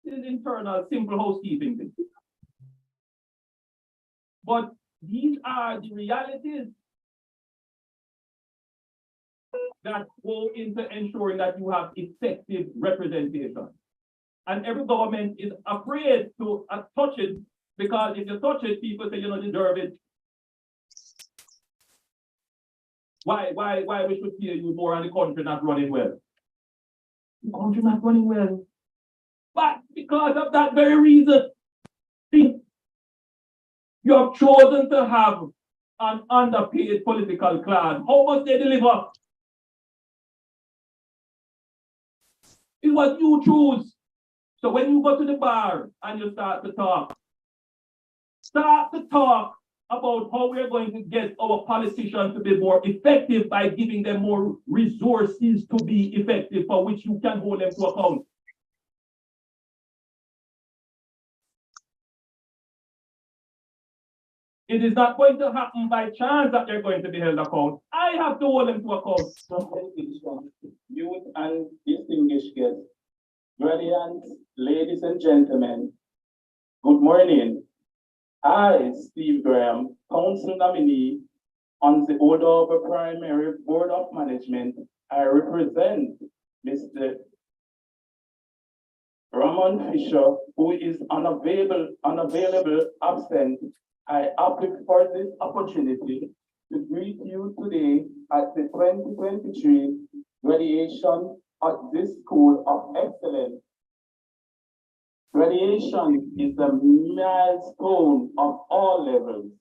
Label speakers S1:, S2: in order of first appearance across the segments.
S1: is internal, simple housekeeping thing. But these are the realities that go into ensuring that you have effective representation. And every government is afraid to touch it, because if you touch it, people say you don't deserve it. Why we should fear you more and the country not running well? The country not running well. But because of that very reason, you have chosen to have an underpaid political class. How much they deliver? It's what you choose. So when you go to the bar and you start to talk about how we're going to get our politicians to be more effective by giving them more resources to be effective, for which you can hold them to account. It is not going to happen by chance that they're going to be held account. I have to hold them to account.
S2: Youth and distinguished guests, guardians, ladies and gentlemen, good morning. I, Steve Graham, Council nominee on the Old Primary Board of Management, I represent Mr. Ramon Fisher, who is unavailable, absent. I applied for this opportunity to greet you today at the 2023 graduation at this School of Excellence. Graduation is a milestone of all levels.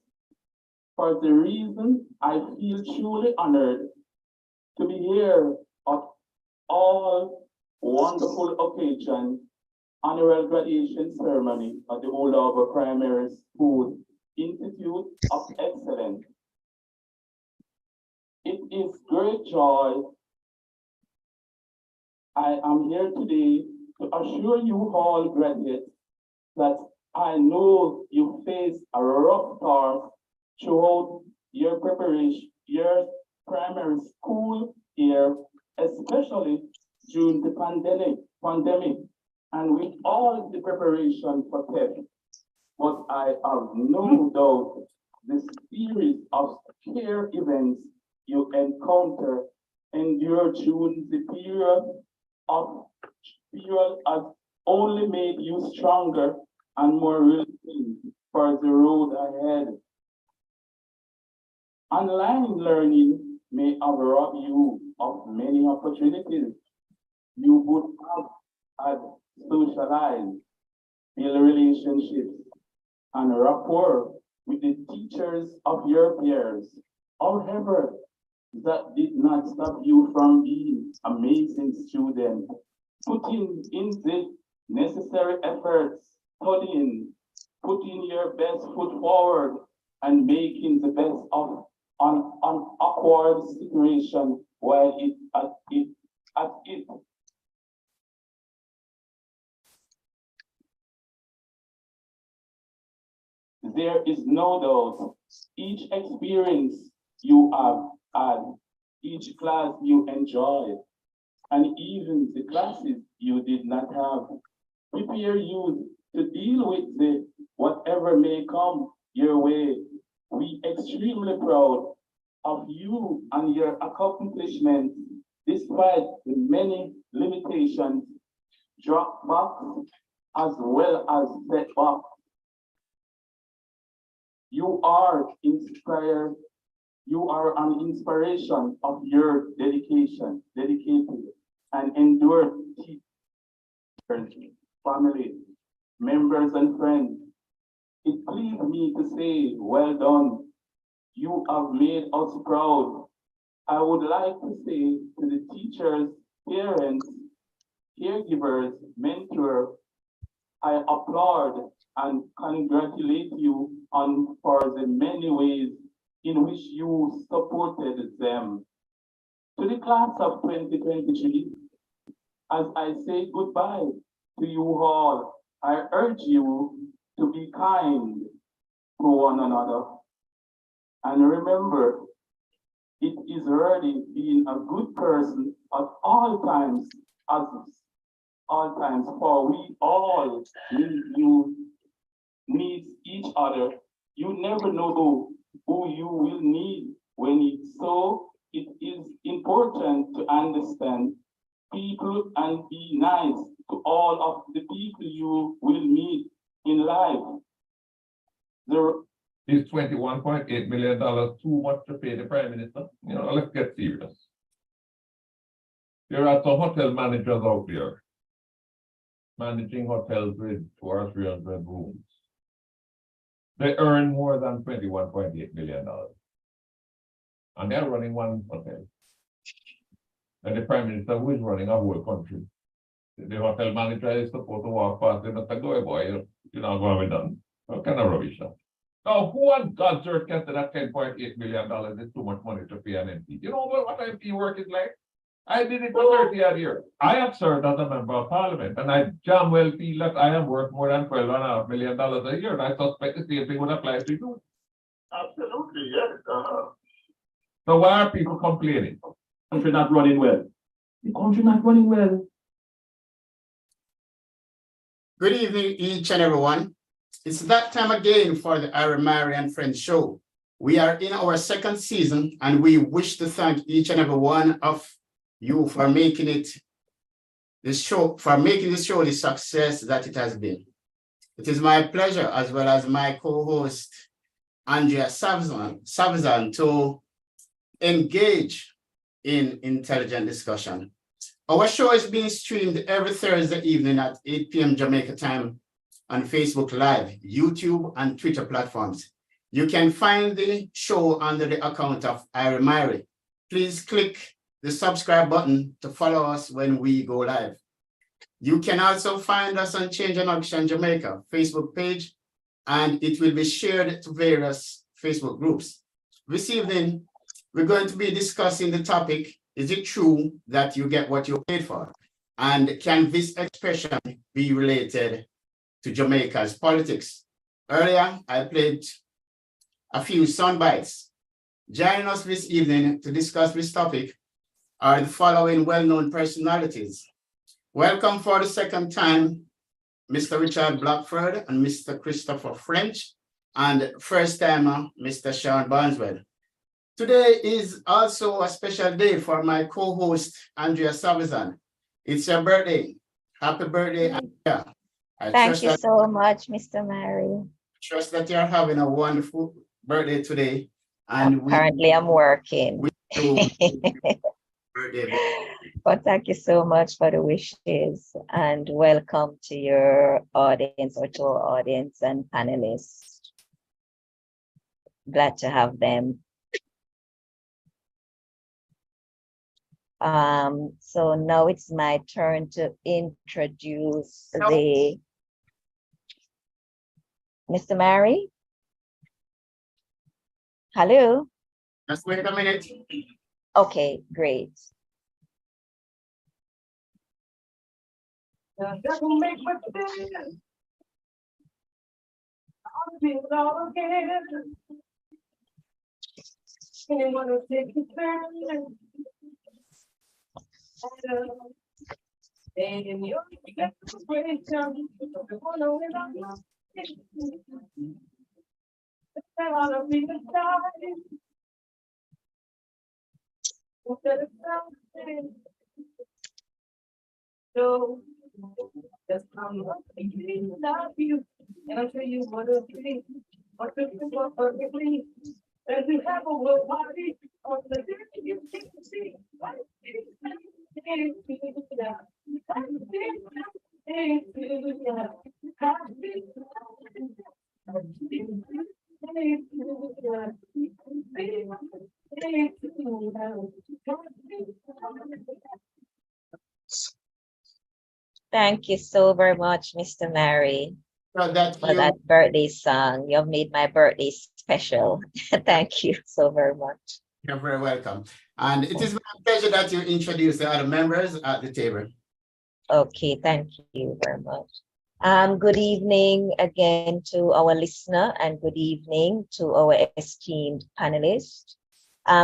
S2: For the reason I feel truly honored to be here at all wonderful occasion, annual graduation ceremony at the Old Harbour Primary School Institute of Excellence. It is great joy I am here today to assure you all graduates that I know you face a rough start throughout your preparation, your primary school year, especially during the pandemic, and with all the preparation for TEP. But I have no doubt the series of care events you encounter endure during the period has only made you stronger and more resilient for the road ahead. Online learning may have robbed you of many opportunities you would have had socialized, build relationships, and rapport with the teachers of your peers. However, that did not stop you from being amazing student, putting in the necessary efforts, studying, putting your best foot forward, and making the best of an awkward situation while at it. There is no doubt each experience you have had, each class you enjoyed, and even the classes you did not have, prepare you to deal with whatever may come your way. We extremely proud of you and your accomplishments, despite the many limitations, dropbacks, as well as setbacks. You are inspired. You are an inspiration of your dedicated and endured teachers, family, members, and friends. It pleases me to say, well done. You have made us proud. I would like to say to the teachers, parents, caregivers, mentors, I applaud and congratulate you for the many ways in which you supported them. To the class of 2023, as I say goodbye to you all, I urge you to be kind to one another. And remember, it is already being a good person at all times as all times, for we all need each other. You never know who you will need when it's so. It is important to understand people and be nice to all of the people you will meet in life.
S1: Is $21.8 million too much to pay the Prime Minister? You know, let's get serious. There are some hotel managers out there managing hotels with 200 or 300 rooms. They earn more than $21.8 million. And they're running one hotel. And the Prime Minister, who is running a whole country, the hotel manager is supposed to walk past him and say, go boy, you're not going to be done. What kind of rubbish? Now, who on God's earth can say that $10.8 million is too much money to pay an MP? You know what MP work is like? I did it for 30 odd years. I have served as a member of parliament, and I damn well feel that I have worth more than $12.5 million a year, and I suspect the same thing would apply to you.
S2: Absolutely, yes.
S1: So why are people complaining? Country not running well. The country not running well.
S3: Good evening, each and everyone. It's that time again for the Irie Myrie and Friends show. We are in our second season, and we wish to thank each and every one of you for making it this show, the success that it has been. It is my pleasure, as well as my co-host Andrea Savizan, to engage in intelligent discussion. Our show is being streamed every Thursday evening at 8 p.m. Jamaica time on Facebook Live, YouTube, and Twitter platforms. You can find the show under the account of Irie Myrie. Please click the subscribe button to follow us when we go live. You can also find us on Change and Action Jamaica Facebook page, and it will be shared to various Facebook groups. This evening, we're going to be discussing the topic, is it true that you get what you paid for? And can this expression be related to Jamaica's politics? Earlier, I played a few sound bites. Joining us this evening to discuss this topic are the following well-known personalities. Welcome for the second time, Mr. Richard Blackford and Mr. Christopher French, and first timer, Mr. Sean Barneswell. Today is also a special day for my co-host, Andrea Savizan. It's your birthday. Happy birthday, Andrea.
S4: Thank you so much, Mr. Myrie.
S3: Trust that you're having a wonderful birthday today. And
S4: currently I'm working.
S3: Birthday.
S4: But thank you so much for the wishes, and welcome to your audience, or to our audience and panelists. Glad to have them. So now it's my turn to introduce Mr. Myrie. Hello.
S3: Just wait a minute.
S4: Okay, great.
S5: So just come up and love you. And I'll tell you what it'll be. What to do perfectly. And we have a world party on the day you can see.
S4: Thank you so very much, Mr. Myrie, for that birthday song. You've made my birthday special. Thank you so very much.
S3: You're very welcome. And it is my pleasure that you introduce the other members at the table.
S4: Okay, thank you very much. Good evening again to our listener, and good evening to our esteemed panelists.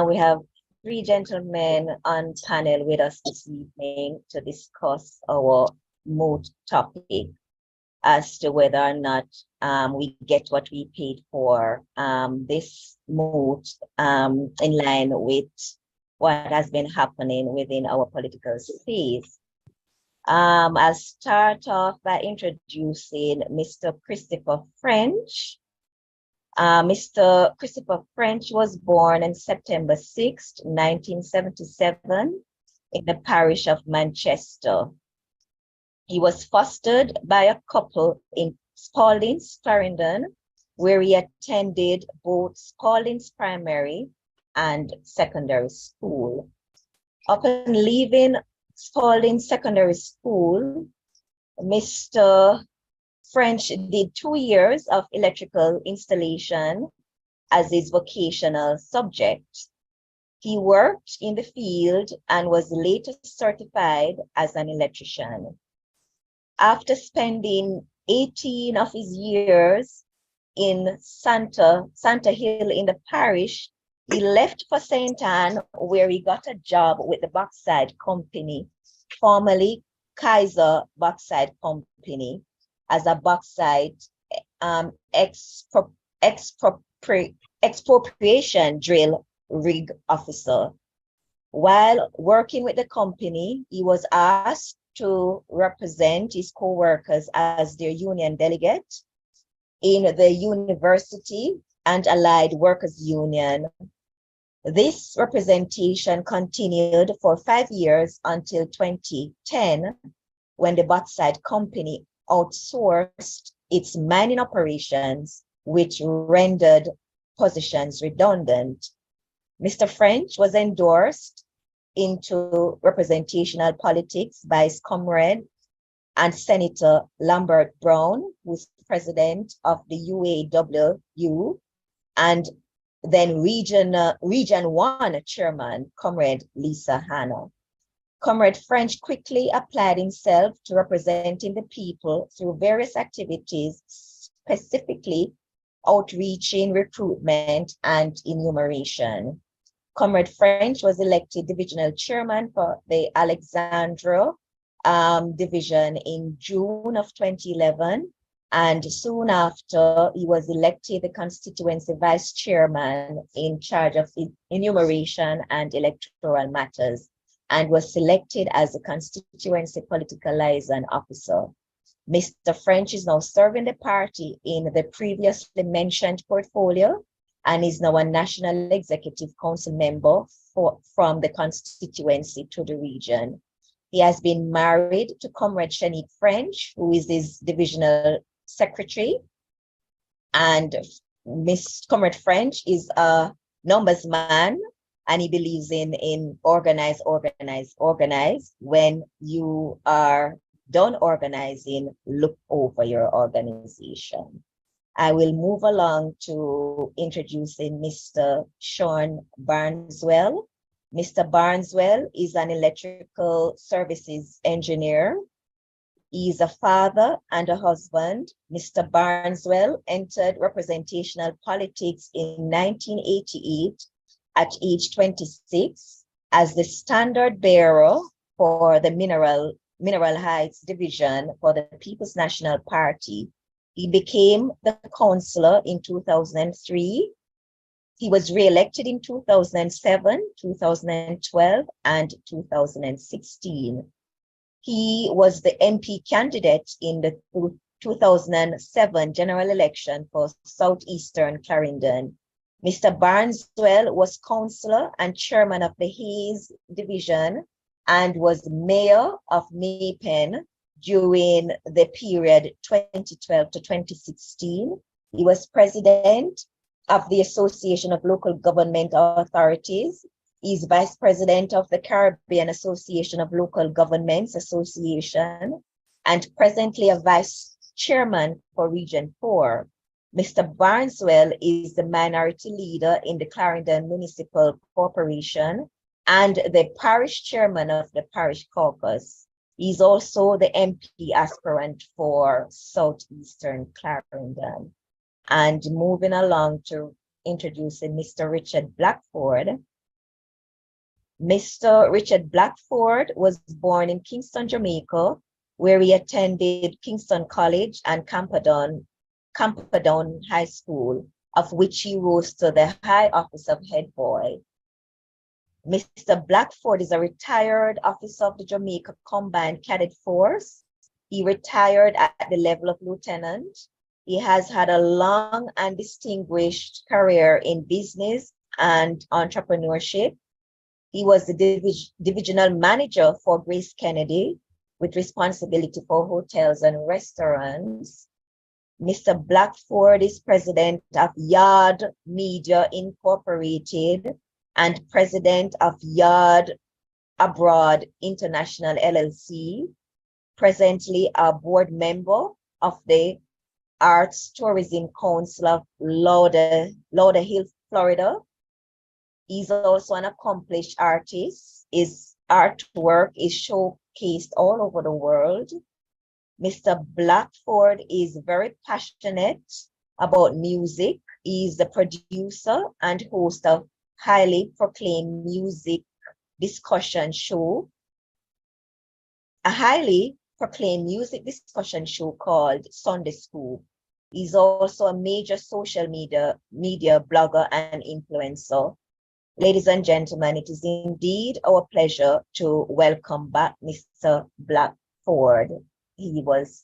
S4: We have three gentlemen on panel with us this evening to discuss our moot topic as to whether or not we get what we paid for. This moot in line with what has been happening within our political space. I'll start off by introducing Mr. Christopher French. Mr. Christopher French was born on September 6, 1977, in the parish of Manchester. He was fostered by a couple in Spalding's, Clarendon, where he attended both Spalding's primary and secondary school. Upon leaving Spalding Secondary School, Mr. French did 2 years of electrical installation as his vocational subject. He worked in the field and was later certified as an electrician. After spending 18 of his years in Santa Hill in the parish, he left for St. Anne, where he got a job with the Bauxite Company, formerly Kaiser Bauxite Company, as a bauxite expropriation drill rig officer. While working with the company, he was asked to represent his co-workers as their union delegate in the University and Allied Workers Union. This representation continued for 5 years until 2010, when the Bauxite Company outsourced its mining operations, which rendered positions redundant. Mr. French was endorsed into representational politics by his comrade and Senator Lambert Brown, who's president of the UAW, and then Region 1 Chairman, Comrade Lisa Hanna. Comrade French quickly applied himself to representing the people through various activities, specifically outreaching, recruitment, and enumeration. Comrade French was elected divisional chairman for the Alexandra division in June of 2011, and soon after he was elected the constituency vice chairman in charge of enumeration and electoral matters, and was selected as a constituency political liaison officer. Mr. French is now serving the party in the previously mentioned portfolio and is now a National Executive Council member from the constituency to the region. He has been married to Comrade Shanique French, who is his divisional secretary, and Comrade French is a numbers man, and he believes in organize. When you are done organizing, look over your organization. I will move along to introducing Mr. Sean Barneswell. Mr. Barneswell is an electrical services engineer. He is a father and a husband. Mr. Barneswell entered representational politics in 1988 at age 26 as the standard bearer for the Mineral Heights division for the People's National Party. He became the councillor in 2003. He was re-elected in 2007, 2012, and 2016. He was the MP candidate in the 2007 general election for Southeastern Clarendon. Mr. Barneswell was councillor and chairman of the Hayes division and was mayor of Maypen during the period 2012 to 2016. He was president of the Association of Local Government Authorities. He's vice president of the Caribbean Association of Local Governments Association and presently a vice chairman for Region 4. Mr. Barneswell is the minority leader in the Clarendon Municipal Corporation and the parish chairman of the parish caucus. He's also the MP aspirant for Southeastern Clarendon. And moving along to introducing Mr. Richard Blackford. Mr. Richard Blackford was born in Kingston, Jamaica where he attended Kingston College and Camperdown High School, of which he rose to the high office of head boy. Mr. Blackford is a retired officer of the Jamaica Combined Cadet Force. He retired at the level of lieutenant. He has had a long and distinguished career in business and entrepreneurship. He was the divisional manager for Grace Kennedy with responsibility for hotels and restaurants. Mr. Blackford is president of Yard Media Incorporated and president of Yard Abroad International LLC, presently a board member of the Arts Tourism Council of Lauderhill, Florida. He's also an accomplished artist. His artwork is showcased all over the world. Mr. Blackford is very passionate about music. He's the producer and host of highly proclaimed music discussion show, a highly proclaimed music discussion show called Sunday School. He's also a major social media blogger and influencer. Ladies and gentlemen, it is indeed our pleasure to welcome back Mr. Blackford. He was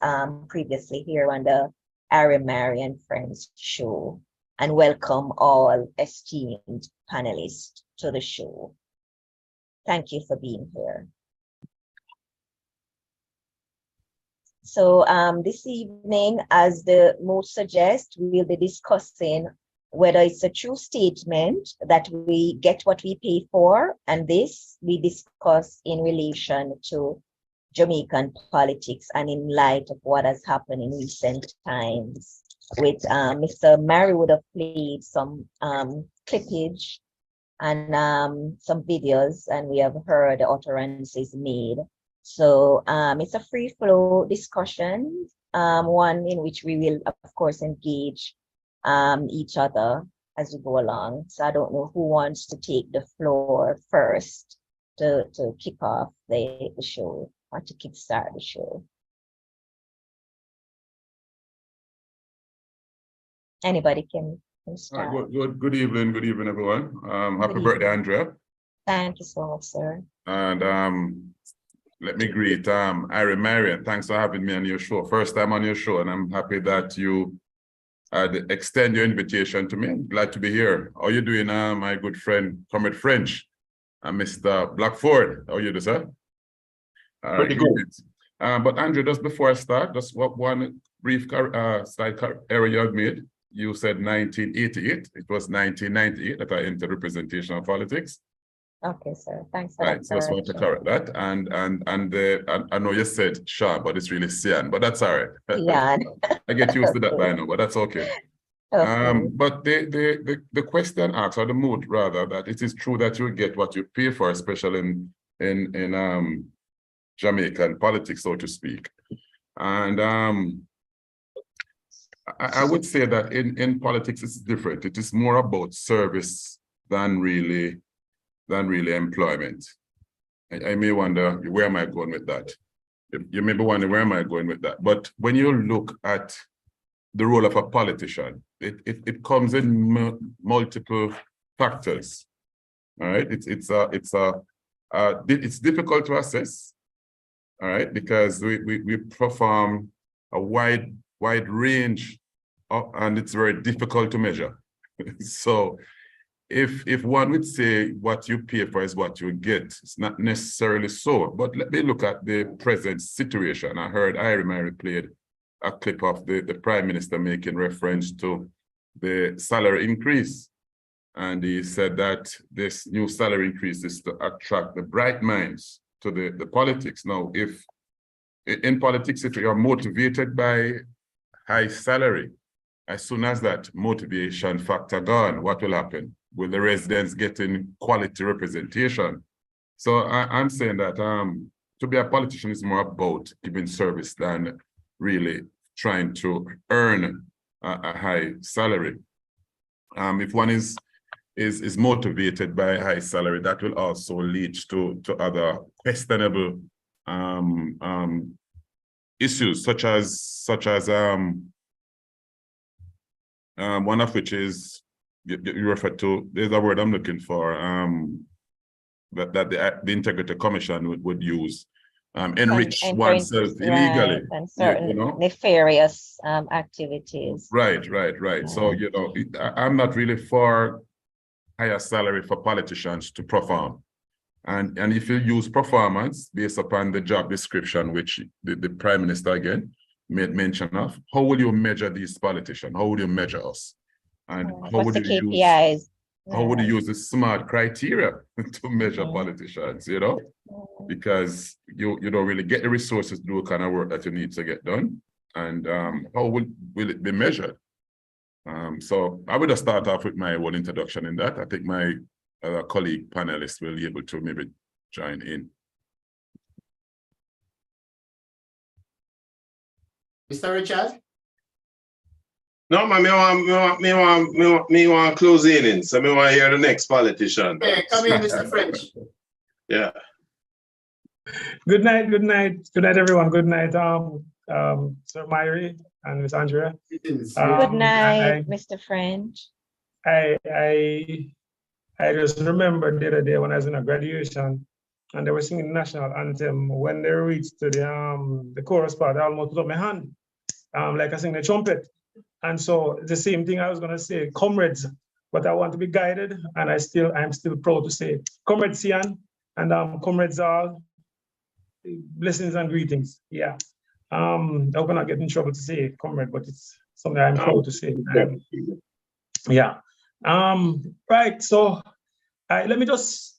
S4: previously here on the Irie Myrie and Friends show, and welcome all esteemed panelists to the show. Thank you for being here. So this evening, as the mood suggests, we'll be discussing whether it's a true statement that we get what we pay for, and this we discuss in relation to Jamaican politics and in light of what has happened in recent times. With Mr. Myrie would have played some clippage and some videos, and we have heard the utterances made. So it's a free flow discussion, one in which we will, of course, engage each other as we go along. So I don't know who wants to take the floor first to kick off the show or to kickstart the show. Anybody can start.
S6: Good evening, everyone. Happy birthday, Andrea.
S4: Thank you so much, sir.
S6: And let me greet Irie Myrie, and thanks for having me on your show. First time on your show, and I'm happy that you extend your invitation to me. I'm glad to be here. How are you doing, my good friend, Comrade French, and Mr. Blackford? How are you doing, sir?
S3: Pretty good.
S6: But Andrew, just before I start, just one brief side error you have made. You said 1988. It was 1998 that I entered representational politics.
S4: Okay, sir. Thanks for
S6: Right,
S4: that.
S6: so I just want to correct that. And I know you said Sean, but it's really Sian, but that's all right.
S4: Yeah.
S6: I get used to that by now, but that's okay.
S4: Okay.
S6: But the question asks, or the mood rather, that it is true that you get what you pay for, especially in Jamaican politics, so to speak. And I would say that in politics it's different. It is more about service than really employment. I may wonder, where am I going with that? You may be wondering, where am I going with that? But when you look at the role of a politician, it comes in multiple factors. All right, it's difficult to assess. All right, because we perform a wide range and it's very difficult to measure. So if one would say what you pay for is what you get, it's not necessarily so. But let me look at the present situation. I heard Irie Myrie played a clip of the Prime Minister making reference to the salary increase. And he said that this new salary increase is to attract the bright minds to the politics. Now, if in politics, if you are motivated by high salary, as soon as that motivation factor gone, what will happen? Will the residents getting quality representation? So I'm saying that to be a politician is more about giving service than really trying to earn a high salary. If one is motivated by a high salary, that will also lead to other questionable issues such as one of which is you refer to, there's a word I'm looking for, that the Integrity Commission would use, enrich oneself illegally,
S4: right, and certain
S6: you know?
S4: nefarious activities.
S6: Right. So, you know, I'm not really for higher salary for politicians to perform. And if you use performance based upon the job description, which the Prime Minister again made mention of, how will you measure these politicians? How would you measure us? And how
S4: What's
S6: would
S4: the
S6: you
S4: KPIs?
S6: use, how would you use the SMART criteria to measure politicians, you know? Because you don't really get the resources to do the kind of work that you need to get done. And how will it be measured? So I would just start off with my whole introduction in that. I think my colleague panelists will be able to maybe join in.
S3: Mr. Richard?
S7: No, man, me want close in, so me want to hear the next politician.
S3: Okay, come in, Mr. French.
S7: Yeah.
S8: Good night, everyone. Good night, Sir Myrie and Miss Andrea.
S4: Good night, Mr. French.
S8: I just remembered the other day when I was in a graduation and they were singing the national anthem. When they reached to the chorus part, I almost put up my hand, like I sing the trumpet. And so the same thing I was gonna say, comrades, but I want to be guided, and I'm still proud to say, comrades Sian and comrades all, blessings and greetings. Yeah. I hope I'm not getting in trouble to say comrade, but it's something I'm proud to say. Yeah. Right. So let me just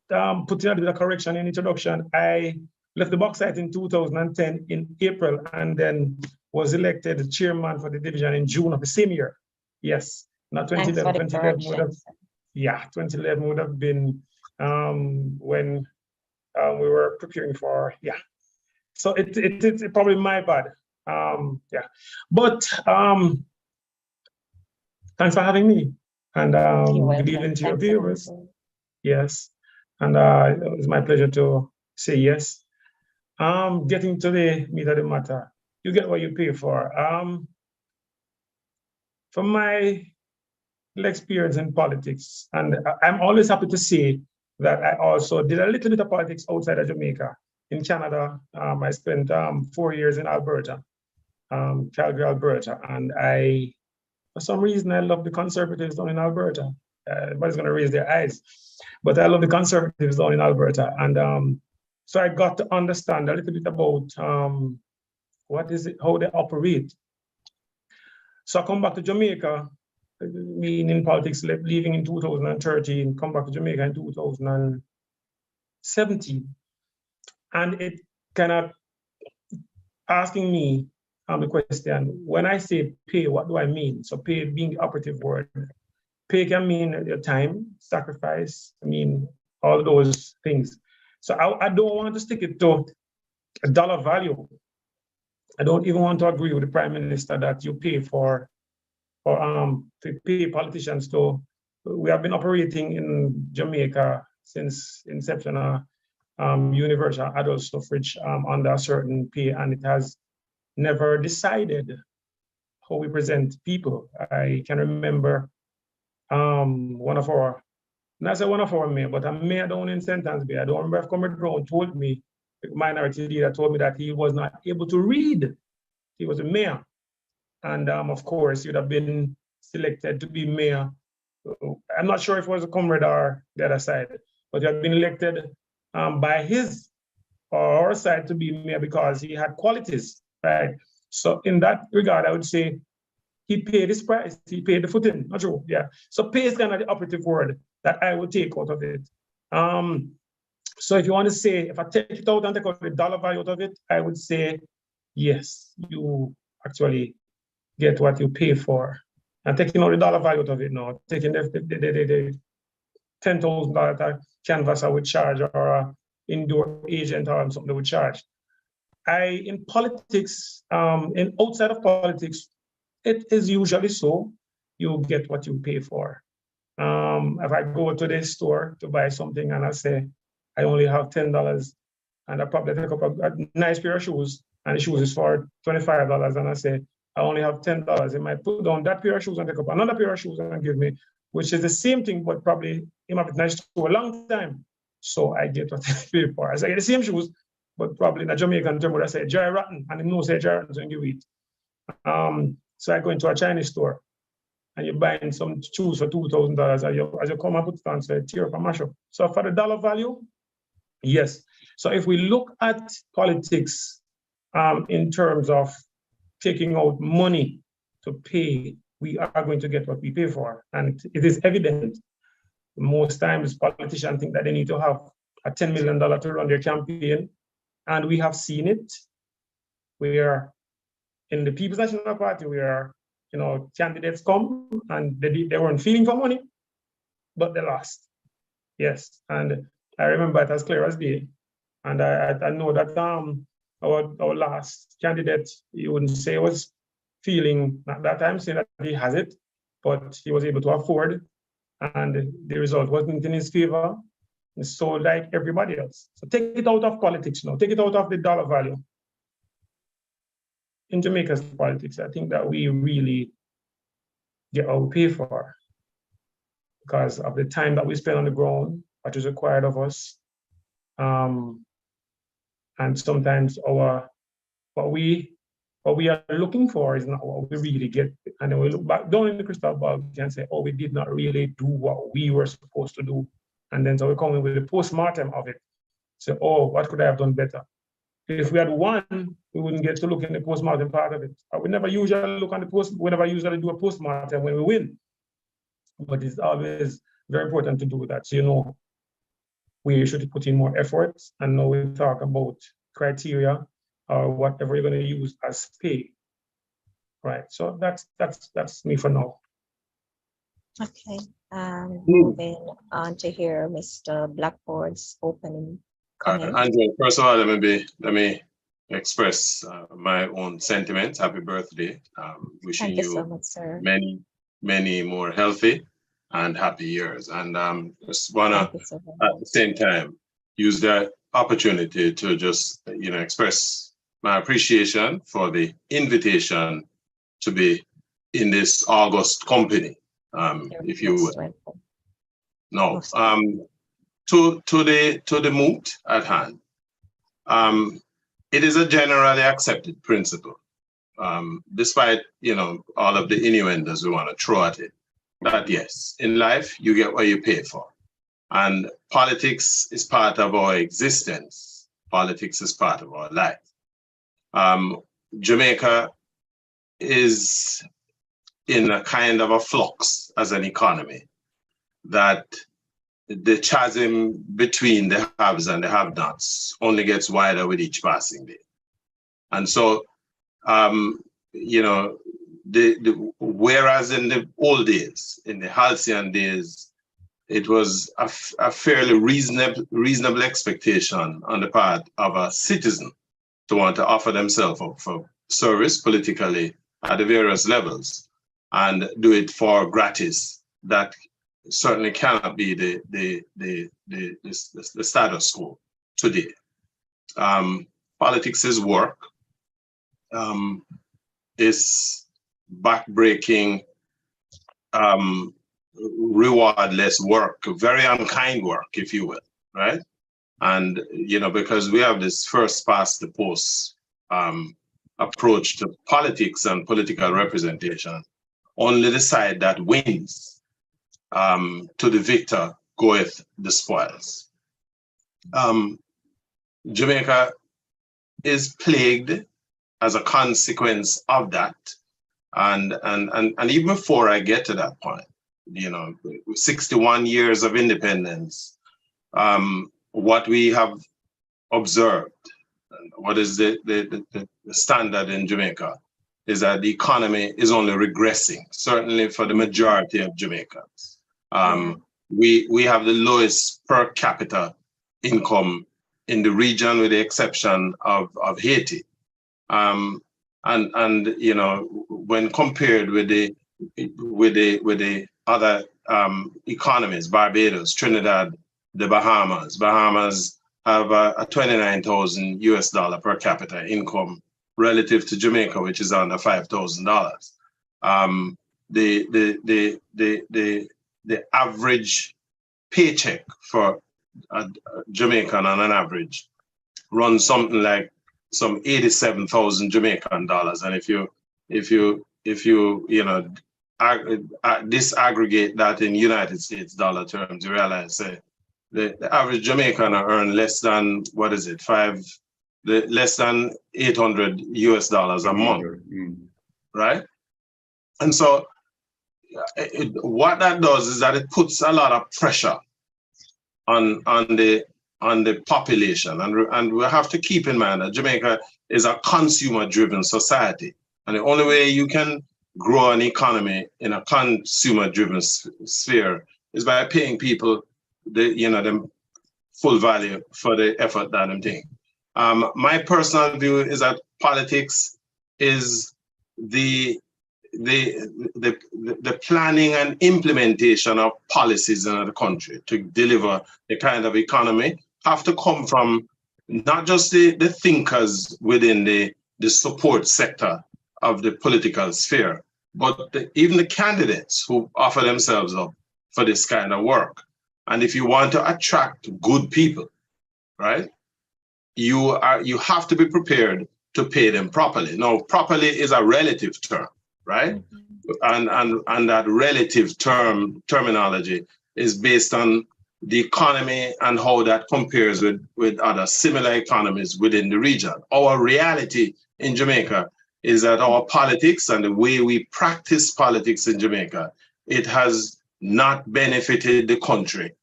S8: put in a bit of correction in introduction. I left the bauxite in 2010 in April and then was elected chairman for the division in June of the same year. Yes, not 2011. 2011 would have, yeah, 2011 would have been when we were preparing for, yeah. So it's probably my bad. Yeah, but thanks for having me, and good evening to your viewers. Yes, and it was my pleasure to say yes. Getting to the meat of the matter, you get what you pay for. From my experience in politics, and I'm always happy to say that I also did a little bit of politics outside of Jamaica. In Canada, I spent 4 years in Alberta, Calgary, Alberta, and for some reason, I love the conservatives down in Alberta. Everybody's going to raise their eyes, but I love the conservatives down in Alberta, and so I got to understand a little bit about what is it, how they operate. So I come back to Jamaica, being in politics, leaving in 2013, come back to Jamaica in 2017. And it kind of asking me the question, when I say pay, what do I mean? So pay being the operative word. Pay can mean your time, sacrifice, I mean, all those things. So I don't want to stick it to a dollar value. I don't even want to agree with the Prime Minister that you pay to pay politicians to. We have been operating in Jamaica since inception of universal adult suffrage under a certain pay, and it has never decided how we present people. I can remember one of our mayor, but a mayor down in Sentence Bay. I don't remember if Comrade Brown told me, the minority leader told me that he was not able to read. He was a mayor. And of course, he would have been selected to be mayor. I'm not sure if it was a comrade or the other side, but he had been elected by his or our side to be mayor because he had qualities, right? So in that regard, I would say he paid his price, he paid the footing, not true, yeah. So pay is kind of the operative word that I would take out of it. So if you want to say, if I take it out and take out the dollar value out of it, I would say, yes, you actually get what you pay for. And taking out the dollar value out of it now, taking the $10,000 that canvas I would charge or an indoor agent or something they would charge. In politics, outside of politics, it is usually so, you get what you pay for. If I go to the store to buy something and I say, I only have $10 and I probably take up a nice pair of shoes, and the shoes is for $25, and I say, I only have $10. He might put down that pair of shoes and take up another pair of shoes and give me, which is the same thing, but probably he might be nice to a long time. So I get what I pay for. I get the same shoes, but probably in a Jamaican term, I say dry rotten, and he knows say dry rotten, so you eat. So I go into a Chinese store, and you're buying some shoes for $2,000, as you come and put it on, say tear up and mash up. So for the dollar value, yes. So if we look at politics in terms of taking out money to pay, we are going to get what we pay for. And it is evident. Most times politicians think that they need to have a $10 million to run their campaign. And we have seen it. We are in the People's National Party, where candidates come and they weren't feeling for money, but they lost. Yes. And I remember it as clear as day. And I know that our last candidate, you wouldn't say was feeling at that time, saying that he has it, but he was able to afford, and the result wasn't in his favor. So like everybody else. So take it out of politics now, take it out of the dollar value. In Jamaica's politics, I think that we really get what we pay for because of the time that we spend on the ground, what is required of us. And sometimes what we are looking for is not what we really get. And then we look back down in the crystal ball and say, oh, we did not really do what we were supposed to do. And then so we come in with the postmortem of it. Say, oh, what could I have done better? If we had won, we wouldn't get to look in the postmortem part of it. We never usually look on the we never usually do a postmortem when we win. But it's always very important to do that. So we should put in more effort, and now we talk about criteria or whatever you're going to use as pay. Right. So that's me for now.
S4: Okay. Moving on to hear Mr. Blackboard's opening comment.
S7: Andrew, first of all, let me express my own sentiments. Happy birthday. Wishing you
S4: so much, sir.
S7: many more healthy and happy years. And just wanna at the same time use that opportunity to just express my appreciation for the invitation to be in this August company. If you would. No. To the moot at hand. It is a generally accepted principle, despite all of the innuendos we want to throw at it, that yes, in life you get what you pay for, and politics is part of our existence. Politics is part of our life. Jamaica is in a kind of a flux as an economy, that the chasm between the haves and the have-nots only gets wider with each passing day. And so, whereas in the old days, in the halcyon days, it was a fairly reasonable expectation on the part of a citizen to want to offer themselves up for service politically at the various levels and do it for gratis. That certainly cannot be the status quo today. Politics is work. It's backbreaking, rewardless work, very unkind work, if you will, right? And because we have this first past the post approach to politics and political representation, only the side that wins to the victor goeth the spoils. Jamaica is plagued as a consequence of that. And even before I get to that point, 61 years of independence, what we have observed, what is the standard in Jamaica, is that the economy is only regressing, certainly for the majority of Jamaicans. We have the lowest per capita income in the region, with the exception of Haiti. And when compared with the other economies, Barbados, Trinidad, the Bahamas have a $29,000 US per capita income relative to Jamaica, which is under $5,000. The average paycheck for a Jamaican on an average runs something like some 87,000 Jamaican dollars. And if you disaggregate that in United States dollar terms, you realize the average Jamaican earn less than, what is it, less than $800 US a month, right? And so what that does is that it puts a lot of pressure on the population, and we have to keep in mind that Jamaica is a consumer-driven society, and the only way you can grow an economy in a consumer-driven sphere is by paying people the full value for the effort that I'm taking. My personal view is that politics is the planning and implementation of policies in the country to deliver the kind of economy have to come from not just the thinkers within the support sector of the political sphere, but even the candidates who offer themselves up for this kind of work. And if you want to attract good people, right, you have to be prepared to pay them properly. Now, properly is a relative term, right? And that relative terminology is based on the economy and how that compares with other similar economies within the region. Our reality in Jamaica is that our politics and the way we practice politics in Jamaica, it has not benefited the country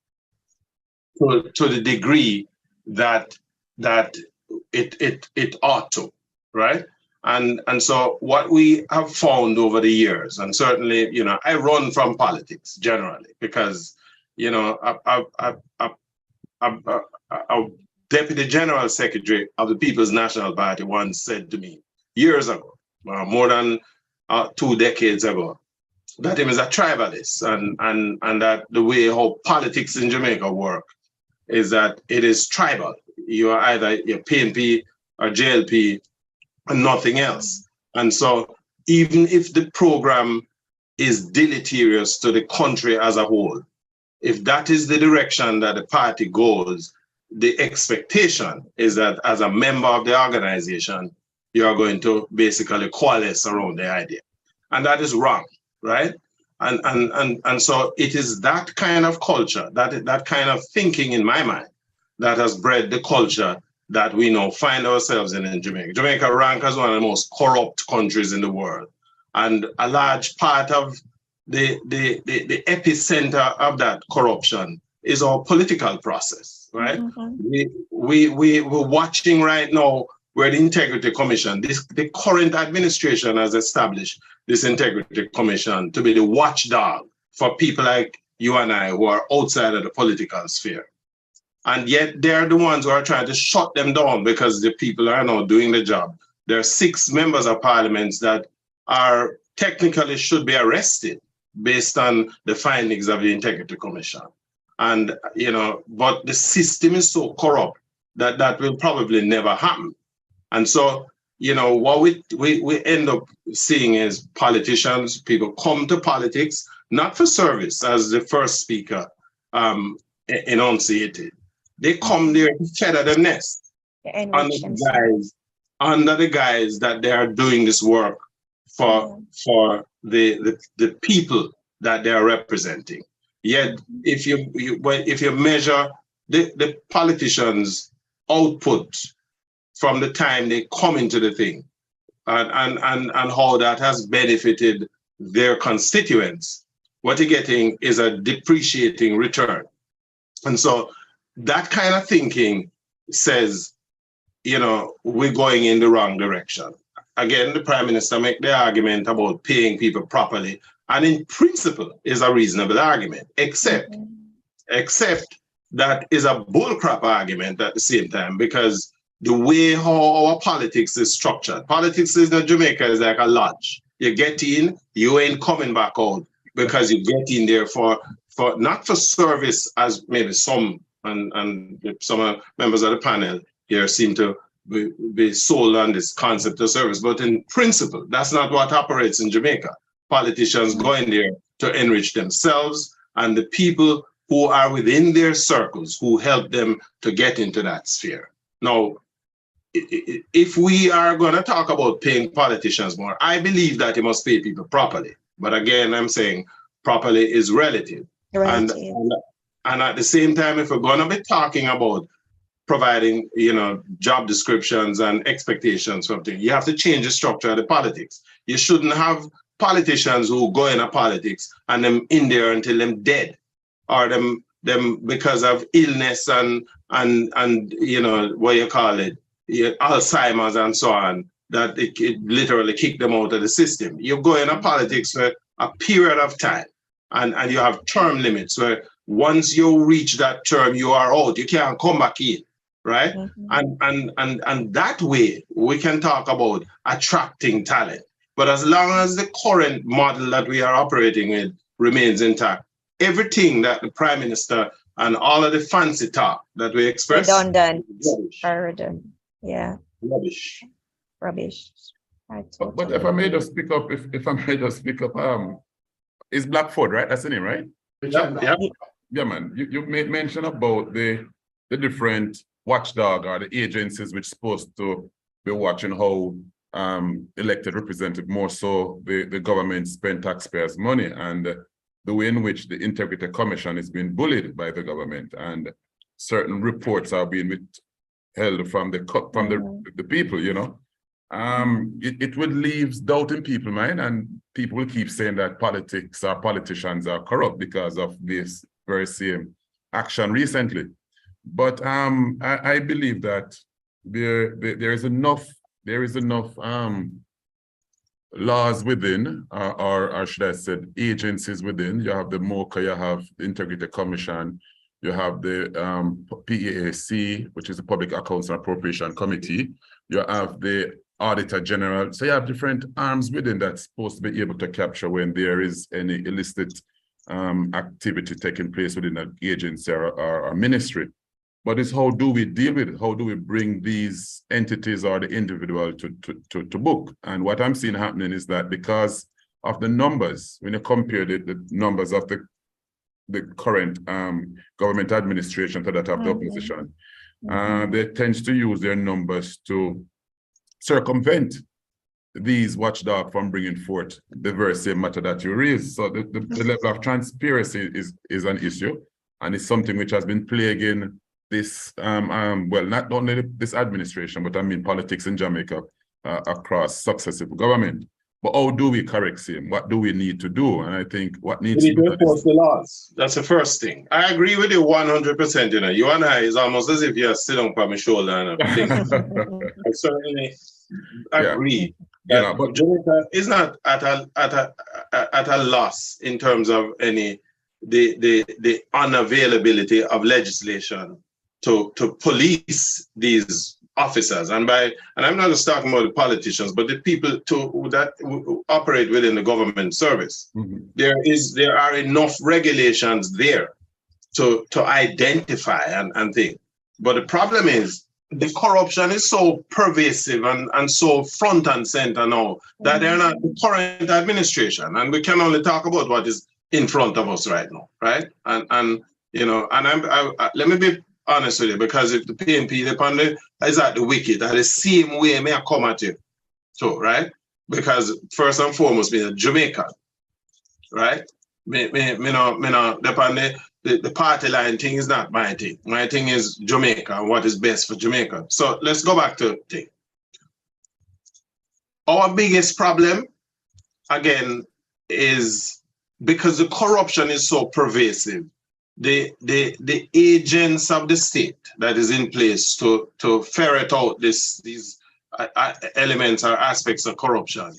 S7: to the degree that it ought to, right? And so what we have found over the years, and certainly, I run from politics generally because, a deputy general secretary of the People's National Party once said to me years ago, more than 2 decades ago, that he was a tribalist, and that the way how politics in Jamaica work is that it is tribal. You are either your PNP or JLP and nothing else. And so even if the program is deleterious to the country as a whole, if that is the direction that the party goes, the expectation is that as a member of the organization, you are going to basically coalesce around the idea. And that is wrong, right? And so it is that kind of culture, that kind of thinking in my mind, that has bred the culture that we now find ourselves in Jamaica. Jamaica ranks as one of the most corrupt countries in the world. And a large part of the epicenter of that corruption is our political process, right? Mm-hmm. We're watching right now where the Integrity Commission, the current administration has established this Integrity Commission to be the watchdog for people like you and I who are outside of the political sphere. And yet they're the ones who are trying to shut them down because the people are now doing the job. There are 6 members of parliament that are technically should be arrested based on the findings of the Integrity Commission. And, but the system is so corrupt that that will probably never happen. And so, what we end up seeing is politicians, people come to politics, not for service, as the first speaker enunciated. They come there to feather the nest under the guise that they are doing this work for the people that they are representing. Yet, if you measure the politicians' output from the time they come into the thing, and how that has benefited their constituents, what you're getting is a depreciating return. And so that kind of thinking says, we're going in the wrong direction. Again, the Prime Minister make the argument about paying people properly, and in principle is a reasonable argument, except that is a bullcrap argument at the same time, because the way how our politics is structured, politics in Jamaica is like a lodge. You get in, you ain't coming back out, because you get in there for not for service, as maybe some and some members of the panel here seem to be sold on this concept of service, but in principle, that's not what operates in Jamaica. Politicians go in there to enrich themselves and the people who are within their circles who help them to get into that sphere. Now, if we are going to talk about paying politicians more, I believe that you must pay people properly. But again, I'm saying properly is relative. And at the same time, if we're going to be talking about providing, job descriptions and expectations from things, you have to change the structure of the politics. You shouldn't have politicians who go into politics and them in there until them dead, or them because of illness and what you call it, Alzheimer's and so on, that it literally kick them out of the system. You go into politics for a period of time, and you have term limits where once you reach that term, you are out. You can't come back in, right? And that way we can talk about attracting talent. But as long as the current model that we are operating with remains intact, everything that the Prime Minister and all of the fancy talk that we express,
S4: redundant,
S7: rubbish.
S4: yeah,
S7: Rubbish.
S4: rubbish.
S6: But if I may just pick up, is Blackford, right? That's the name, right? Yeah, man. You made mention about the different watchdog or the agencies which supposed to be watching how elected representative, more so the government spend taxpayers' money, and the way in which the Integrity Commission is being bullied by the government, and certain reports are being withheld from the people, it would leave doubt in people's mind, and people will keep saying that politics or politicians are corrupt because of this very same action recently. But I believe that there is enough laws within, or should I say agencies within. You have the MOCA, you have the Integrity Commission, you have the PAAC, which is the Public Accounts and Appropriation Committee. You have the Auditor General. So you have different arms within that's supposed to be able to capture when there is any illicit activity taking place within an agency or ministry. But it's how do we deal with it? How do we bring these entities or the individual to book? And what I'm seeing happening is that because of the numbers, when you compare the numbers of the current government administration to that of the opposition, they tend to use their numbers to circumvent these watchdogs from bringing forth the very same matter that you raised. So the level of transparency is an issue, and it's something which has been plaguing this, well, not only this administration, but I mean politics in Jamaica across successive government. But how do we correct him? What do we need to do? And I think what needs to be done
S7: enforce the laws. That's the first thing. I agree with you 100%. You and I is almost as if you're sitting on my shoulder and I think I certainly agree.
S6: Yeah.
S7: But Jamaica is not at a loss in terms of the unavailability of legislation to police these officers, and I'm not just talking about the politicians, but the people that operate within the government service. There are enough regulations there to identify and think. But the problem is the corruption is so pervasive and so front and center now that they're not the current administration, and we can only talk about what is in front of us right now, right? And let me be honest with you, because if the PNP is at the wicket, that the same way may I come at you, so right? Because first and foremost, being a Jamaican, right? Me no depend the party line thing is not my thing. My thing is Jamaica and what is best for Jamaica. So let's go back to thing. Our biggest problem, again, is because the corruption is so pervasive. The agents of the state that is in place to ferret out these elements or aspects of corruption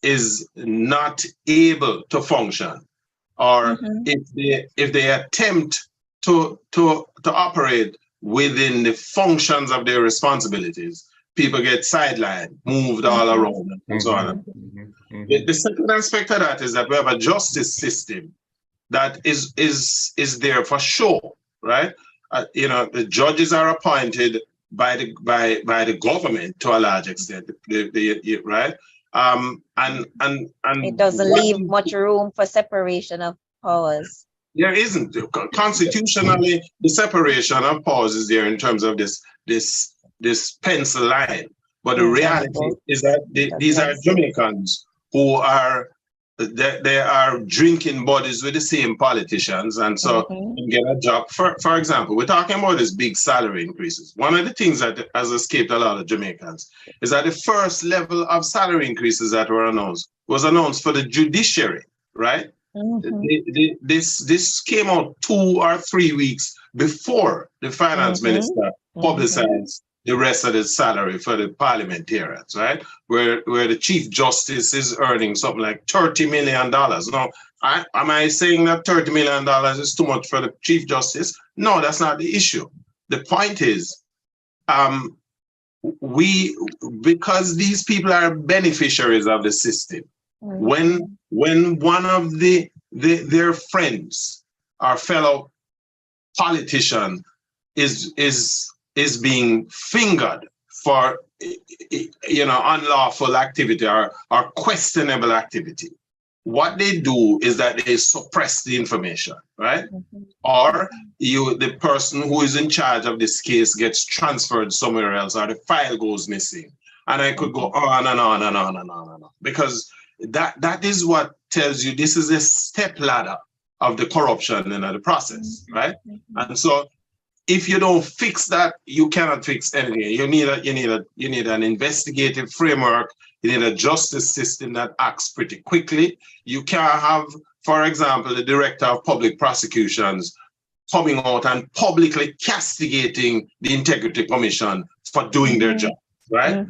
S7: is not able to function, or if they attempt to operate within the functions of their responsibilities, people get sidelined, moved all around, and so on. The second aspect of that is that we have a justice system that is there for show, right? The judges are appointed by the government to a large extent, right? And
S4: It doesn't
S7: what
S4: leave much room for separation of powers.
S7: there isn't. Constitutionally, the separation of powers is there in terms of this pencil line. But the reality is that these are Jamaicans who are they are drinking bodies with the same politicians, and so you get a job. For example, we're talking about these big salary increases. One of the things that has escaped a lot of Jamaicans is that the first level of salary increases that were announced was announced for the judiciary, right? This came out 2 or 3 weeks before the finance minister publicized the rest of the salary for the parliamentarians, right? Where the chief justice is earning something like $30 million. Now, am I saying that $30 million is too much for the chief justice? No, that's not the issue. The point is, because these people are beneficiaries of the system, when one of their friends or fellow politician is being fingered for unlawful activity or questionable activity, what they do is that they suppress the information, right? Or the person who is in charge of this case gets transferred somewhere else, or the file goes missing. And I could go on and on and on and on and on, because that is what tells you this is a step ladder of the corruption in the process, right? And so if you don't fix that, you cannot fix anything. You need an investigative framework. You need a justice system that acts pretty quickly. You can't have, for example, the director of public prosecutions coming out and publicly castigating the Integrity Commission for doing their job, right?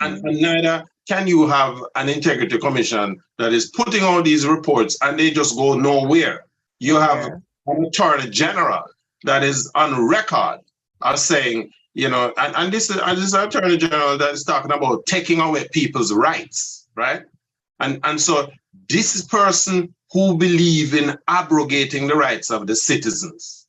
S7: And neither can you have an Integrity Commission that is putting out these reports and they just go nowhere. You have an Attorney General that is on record as saying, and this is an Attorney General that is talking about taking away people's rights, right? And so this person who believes in abrogating the rights of the citizens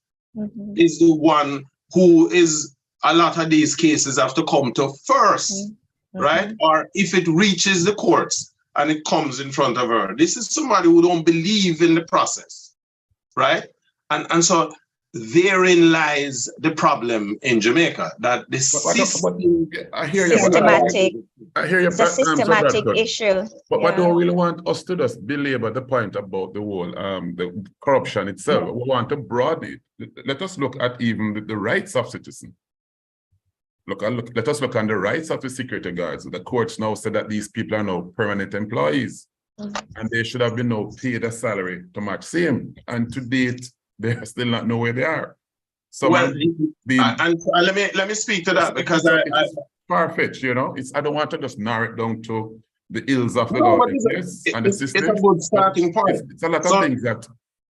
S7: is the one who is, a lot of these cases have to come to first, right? Or if it reaches the courts and it comes in front of her, this is somebody who don't believe in the process, right? And so therein lies the problem in Jamaica, that the system.
S6: I hear you.
S4: Systematic.
S6: I hear you.
S4: It's a systematic issue.
S6: But I don't really want us to just belabor the point about the whole the corruption itself. We want to broaden it. Let us look at even the rights of citizens. Let us look on the rights of the security guards. The courts now said that these people are now permanent employees, and they should have been now paid a salary to match same. And to date, they are still not know where they are. So
S7: well, and let me speak to that, because
S6: it's far-fetched, I don't want to just narrow it down to the ills of the government and the system.
S7: It's a good starting point.
S6: It's a lot of things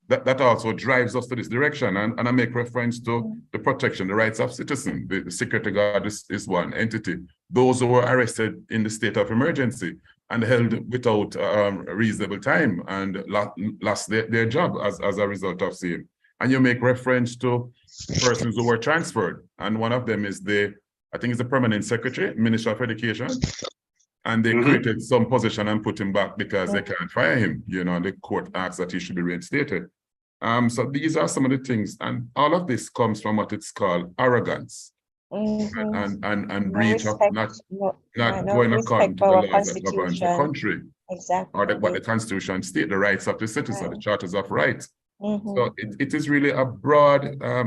S6: that also drives us to this direction. And I make reference to the protection, the rights of citizens. The security guard is one entity. Those who were arrested in the state of emergency and held without reasonable time and lost their job as a result of same. And you make reference to persons who were transferred. And one of them is I think it's the permanent secretary, Minister of Education. And they created some position and put him back because they can't fire him. The court asks that he should be reinstated. So these are some of the things. And all of this comes from what it's called arrogance. And breach of not going according to the laws that govern the country.
S4: Exactly.
S6: Or what the Constitution states, the rights of the citizen, the charters of rights. So it is really a broad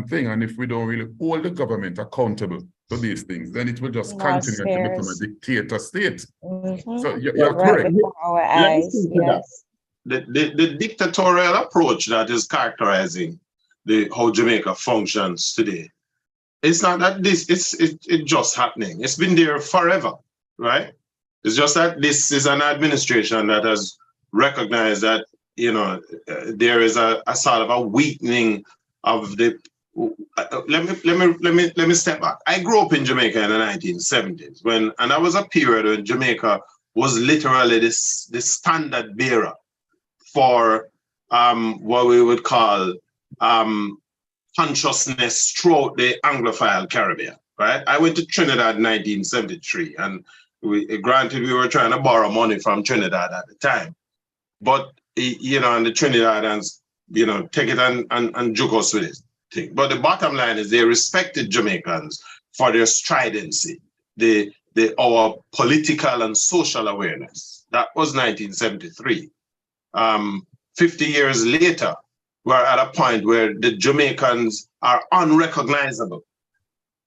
S6: thing, and if we don't really hold the government accountable to these things, then it will just continue to become a dictator state. So you're correct.
S4: Our eyes, yes.
S7: The dictatorial approach that is characterizing how Jamaica functions today, it's not that it's just happening. It's been there forever, right? It's just that this is an administration that has recognized that there is a sort of a weakening of the. Let me step back. I grew up in Jamaica in the 1970s and that was a period when Jamaica was literally the standard bearer for what we would call consciousness throughout the Anglophile Caribbean, right? I went to Trinidad in 1973, and granted, we were trying to borrow money from Trinidad at the time, but you know, and the Trinidadians, you know, take it and joke us with it. Thing. But the bottom line is they respected Jamaicans for their stridency, our political and social awareness. That was 1973. 50 years later, we're at a point where the Jamaicans are unrecognizable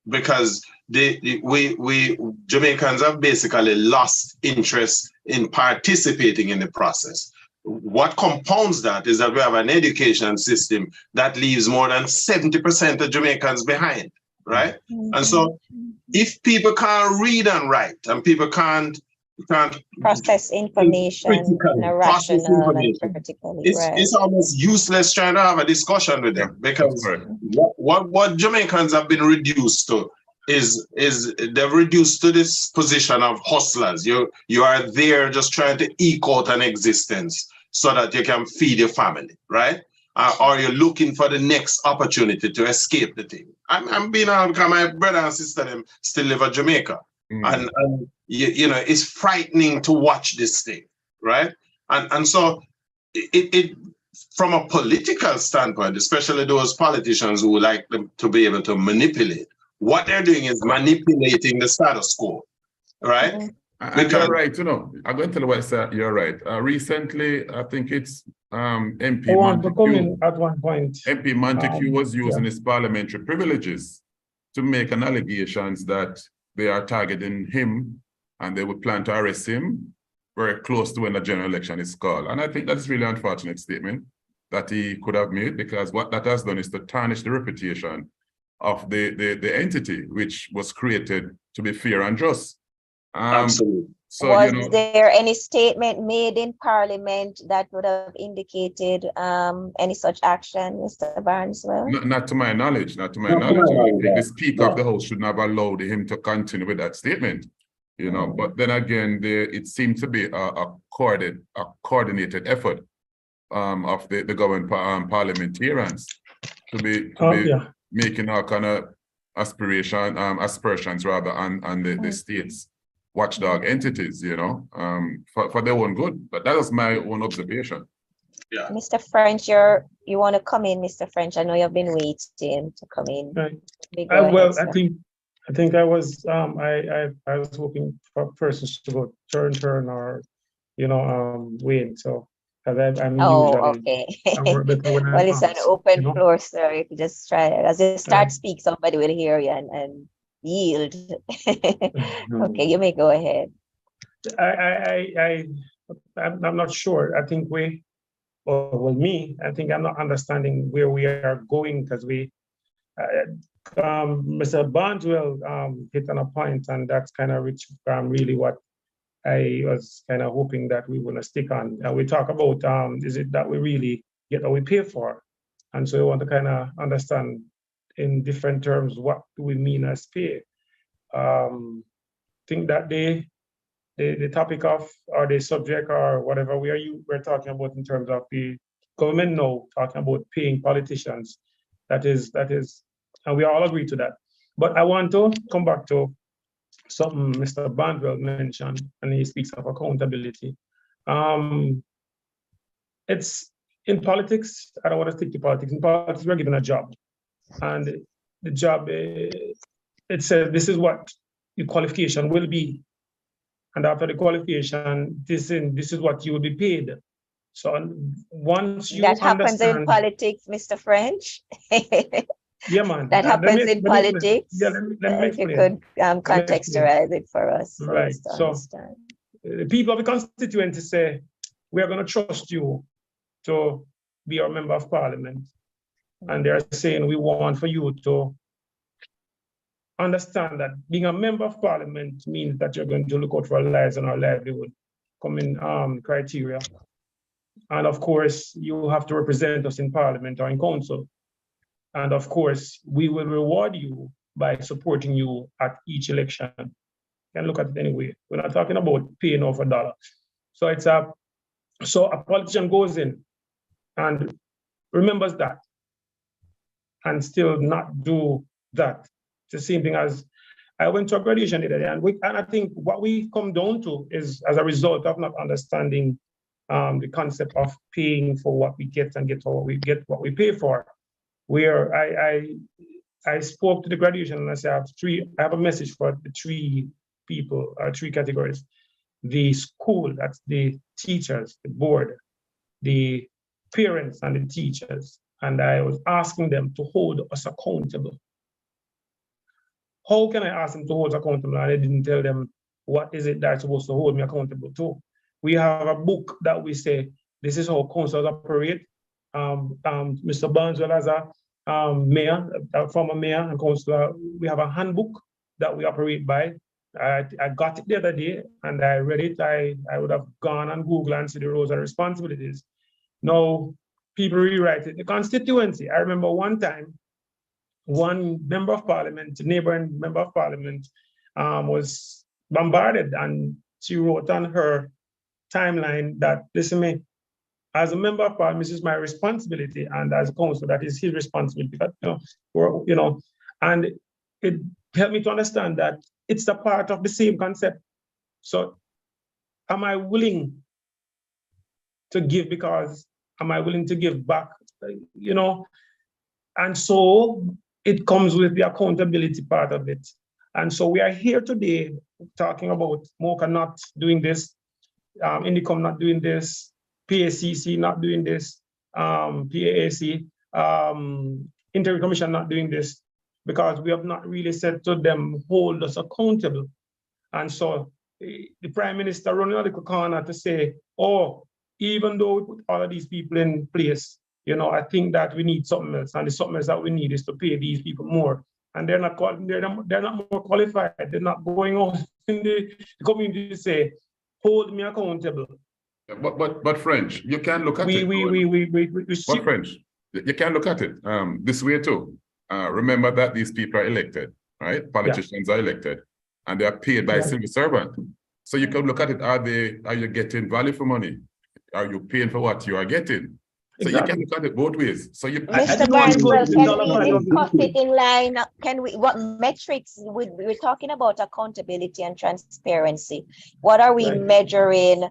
S7: because we Jamaicans have basically lost interest in participating in the process. What compounds that is that we have an education system that leaves more than 70% of Jamaicans behind, right? And so if people can't read and write and people can't
S4: process information in a rational and critically,
S7: it's almost useless trying to have a discussion with them because what Jamaicans have been reduced to is they're reduced to this position of hustlers. You are there just trying to eke out an existence so that you can feed your family, right? Or you're looking for the next opportunity to escape the thing. I'm being honest because my brother and sister them still live in Jamaica, and you know it's frightening to watch this thing, right? And so it from a political standpoint, especially those politicians who like them to be able to manipulate. What they're doing is manipulating the status quo, right?
S6: And you're right, you know, I'm going to tell you what, sir, you're right. Recently, I think it's MP Montague.
S8: At one point.
S6: MP Montague was using his parliamentary privileges to make an allegations that they are targeting him and they would plan to arrest him very close to when the general election is called. And I think that's really unfortunate statement that he could have made because what that has done is to tarnish the reputation of the entity which was created to be fair and just.
S7: Absolutely.
S4: So, was there any statement made in Parliament that would have indicated any such action, Mr. Barneswell?
S6: Not to my knowledge, not to my knowledge. I think the Speaker of the House shouldn't have allowed him to continue with that statement, you know. But then again, it seemed to be a coordinated effort of the government parliamentarians to be making all kind of aspirations rather on the state's watchdog entities, you know, for their own good. But that was my own observation.
S7: Yeah.
S4: Mr. French, you want to come in, Mr. French? I know you've been waiting to come in.
S8: Right.
S4: Well,
S8: I think I was I was hoping for persons to go turn or you know wait. So because I'm
S4: okay. Well, it's an open floor, sir. You can just try it. As you start speak, somebody will hear you and yield. Okay, you may go ahead.
S8: I'm not sure. I think I think I'm not understanding where we are going because Mr. Barneswell hit on a point, and that's kind of really what I was kind of hoping that we want to stick on. And we talk about is it that we really get what we pay for? And so we want to kind of understand in different terms what do we mean as pay. Think that the topic of or the subject or whatever we're talking about in terms of the government now talking about paying politicians. That is, and we all agree to that. But I want to come back to something Mr. Barneswell mentioned, and he speaks of accountability. It's in politics, I don't want to stick to politics. In politics, we're given a job. And the job, it says this is what the qualification will be. And after the qualification, this is what you will be paid. So once you
S4: that happens in politics, Mr. French.
S8: Yeah, man.
S4: That happens in politics.
S8: Yeah, let me
S4: if you could contextualize it for us.
S8: Right. So the people of the constituency say, we are going to trust you to be our member of parliament. And they're saying we want for you to understand that being a member of parliament means that you're going to look out for our lives and our livelihood, common criteria. And of course, you have to represent us in parliament or in council. And of course, we will reward you by supporting you at each election. You can look at it anyway. We're not talking about paying off a dollar. So so a politician goes in and remembers that and still not do that. It's the same thing as I went to a graduation the other day, and I think what we come down to is as a result of not understanding the concept of paying for what we get and get what we pay for. Where I spoke to the graduation and I said, I have a message for the three people, three categories. The school, that's the teachers, the board, the parents and the teachers. And I was asking them to hold us accountable. How can I ask them to hold us accountable? And I didn't tell them what is it they're supposed to hold me accountable to. We have a book that we say, this is how councils operate. Mr. Barnes, well as a mayor, a former mayor and councillor, we have a handbook that we operate by. I got it the other day and I read it. I would have gone on Google and see the roles and responsibilities. Now, people rewrite it. The constituency, I remember one time, one member of parliament, neighboring member of parliament, was bombarded, and she wrote on her timeline that, listen to me, as a member of parliament, this is my responsibility, and as a council, that is his responsibility. But, and it helped me to understand that it's a part of the same concept. So, am I willing to give because am I willing to give back? And so it comes with the accountability part of it. And so we are here today talking about MOCA not doing this, Indicom not doing this, PACC not doing this, PAAC, Interim Commission not doing this, because we have not really said to them, hold us accountable. And so the Prime Minister running out of the corner to say, oh, even though we put all of these people in place, I think that we need something else, and the something else that we need is to pay these people more. And they're not more qualified. They're not going on in the community to say, hold me accountable.
S6: But French, you can look at it. But French, you can look at it this way too. Remember that these people are elected, right? Politicians are elected, and they are paid by a civil servant. So you can look at it. Are you getting value for money? Are you paying for what you are getting? So you can look at it both ways. So you.
S4: Mr. Barnes, can we discuss it in line? What metrics we're talking about accountability and transparency? What are we measuring?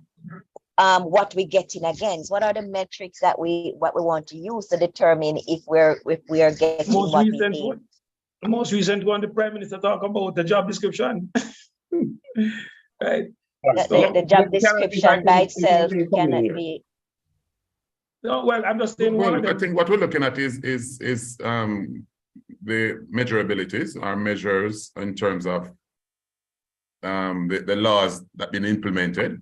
S4: What we're getting against? What are the metrics that we want to use to determine if we are getting what we need?
S8: The most recent one, the Prime Minister talked about the job description. Right.
S4: The job description by itself cannot be.
S8: No, well, I'm just saying.
S6: Well, I think what we're looking at is the measurabilities, our measures in terms of the laws that have been implemented.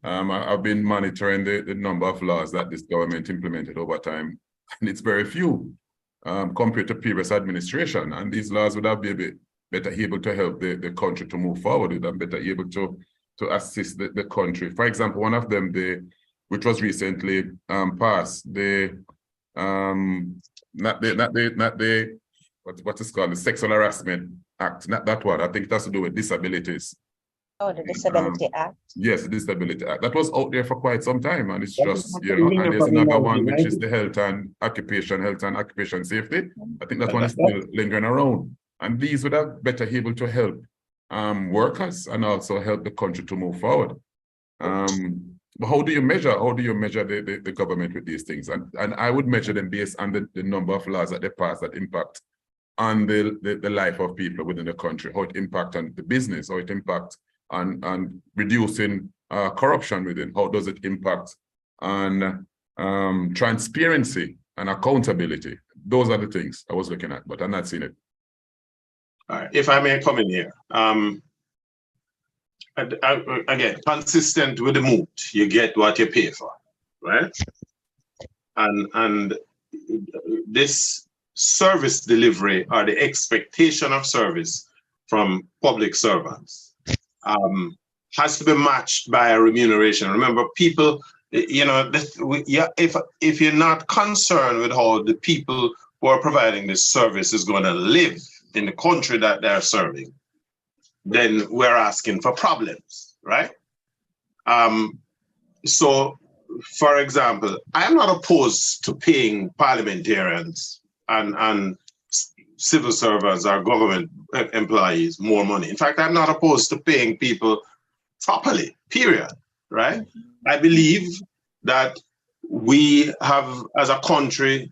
S6: I've been monitoring the number of laws that this government implemented over time, and it's very few compared to previous administration. And these laws would have been a bit better able to help the country to move forward with and better able to assist the country. For example, one of them, which was recently passed, what is called the Sexual Harassment Act, not that one. I think it has to do with disabilities.
S4: Oh, the Disability Act.
S6: Yes, the Disability Act. That was out there for quite some time, and it's just, and there's another one, which is the Health and Occupation Safety. I think that one is still lingering around. And these would have better able to help workers and also help the country to move forward. But how do you measure the government with these things? And I would measure them based on the number of laws that they pass that impact on the life of people within the country, how it impacts on the business, how it impacts on reducing corruption within, how does it impact on transparency and accountability. Those are the things I was looking at, but I'm not seeing it.
S7: All right, if I may come in here. Again, consistent with the mood, you get what you pay for, right? And this service delivery or the expectation of service from public servants has to be matched by a remuneration. Remember, people, if you're not concerned with how the people who are providing this service is going to live in the country that they're serving, then we're asking for problems, right? So, for example, I am not opposed to paying parliamentarians and civil servants or government employees more money. In fact, I'm not opposed to paying people properly, period, right? I believe that we have, as a country,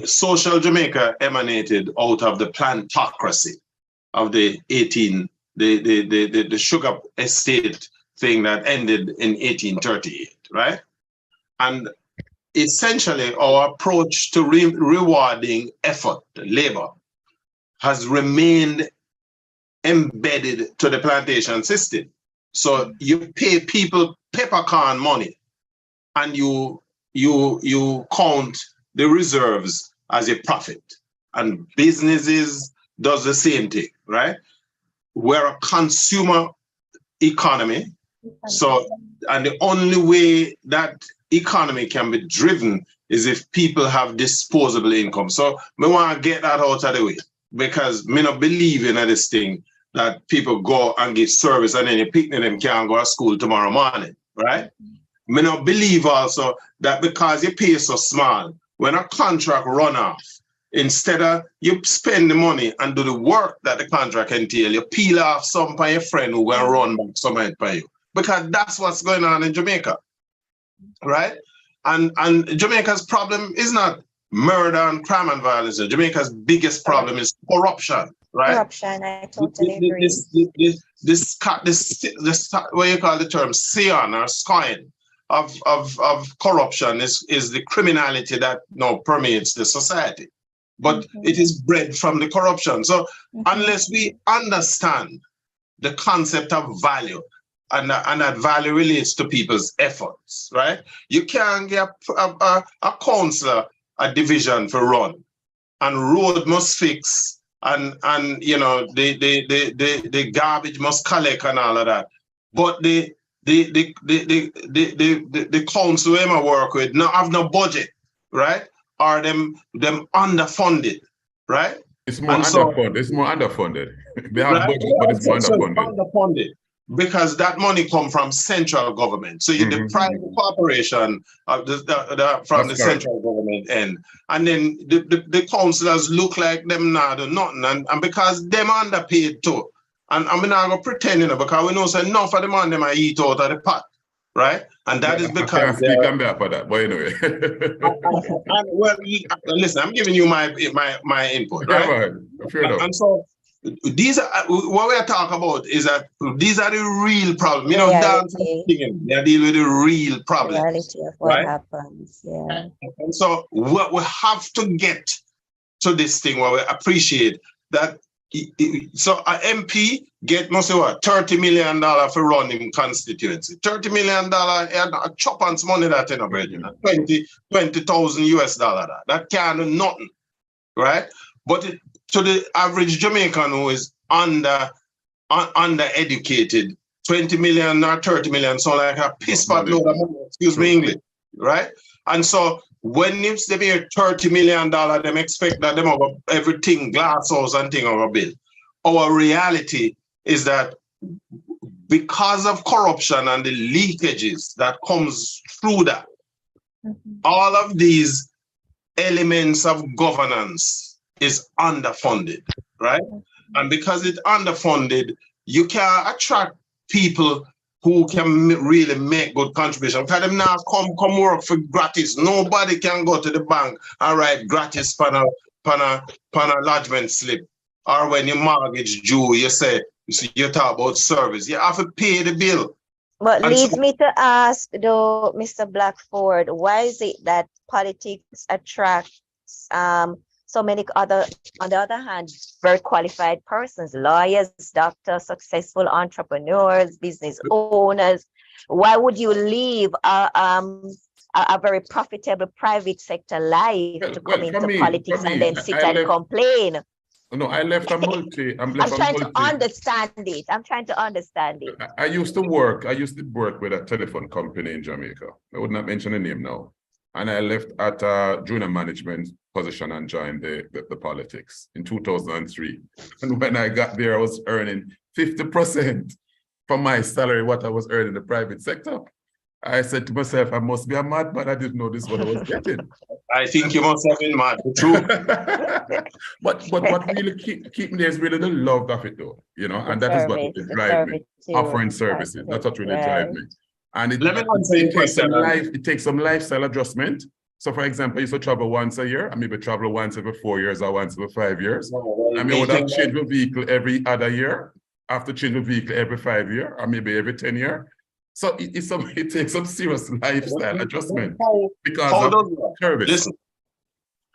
S7: social Jamaica emanated out of the plantocracy of the sugar estate thing that ended in 1838, right? And essentially our approach to rewarding effort, labor, has remained embedded to the plantation system. So you pay people peppercorn money and you count the reserves as a profit. And businesses does the same thing, right? We're a consumer economy. So, and the only way that economy can be driven is if people have disposable income. So me want to get that out of the way, because me not believe in this thing that people go and give service and then you pick them can't go to school tomorrow morning, right? Me not believe also that because you pay so small, when a contract run off, instead of you spend the money and do the work that the contract entail, you peel off some by your friend who will run back some of it by you. Because that's what's going on in Jamaica, right? And Jamaica's problem is not murder and crime and violence. Jamaica's biggest problem is corruption, right?
S4: Corruption, I totally agree.
S7: This what you call the term scion or scion of corruption is the criminality that now permeates the society. But it is bred from the corruption. So unless we understand the concept of value, and that value relates to people's efforts, right? You can't get a councillor a division for run, and road must fix, and you know the garbage must collect and all of that. But the council I work with not have no budget, right? Or them underfunded, right?
S6: It's more underfunded. It's more underfunded. They have budget, but it's more
S7: underfunded. Because that money come from central government. So you the private corporation from the central government end. And then the councillors look like them not do nothing. And because them underpaid too. And I'm not going to pretend, you know, because we know so enough of the man them I eat out of the pot. Right? And that is because
S6: I can't speak on behalf of that, but anyway.
S7: Well, listen, I'm giving you my input, right?
S6: Yeah, man. Fair enough.
S7: And so these are what we're talking about is that these are the real problems. You know, dance and singing, they deal with the real problems.
S4: The reality of what happens, yeah.
S7: And so what we have to get to this thing where we appreciate that. So an MP get must say what $30 million for running constituency. $30 million, a chop on money that in a bread, you know, $20,000 US. That can't do nothing, right? But to the average Jamaican who is undereducated, 20 million or 30 million sound like a piss pot load of money, excuse me English, right? And so when they pay $30 million, them expect that them have everything, glass house and thing over bill. Our reality is that because of corruption and the leakages that comes through that, all of these elements of governance is underfunded, right? And because it's underfunded, you can't attract people who can really make good contribution. Because them now come work for gratis. Nobody can go to the bank and write gratis pan a lodgement slip. Or when your mortgage due, you talk about service. You have to pay the bill.
S4: But leads me to ask though, Mr. Blackford, why is it that politics attracts so many other, on the other hand, very qualified persons, lawyers, doctors, successful entrepreneurs, business owners? Why would you leave a very profitable private sector life to come into politics and then sit and complain?
S6: No, I left a multi. I'm
S4: trying to understand it. I'm trying to understand it.
S6: I used to work with a telephone company in Jamaica. I would not mention the name now. And I left at a junior management position and joined the politics in 2003. And when I got there, I was earning 50% from my salary, what I was earning in the private sector. I said to myself, I must be a madman. I didn't know this is what I was getting.
S7: I think you must have been mad too.
S6: but what really keep me there is really the love of it, though, you know, and that is what really drives me. Offering services, that's what really drives me. And
S7: Let me answer your question.
S6: It takes some lifestyle adjustment. So, for example, I used to travel once a year. I maybe travel once every 4 years or once every 5 years. I mean, I would have changed my vehicle every other year. After change the vehicle every 5 years, or maybe every 10 years. So it takes some serious lifestyle adjustment because of service.
S7: Listen,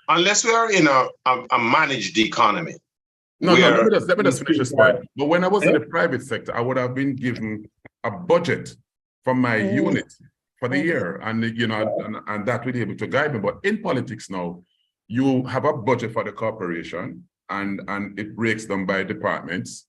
S7: unless we are in a managed economy.
S6: No, let me just finish this point. But when I was in the private sector, I would have been given a budget from my unit for the year, and you know, and that would be able to guide me. But in politics now, you have a budget for the corporation, and it breaks down by departments,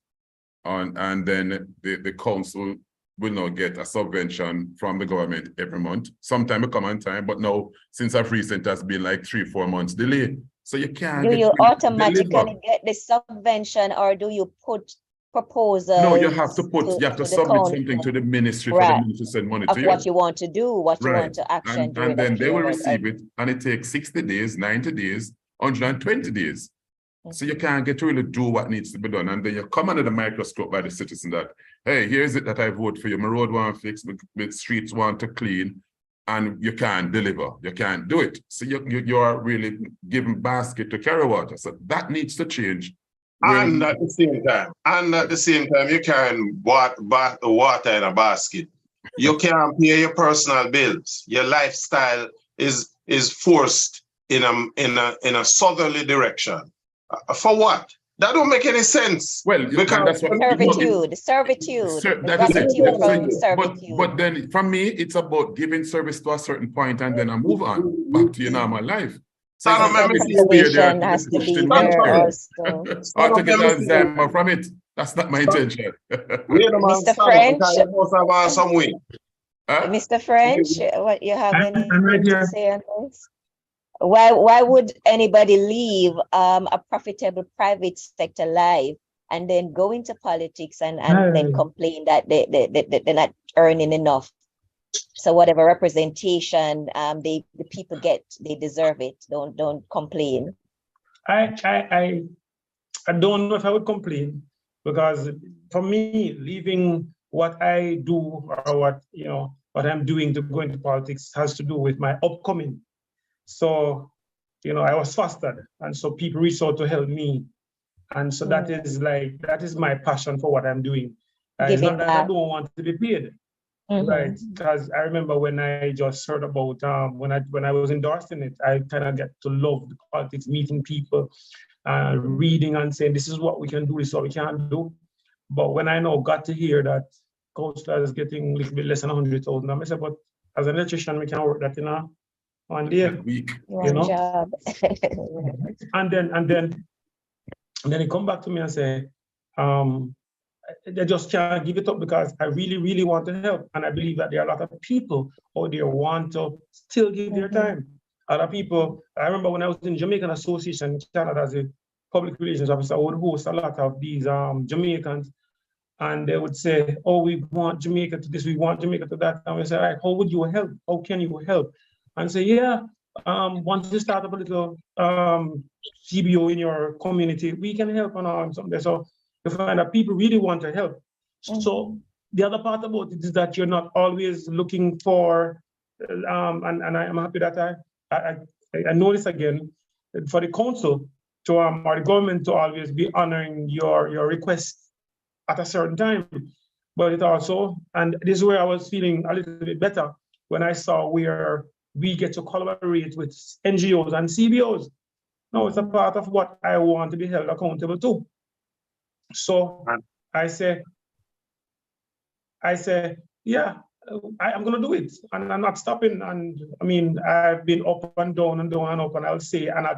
S6: and then the council will now get a subvention from the government every month. Sometimes it come on time, but now since I've recent has been like 3-4 months delay. So you can't.
S4: Do you automatically get the subvention, or do you put proposals?
S6: No, you have to submit something to the ministry for the ministry to send money to you.
S4: What you want to do, what you want to action.
S6: And then they will receive it, and it takes 60 days, 90 days, 120 days. So you can't get to really do what needs to be done. And then you come under the microscope by the citizen that, hey, here's it that I vote for you. My road want fixed, my streets want to clean, and you can't deliver. You can't do it. So you are really giving basket to carry water. So that needs to change.
S7: And at the same time, you carrying water in a basket. You can't pay your personal bills. Your lifestyle is forced in a southerly direction. For what? That don't make any sense.
S6: Well,
S4: because servitude.
S6: But then, for me, it's about giving service to a certain point, and then I move on back to your normal life. So
S4: compensation has to be there also.
S6: Or to get Alzheimer from it. That's not my intention.
S4: Mr. French. Mr. French, what you have anything to say on this? Why would anybody leave a profitable private sector life and then go into politics and then complain that they're not earning enough? So whatever representation the people get, they deserve it. Don't complain.
S8: I don't know if I would complain, because for me, leaving what I do or what I'm doing to go into politics has to do with my upcoming. So, I was fostered, and so people reached out to help me. And so that is my passion for what I'm doing. It's not that I don't want to be paid, right? Because I remember when I just heard about, when I was endorsed in it, I kind of get to love the politics, meeting people, reading and saying, this is what we can do, this is what we can't do. But when I now got to hear that Councillor is getting a little bit less than 100,000, I said, but as an electrician, we can work that in a 1 day,
S4: job.
S8: and then he come back to me and say, they just can't give it up, because I really, really want to help. And I believe that there are a lot of people out there want to still give their time. Other people, I remember when I was in Jamaican Association in Canada as a public relations officer, I would host a lot of these Jamaicans, and they would say, oh, we want Jamaica to this, we want Jamaica to that. And we say, all right, how would you help? How can you help? And say, yeah, once you start up a little CBO in your community, we can help on something. So you find that people really want to help. So the other part about it is that you're not always looking for, and I'm happy that I know this again, for the council to or the government to always be honoring your request at a certain time. But it also, and this is where I was feeling a little bit better when I saw where we get to collaborate with NGOs and CBOs. No, it's a part of what I want to be held accountable to. So I say, yeah, I'm going to do it, and I'm not stopping. And I mean, I've been up and down and down and up, and I'll say, and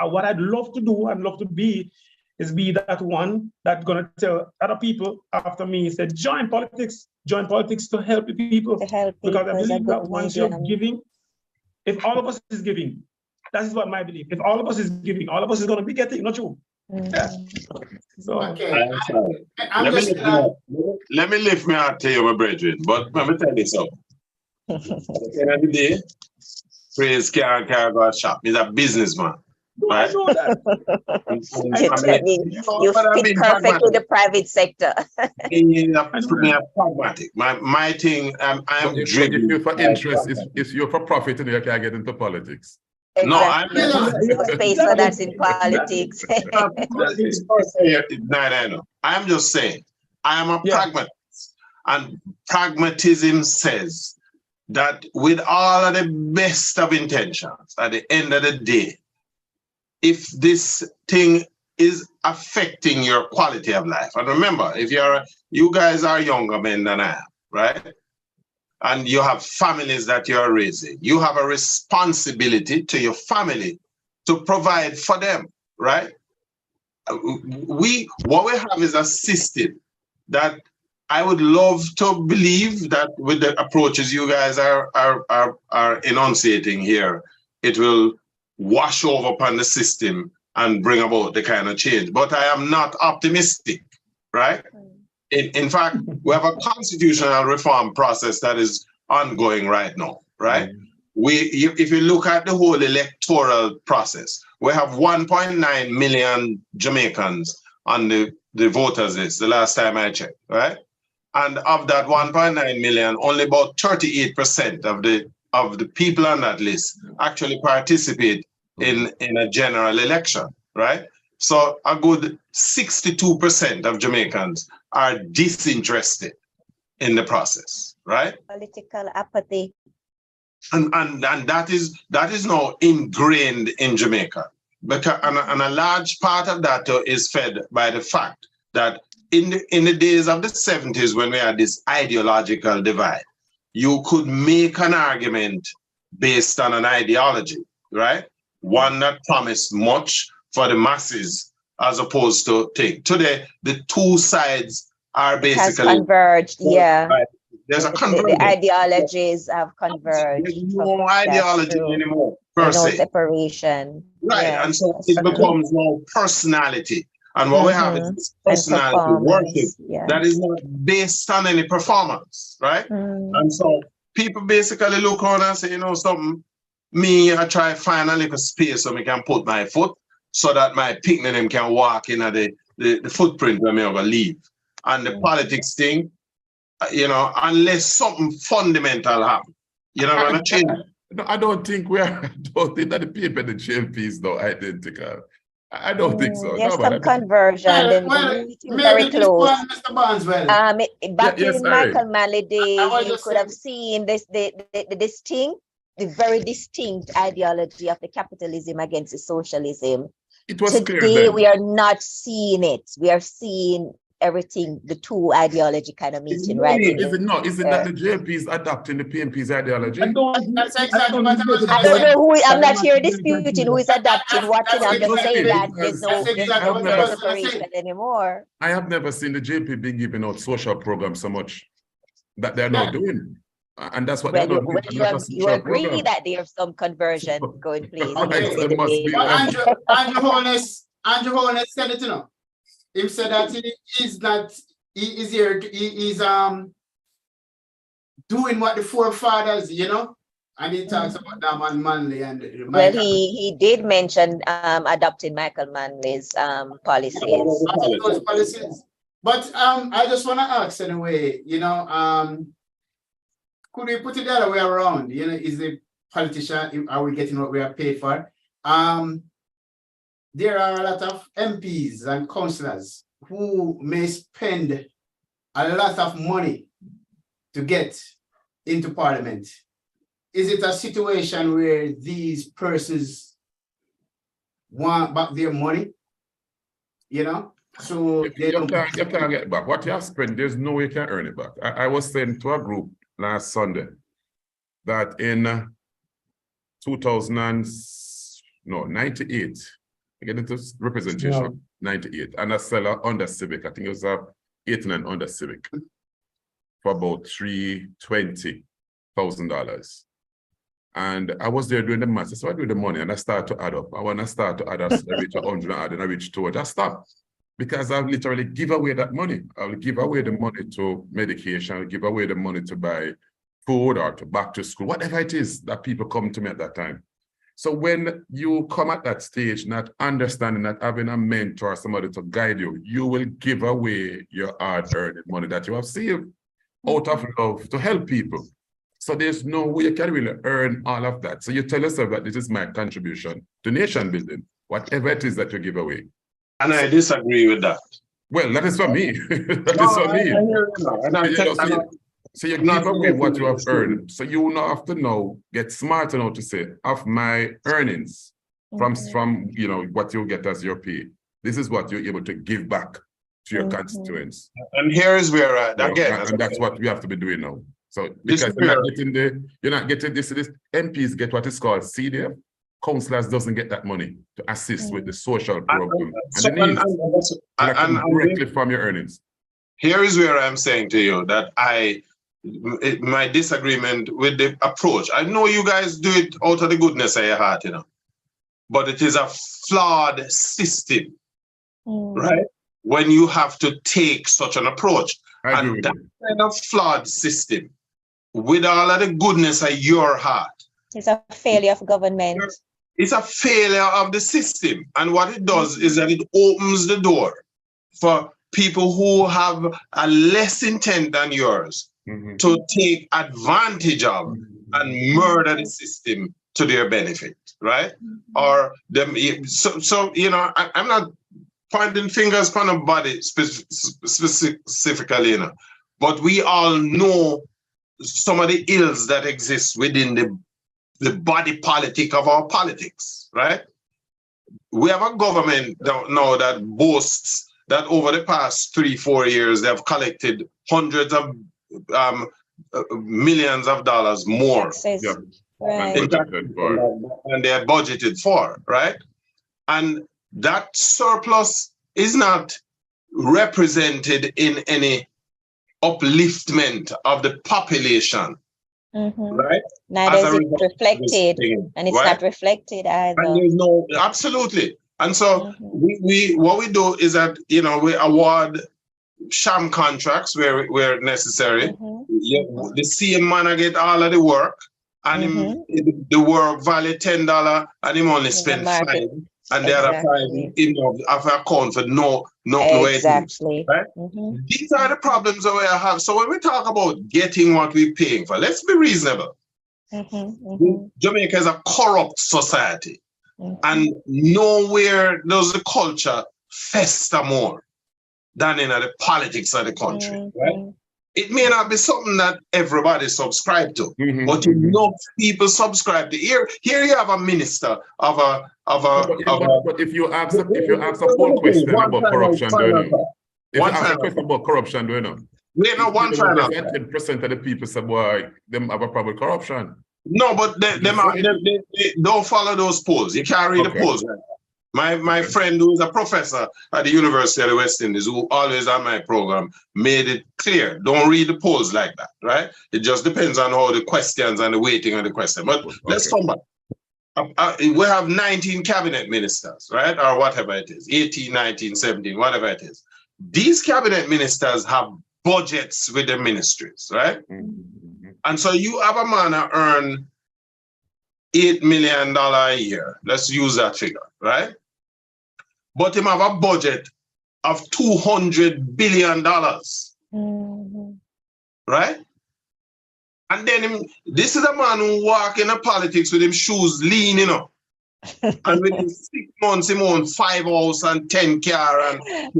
S8: what I'd love to do and love to be is be that one that's going to tell other people after me, say, join politics to help the people. Because I believe that once you're giving, if all of us is giving, that is what my belief. If all of us is giving, all of us is going to be getting, not you. Yeah. So,
S3: Okay.
S7: Let me lift me out to you, my brethren. But let me tell you something. At the end of the day, praise can't carry go shop. He's a businessman. Right?
S8: I know that.
S4: You fit perfect with the private sector.
S7: Me a pragmatic. My thing, I'm
S6: If
S7: driven.
S6: you're for interest, if you're for profit, then you can't get into politics.
S7: No, I'm
S4: Exactly. No space for that in politics.
S7: I'm just saying, I am a
S8: Yeah.
S7: pragmatist, and pragmatism says that with all of the best of intentions, at the end of the day, if this thing is affecting your quality of life, and remember, if you guys are younger men than I am, right? And you have families that you're raising, you have a responsibility to your family to provide for them, right? What we have is a system that I would love to believe that with the approaches you guys are enunciating here, it will wash over upon the system and bring about the kind of change. But I am not optimistic, right? In fact, we have a constitutional reform process that is ongoing right now, right? If you look at the whole electoral process, we have 1.9 million Jamaicans on the voters list the last time I checked, right? And of that 1.9 million, only about 38% of the people on that list actually participate in a general election, right? So a good 62% of Jamaicans are disinterested in the process, right?
S4: Political apathy.
S7: And that is now ingrained in Jamaica. Because and a large part of that is fed by the fact that in the days of the 70s, when we had this ideological divide, you could make an argument based on an ideology, right? One that promised much for the masses as opposed to thing. Today, the two sides are basically
S4: converged, yeah.
S7: There's a convergence.
S4: The ideologies have converged.
S7: There's no ideology anymore, per
S4: no
S7: se.
S4: separation.
S7: Right,
S4: Yeah,
S7: and so it becomes more personality. And what we have is this personality worship that is not based on any performance, right? And so people basically look on and say, you know, something, I try to find a little space so I can put my foot so that my picnic them can walk in the footprint when I'm going to leave. And the politics thing, you know, unless something fundamental happens, you're not going to change it.
S6: No, I don't think that the people, the JMPs, though, identical. I don't think so.
S4: Yes,
S6: no,
S4: some conversion. Very close.
S3: Mr. Barneswell.
S4: Back
S6: Yes,
S4: in Michael Manley days, you could have seen the very distinct ideology of the capitalism against the socialism.
S6: It was
S4: Today,
S6: clear then.
S4: we are not seeing it. We are seeing everything, the two ideology kind of meeting right in.
S6: Is it not? Is it that the JMPs adopting the PNP's ideology?
S3: That's exactly what
S4: I don't know who, I'm not here disputing who is adopting what, I'm just saying that there's no separation anymore.
S6: I have never seen the JP being giving out social programs so much that they're not doing. And that's what they're not doing.
S4: You agree that there's some conversion going place.
S3: Andrew Holness said it, you know. He said that he is here, he is doing what the forefathers, you know, and he talks about Damon Manley and
S4: well, he did mention adopting Michael Manley's policies.
S3: But I just want to ask anyway, you know, could we put it the other way around? You know, is the politician, are we getting what we are paid for? There are a lot of MPs and councillors who may spend a lot of money to get into parliament. Is it a situation where these persons want back their money? You know? So
S6: you can't get back. What you have spent, there's no way you can earn it back. I was saying to a group last Sunday that in 98, I get into representation, 98, and I sell a Honda Civic. I think it was a 89 Honda Civic for about $320,000. And I was there doing the math. So I do the money and I start to add up. I want to start to add up, I reach 100 and I reach 200. I stop. Because I'll literally give away that money. I'll give away the money to medication. I'll give away the money to buy food or to back to school, whatever it is that people come to me at that time. So when you come at that stage, not understanding, not having a mentor, somebody to guide you, you will give away your hard-earned money that you have saved out of love to help people. So there's no way you can really earn all of that. So you tell yourself that this is my contribution to nation building, whatever it is that you give away.
S7: And I disagree with that.
S6: Well, that is for me. That is for me. So you give away what you have earned. So you now have to now get smart enough to say, of my earnings from you know what you get as your pay, this is what you're able to give back to your constituents.
S7: And here is where again,
S6: and that's what we have to be doing now. So because you're not getting this MPs get what is called CDF. Councillors doesn't get that money to assist with the social program and directly from your earnings.
S7: Here is where I'm saying to you that my disagreement with the approach. I know you guys do it out of the goodness of your heart, you know, but it is a flawed system, right? When you have to take such an approach. And that kind of flawed system, with all of the goodness of your heart,
S4: it's a failure of government.
S7: It's a failure of the system. And what it does is that it opens the door for people who have a less intent than yours to take advantage of and murder the system to their benefit, right? Or them. So you know, I'm not pointing fingers on nobody specifically, you know, but we all know some of the ills that exist within the body politic of our politics, right? We have a government now that boasts that over the past 3-4 years, they've collected hundreds of millions of dollars more
S4: Right.
S7: and they're budgeted for, right? And that surplus is not represented in any upliftment of the population, right?
S4: Neither is it reflected, and it's not reflected either.
S7: And there's no, absolutely. And so we what we do is that, you know, we award sham contracts where necessary. The same man get all of the work, and the work value $10, and him only spend $5. And the other $5 have account for no
S4: exactly.
S7: Right? These are the problems that we have. So when we talk about getting what we're paying for, let's be reasonable. Jamaica is a corrupt society, and nowhere does the culture fester more than in the politics of the country. Right? It may not be something that everybody subscribe to, but enough people subscribe to. Here you have a minister but
S6: if you ask a poll question about corruption, do you know? If you ask a question about corruption, do you know?
S7: We know one trial.
S6: 10% of the people say, boy, them have a problem with corruption.
S7: No, but they don't follow those polls. You can't read the polls. Right? My friend who is a professor at the University of the West Indies, who always on my program, made it clear. Don't read the polls like that, right? It just depends on how the questions and the weighting of the question. But let's come back. We have 19 cabinet ministers, right? Or whatever it is, 18, 19, 17, whatever it is. These cabinet ministers have budgets with the ministries, right? And so you have a man that earn $8 million a year. Let's use that figure, right? But him have a budget of $200 billion, right? And then this is a man who walk in the politics with him shoes lean, you know. And within 6 months, he owns 5 houses and 10 cars, and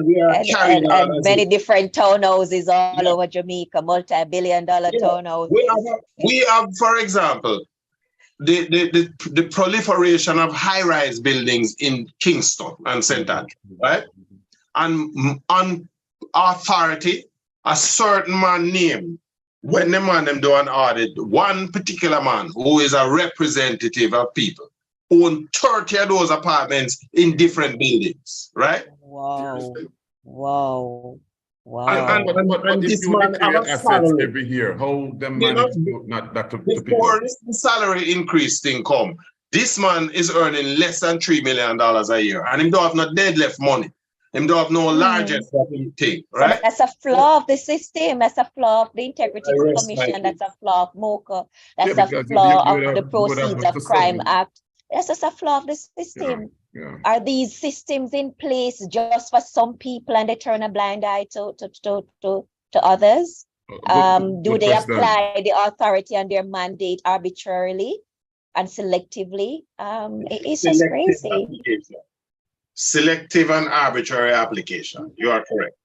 S7: we are carrying
S4: and many different townhouses all over Jamaica, multi-billion-dollar townhouses.
S7: We have, for example, the proliferation of high-rise buildings in Kingston and St. Andrews, right? And on authority, a certain man named, when the man them do an audit, one particular man who is a representative of people own 30 of those apartments in different buildings, right?
S4: Wow.
S6: And if you declare assets every year, how them manage not that to
S7: before the salary increased income, this man is earning less than $3 million a year, and him don't have no dead left money. Him don't have no largest that he think,
S4: So
S7: right?
S4: that's a flaw of the system. That's a flaw of the Integrity
S7: I rest my
S4: Commission.
S7: case.
S4: That's a flaw of MOCA.
S6: Yeah,
S4: That's a
S6: because
S4: flaw
S6: you
S4: of the
S6: would have
S4: Proceeds of
S6: to
S4: Crime
S6: submit.
S4: Act. That's just a flaw of the
S6: Yeah,
S4: system.
S6: yeah.
S4: Are these systems in place just for some people and they turn a blind eye to others? Do
S6: Good
S4: they
S6: question.
S4: apply the authority and their mandate arbitrarily and selectively? It's just
S7: Selective
S4: crazy.
S7: application. Selective and arbitrary application. You are correct,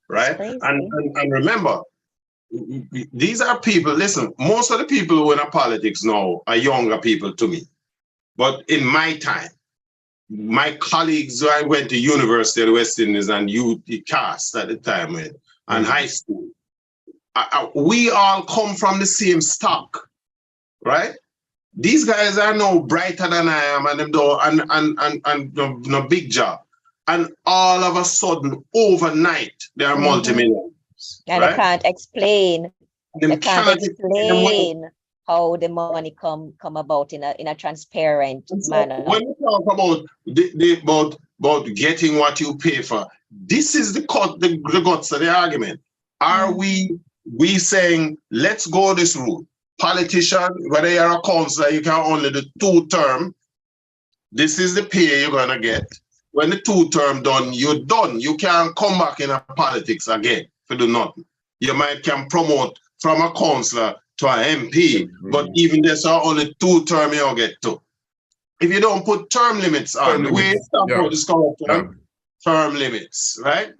S7: right?
S4: Crazy.
S7: And remember, these are people, listen, most of the people who are in politics now are younger people to me. But in my time, my colleagues who I went to University of the West Indies and UCAST at the time with, and high school, we all come from the same stock, right? These guys are no brighter than I am, and them do and no big job. And all of a sudden, overnight, they are multimillionaires.
S4: And
S7: right?
S4: they can't explain.
S7: Them
S4: They can't
S7: cannot
S4: explain how the money come about in a transparent manner.
S7: When we talk about about getting what you pay for, this is the guts of the argument. Are we saying let's go this route? Politician, whether you're a councillor, you can only do 2 term. This is the pay you're gonna get. When the 2 term done, you're done. You can't come back in a politics again for do nothing. You can promote from a councillor to an MP, but even there's only 2 term you'll get to. If you don't put term limits on, the way stamp out is corruption, term limits, right?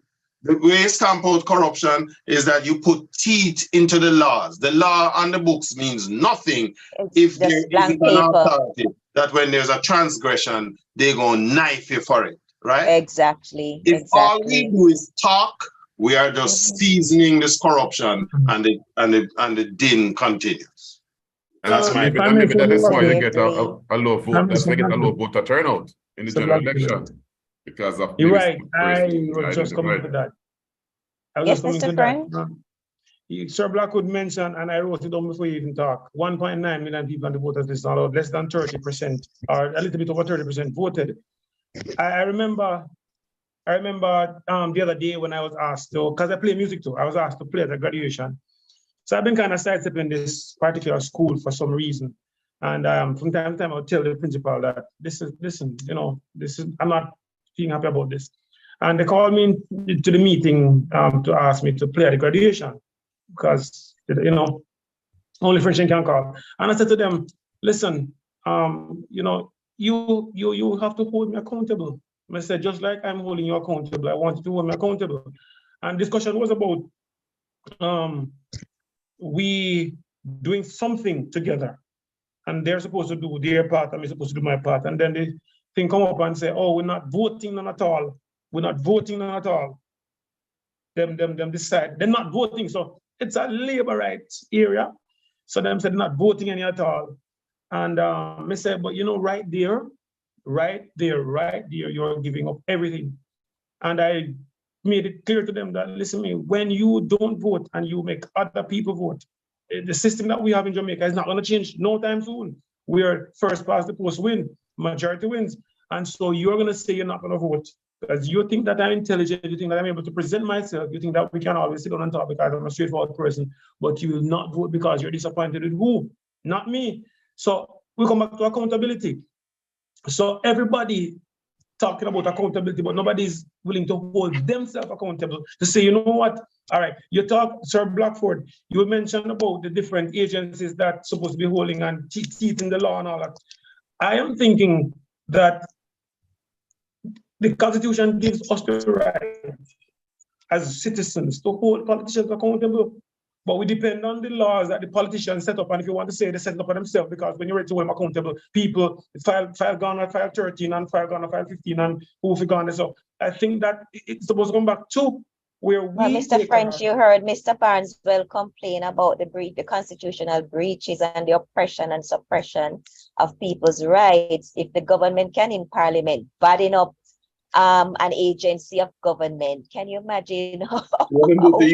S7: The way stamp out corruption is that you put teeth into the laws. The law on the books means nothing if there isn't an authority that when there's a transgression, they're going to knife you for it, right?
S4: Exactly.
S7: If all we do is talk, we are just seasoning this corruption and the din continues. And that's my
S6: And maybe that is why you get a low vote. That's why you get a low
S8: Absolutely.
S6: voter turnout in the general election. Because of
S8: You're
S6: maybe
S8: right. I was
S6: I
S8: just coming to that.
S4: Yes, Mr. Frank?
S8: Sir Blackwood mentioned, and I wrote it down before you even talk, 1.9 million people on the voters list, allowed less than 30%, or a little bit over 30% voted. I remember the other day when I was asked to, because I play music too, I was asked to play at a graduation. So I've been kind of sidestepping this particular school for some reason. And from time to time, I would tell the principal that I'm not feeling happy about this. And they called me to the meeting to ask me to play at the graduation because, only French can call. And I said to them, listen, you have to hold me accountable. I said, just like I'm holding you accountable, I want you to hold me accountable. And discussion was about we doing something together. And they're supposed to do their part, and I'm supposed to do my part. And then the thing come up and say, oh, we're not voting none at all. We're not voting none at all. Them decide. They're not voting. So it's a labor rights area. So them said not voting any at all. And I said, but right there, you're giving up everything. And I made it clear to them that, listen to me, when you don't vote and you make other people vote, the system that we have in Jamaica is not going to change no time soon. We are first past the post win, majority wins. And so you're going to say you're not going to vote because you think that I'm intelligent, you think that I'm able to present myself, you think that we can always sit down and talk because I'm a straightforward person, but you will not vote because you're disappointed with who? Not me. So we come back to accountability. So everybody talking about accountability, but nobody's willing to hold themselves accountable to say, you know what? All right, you talk, Sir Blackford, you mentioned about the different agencies that's supposed to be holding and teeth in the law and all that. I am thinking that the Constitution gives us the right as citizens to hold politicians accountable. But we depend on the laws that the politicians set up. And if you want to say they set it up for themselves, because when you're ready to hold them accountable, people file gone at file 13 and file gone at file 15 and who gone. So I think that it's supposed to come back to where we.
S4: Well, Mr. French, you heard Mr. Barneswell complain about the constitutional breaches and the oppression and suppression of people's rights. If the government can in parliament badding up an agency of government, can you imagine how powerless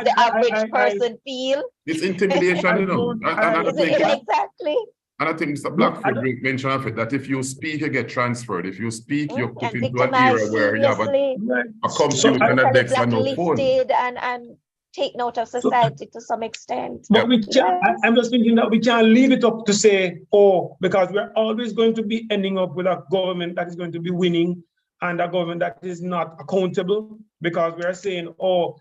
S4: the average person feel?
S6: It's intimidation,
S4: Exactly.
S6: And I think Mr.
S8: No,
S6: Blackford mentioned of it, that if you speak, you get transferred. If you speak, you're put
S4: And
S6: into an era
S4: victimized
S6: where you have
S4: seriously,
S6: a company
S8: So
S6: with an
S4: totally
S6: index and no phone.
S4: blacklisted and taken out of society to some extent.
S8: but we can't,
S4: Yes.
S8: I'm just thinking that we can't leave it up to say, oh, because we're always going to be ending up with a government that is going to be winning and a government that is not accountable, because we are saying, oh,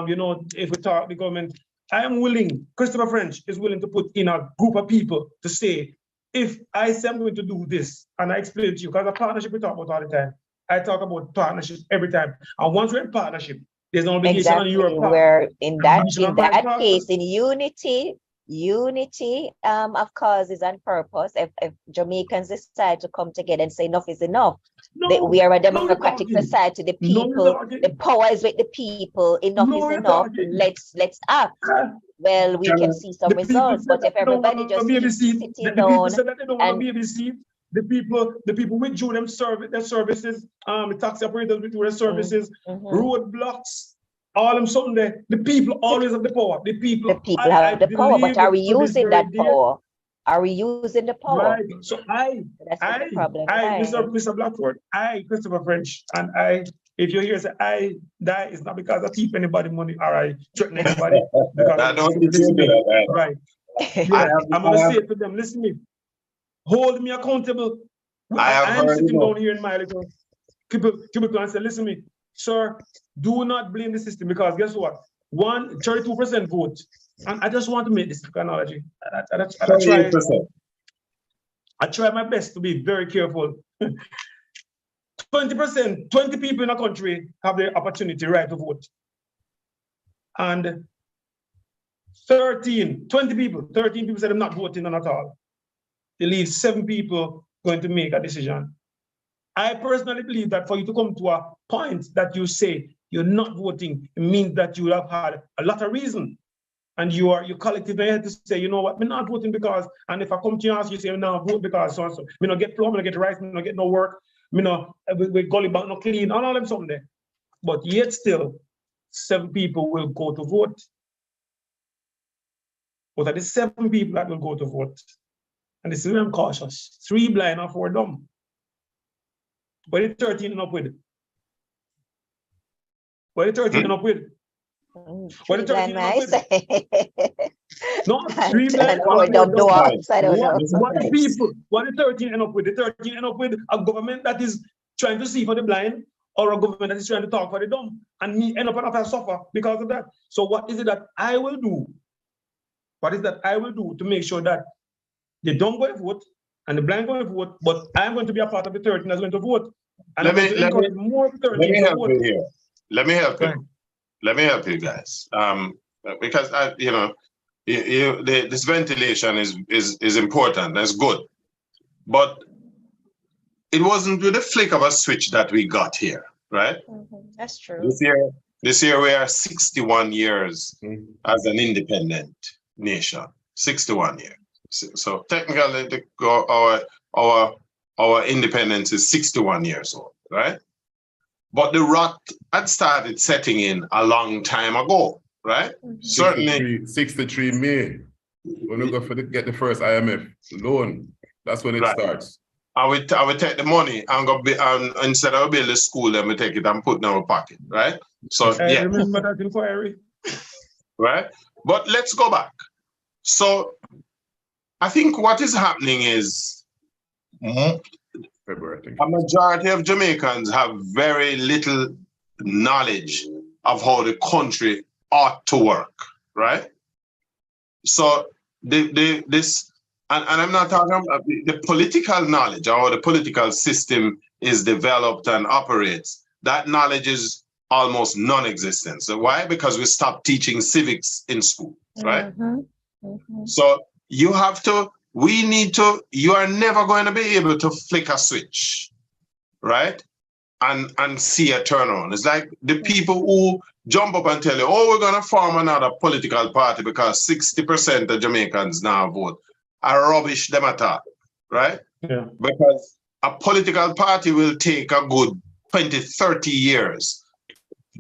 S8: you know, if we talk the government, I am willing, Christopher French is willing to put in a group of people to say, if I say I'm going to do this, and I explain to you, because a partnership we talk about all the time, I talk about partnership every time. And once we're in partnership, there's an obligation on your
S4: Exactly.
S8: part.
S4: Where in that
S8: Obligation on my part.
S4: case, in unity of causes and purpose, if Jamaicans decide to come together and say enough is enough,
S8: No,
S4: we are a
S8: no,
S4: democratic
S8: you're talking.
S4: society, the
S8: No,
S4: people,
S8: you're talking.
S4: the power is with the people, enough
S8: No,
S4: is
S8: you're
S4: enough,
S8: talking.
S4: let's act. Well, we can see some
S8: The people
S4: results,
S8: said
S4: but
S8: that
S4: if
S8: they don't
S4: everybody
S8: want
S4: just
S8: to be
S4: keeps
S8: received.
S4: sitting
S8: The people
S4: down
S8: said that they don't want to
S4: and
S8: be received. The people withdrew them their services, the taxi operators withdrew their services, roadblocks, all them something there. The people always have the power. The people
S4: have the power, but are we
S8: to this
S4: using
S8: very
S4: that
S8: day.
S4: power? Are we using the power?
S8: Right. So
S4: That's where the problem lies.
S8: Mr. Blackford, Christopher French, and if you hear say I die, it's not because I thief anybody money or I threaten anybody. Because
S7: I don't think
S8: listen
S7: you do
S8: me,
S7: that.
S8: right. Yeah, I'm gonna say to them, listen me, hold me accountable. I am sitting down here in my little cubicle and say, listen me, sir, do not blame the system, because guess what? 32% vote. And I just want to make this analogy. I try my best to be very careful. 20%, 20 people in a country have the opportunity, right, to vote. And 13 people said I'm not voting on at all. They leave 7 people going to make a decision. I personally believe that for you to come to a point that you say you're not voting, it means that you have had a lot of reason. And you collectively have to say, you know what, I'm not voting because, and if I come to you and ask you, say, I'm not vote because so and so, me not get flour, me not get rice, me not get no work, me not, we gully bank no clean, and all them something there. But yet still, 7 people will go to vote. But are the 7 people that will go to vote? And this is where I'm cautious. 3 blind and 4 dumb. What did 13 end up with? What did 13 end up with? What did 13 end up with? No, 3 blind and 4 dumb. What did 13 end up with? The 13 end up with a government that is trying to see for the blind, or a government that is trying to talk for the dumb, and me end up and have to suffer because of that. So what is it that I will do? What is that I will do to make sure that they don't go and vote and the blind go and vote, but I'm going to be a part of the 13 that's going to vote. And I'm going to encourage more 13 to vote.
S7: Let me help you. Let me help you guys. Because this ventilation is important. That's good, but it wasn't with a flick of a switch that we got here, right?
S4: That's true.
S7: This year we are 61 years as an independent nation. 61 years. So technically, our independence is 61 years old, right? But the rot had started setting in a long time ago, right? Certainly.
S6: 63 May, when we go get the first IMF loan, that's when it starts.
S7: I would take the money and go instead of build a school, then we take it and put in our pocket, right? So
S8: I remember that inquiry.
S7: Right? But let's go back. So I think what is happening is a majority of Jamaicans have very little knowledge of how the country ought to work, right? So and I'm not talking about the political knowledge or how the political system is developed and operates. That knowledge is almost non-existent. So why? Because we stopped teaching civics in school, right? So you have to, you are never going to be able to flick a switch, right? And see a turnaround. It's like the people who jump up and tell you, oh, we're going to form another political party because 60% of Jamaicans now vote. I rubbish them at all, right?
S8: Yeah.
S7: Because a political party will take a good 20, 30 years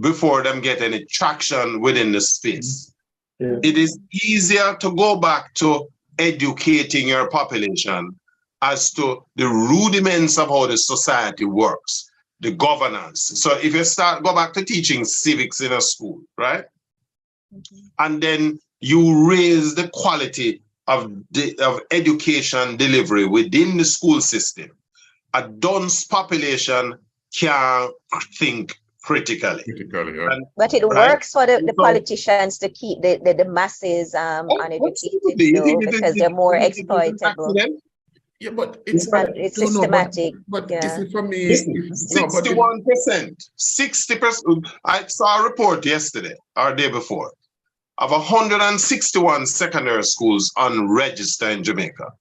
S7: before them get any traction within the space.
S8: Yeah.
S7: It is easier to go back to educating your population as to the rudiments of how the society works, the governance. So if you go back to teaching civics in a school, right? And then you raise the quality of education delivery within the school system, a dense population can think critically.
S6: Yeah.
S4: But it
S7: Right?
S4: works for the
S7: So-
S4: politicians to keep the masses uneducated,
S7: absolutely.
S4: though, because they're more
S7: It is an
S4: exploitable.
S7: accident.
S6: Yeah, but it's
S4: It's
S6: no,
S4: systematic.
S6: but
S4: Yeah.
S6: this is for me.
S7: Listen,
S6: No, but
S7: 61%, 60%. I saw a report yesterday or day before of 161 secondary schools unregistered in Jamaica.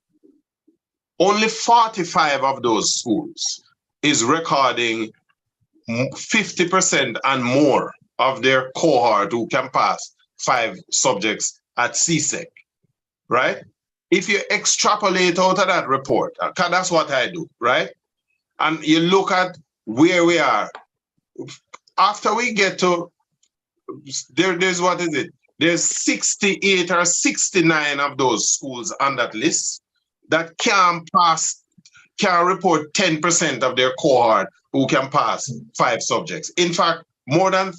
S7: Only 45 of those schools is recording 50% and more of their cohort who can pass 5 subjects at CSEC, right? If you extrapolate out of that report, 'cause that's what I do, right? And you look at where we are, after we get to, there's what is it? There's 68 or 69 of those schools on that list that can report 10% of their cohort who can pass 5 subjects. In fact, more than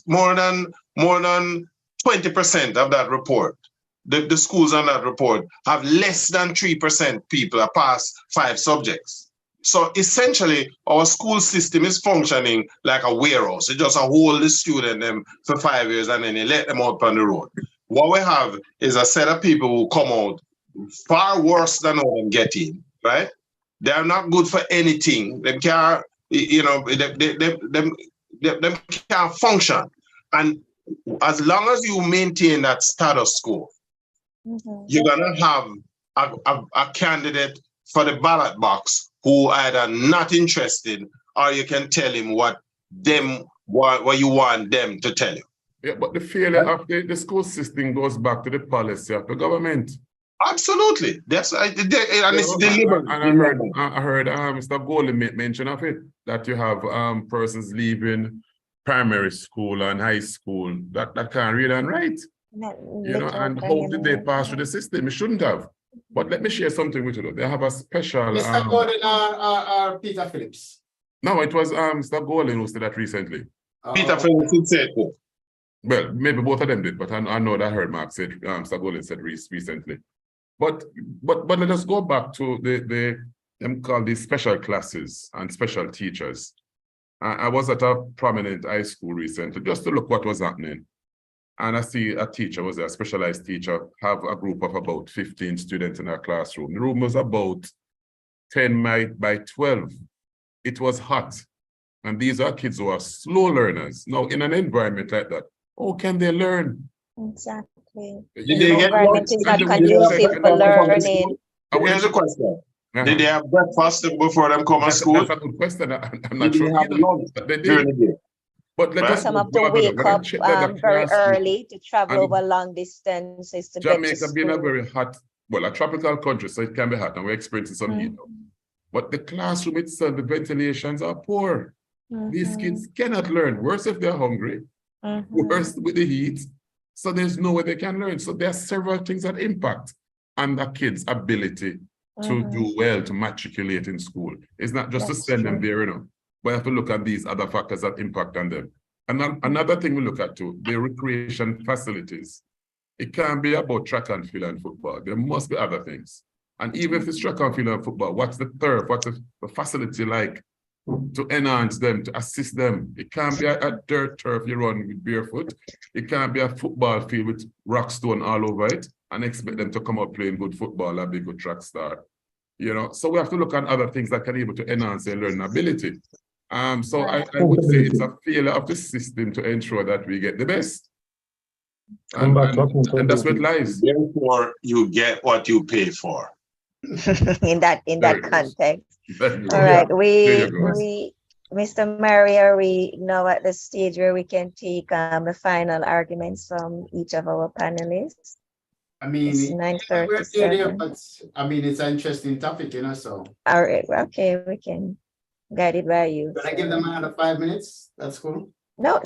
S7: 20% of that report, the schools on that report have less than 3% people that pass 5 subjects. So essentially, our school system is functioning like a warehouse. It just hold the student them for 5 years and then you let them out on the road. What we have is a set of people who come out far worse than how them get in, right? They are not good for anything. They can't, you know, they can't function. And as long as you maintain that status quo, you're gonna have a candidate for the ballot box who either not interested or you can tell him what you want them to tell you.
S6: Yeah, but the failure of the school system goes back to the policy of the government.
S7: Absolutely. That's and it's deliberate.
S6: And I heard Mr. Goley make mention of it, that you have persons leaving primary school and high school that can't read and write. You know, and how did they pass through the system? It shouldn't have. But let me share something with you. They have a special.
S3: Mr. Gordon or Peter Phillips?
S6: No, it was Mr. Golden who said that recently.
S7: Peter Phillips did say it.
S6: Well, maybe both of them did, but I know that I heard Mark said, Mr. Golden said recently. But let us go back to them called these special classes and special teachers. I was at a prominent high school recently just to look what was happening. And I see a teacher, was a specialized teacher, have a group of about 15 students in her classroom. The room was about 10 by 12. It was hot. And these are kids who are slow learners. Now, in an environment like that, how can they learn?
S4: Exactly.
S7: Did
S4: The
S7: they get
S4: environment is not conducive for learning.
S7: Here's a question. Did they have breakfast before them come to school?
S6: That's a good question. I'm not
S7: Did
S6: sure
S7: they have
S6: either.
S7: lunch
S6: They
S7: during
S6: did.
S7: the day?
S6: But let us
S4: Some have to wake up very early to travel over long distances to get to
S6: Jamaica
S4: school.
S6: being a very hot, well, a tropical country, so it can be hot, and we're experiencing some heat. But the classroom itself, the ventilations are poor. These kids cannot learn. Worse if they're hungry. Worse with the heat. So there's no way they can learn. So there are several things that impact on the kids' ability to do well, to matriculate in school. It's not just to send them there, you know. We have to look at these other factors that impact on them. And another thing we look at too, the recreation facilities. It can't be about track and field and football. There must be other things. And even if it's track and field and football, what's the turf? What's the facility like to enhance them, to assist them? It can't be a dirt turf you run with barefoot. It can't be a football field with rock stone all over it and expect them to come out playing good football and be a good track star. You know, so we have to look at other things that can be able to enhance their learning ability. So I would say it's a failure of the system to ensure that we get the best. And that's where it lies.
S7: Therefore, you get what you pay for.
S4: in that context. All right, Mr. Myrie, are we now at the stage where we can take the final arguments from each of our panelists?
S3: I mean,
S4: It's 9:37.
S3: but I mean, it's an interesting topic, you know, so.
S4: All right, okay, we can guide it by you.
S3: Can I give them another 5 minutes? That's cool.
S4: No,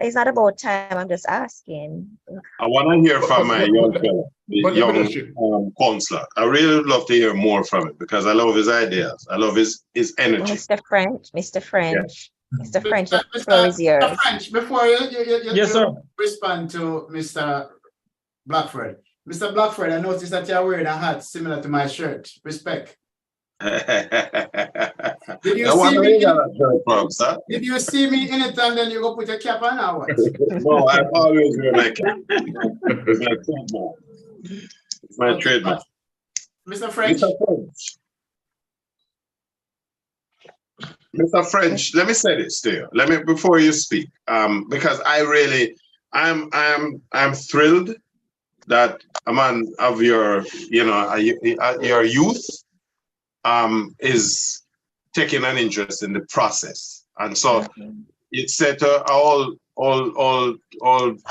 S4: it's not about time. I'm just asking.
S7: I want to hear from my young fellow.
S3: But the
S7: young
S3: leadership.
S7: counselor. I really would love to hear more from it because I love his ideas. I love his energy.
S4: Mr. French, Mr. French, Mr. French, the
S3: Mr.
S4: floor is yours.
S3: French, before you
S8: Yes, sir.
S3: respond to Mr. Blackford. Mr. Blackford, I noticed that you're wearing a hat similar to my shirt. Respect. Did you see me? Did you see me in it and then you go put your cap on or what?
S7: No, I always wear my cap. It's my trademark. It's my trademark.
S3: Mr. French.
S7: Mr. French, let me say this to you. Let me before you speak, because I'm thrilled that a man of your, your youth, is taking an interest in the process, and so it said to all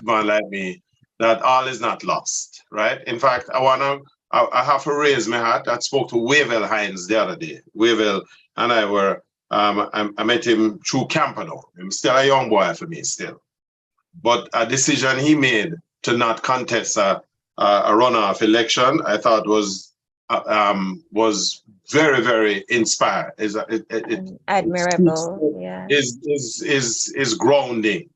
S7: man like me that all is not lost, right? In fact, I have to raise my hat. I spoke to Wavell Hines the other day. Wavell and I were. I met him through Campano. I'm still a young boy for me still. But a decision he made to not contest a runoff election, I thought was very, very inspired.
S4: Admirable, yeah.
S7: Is grounding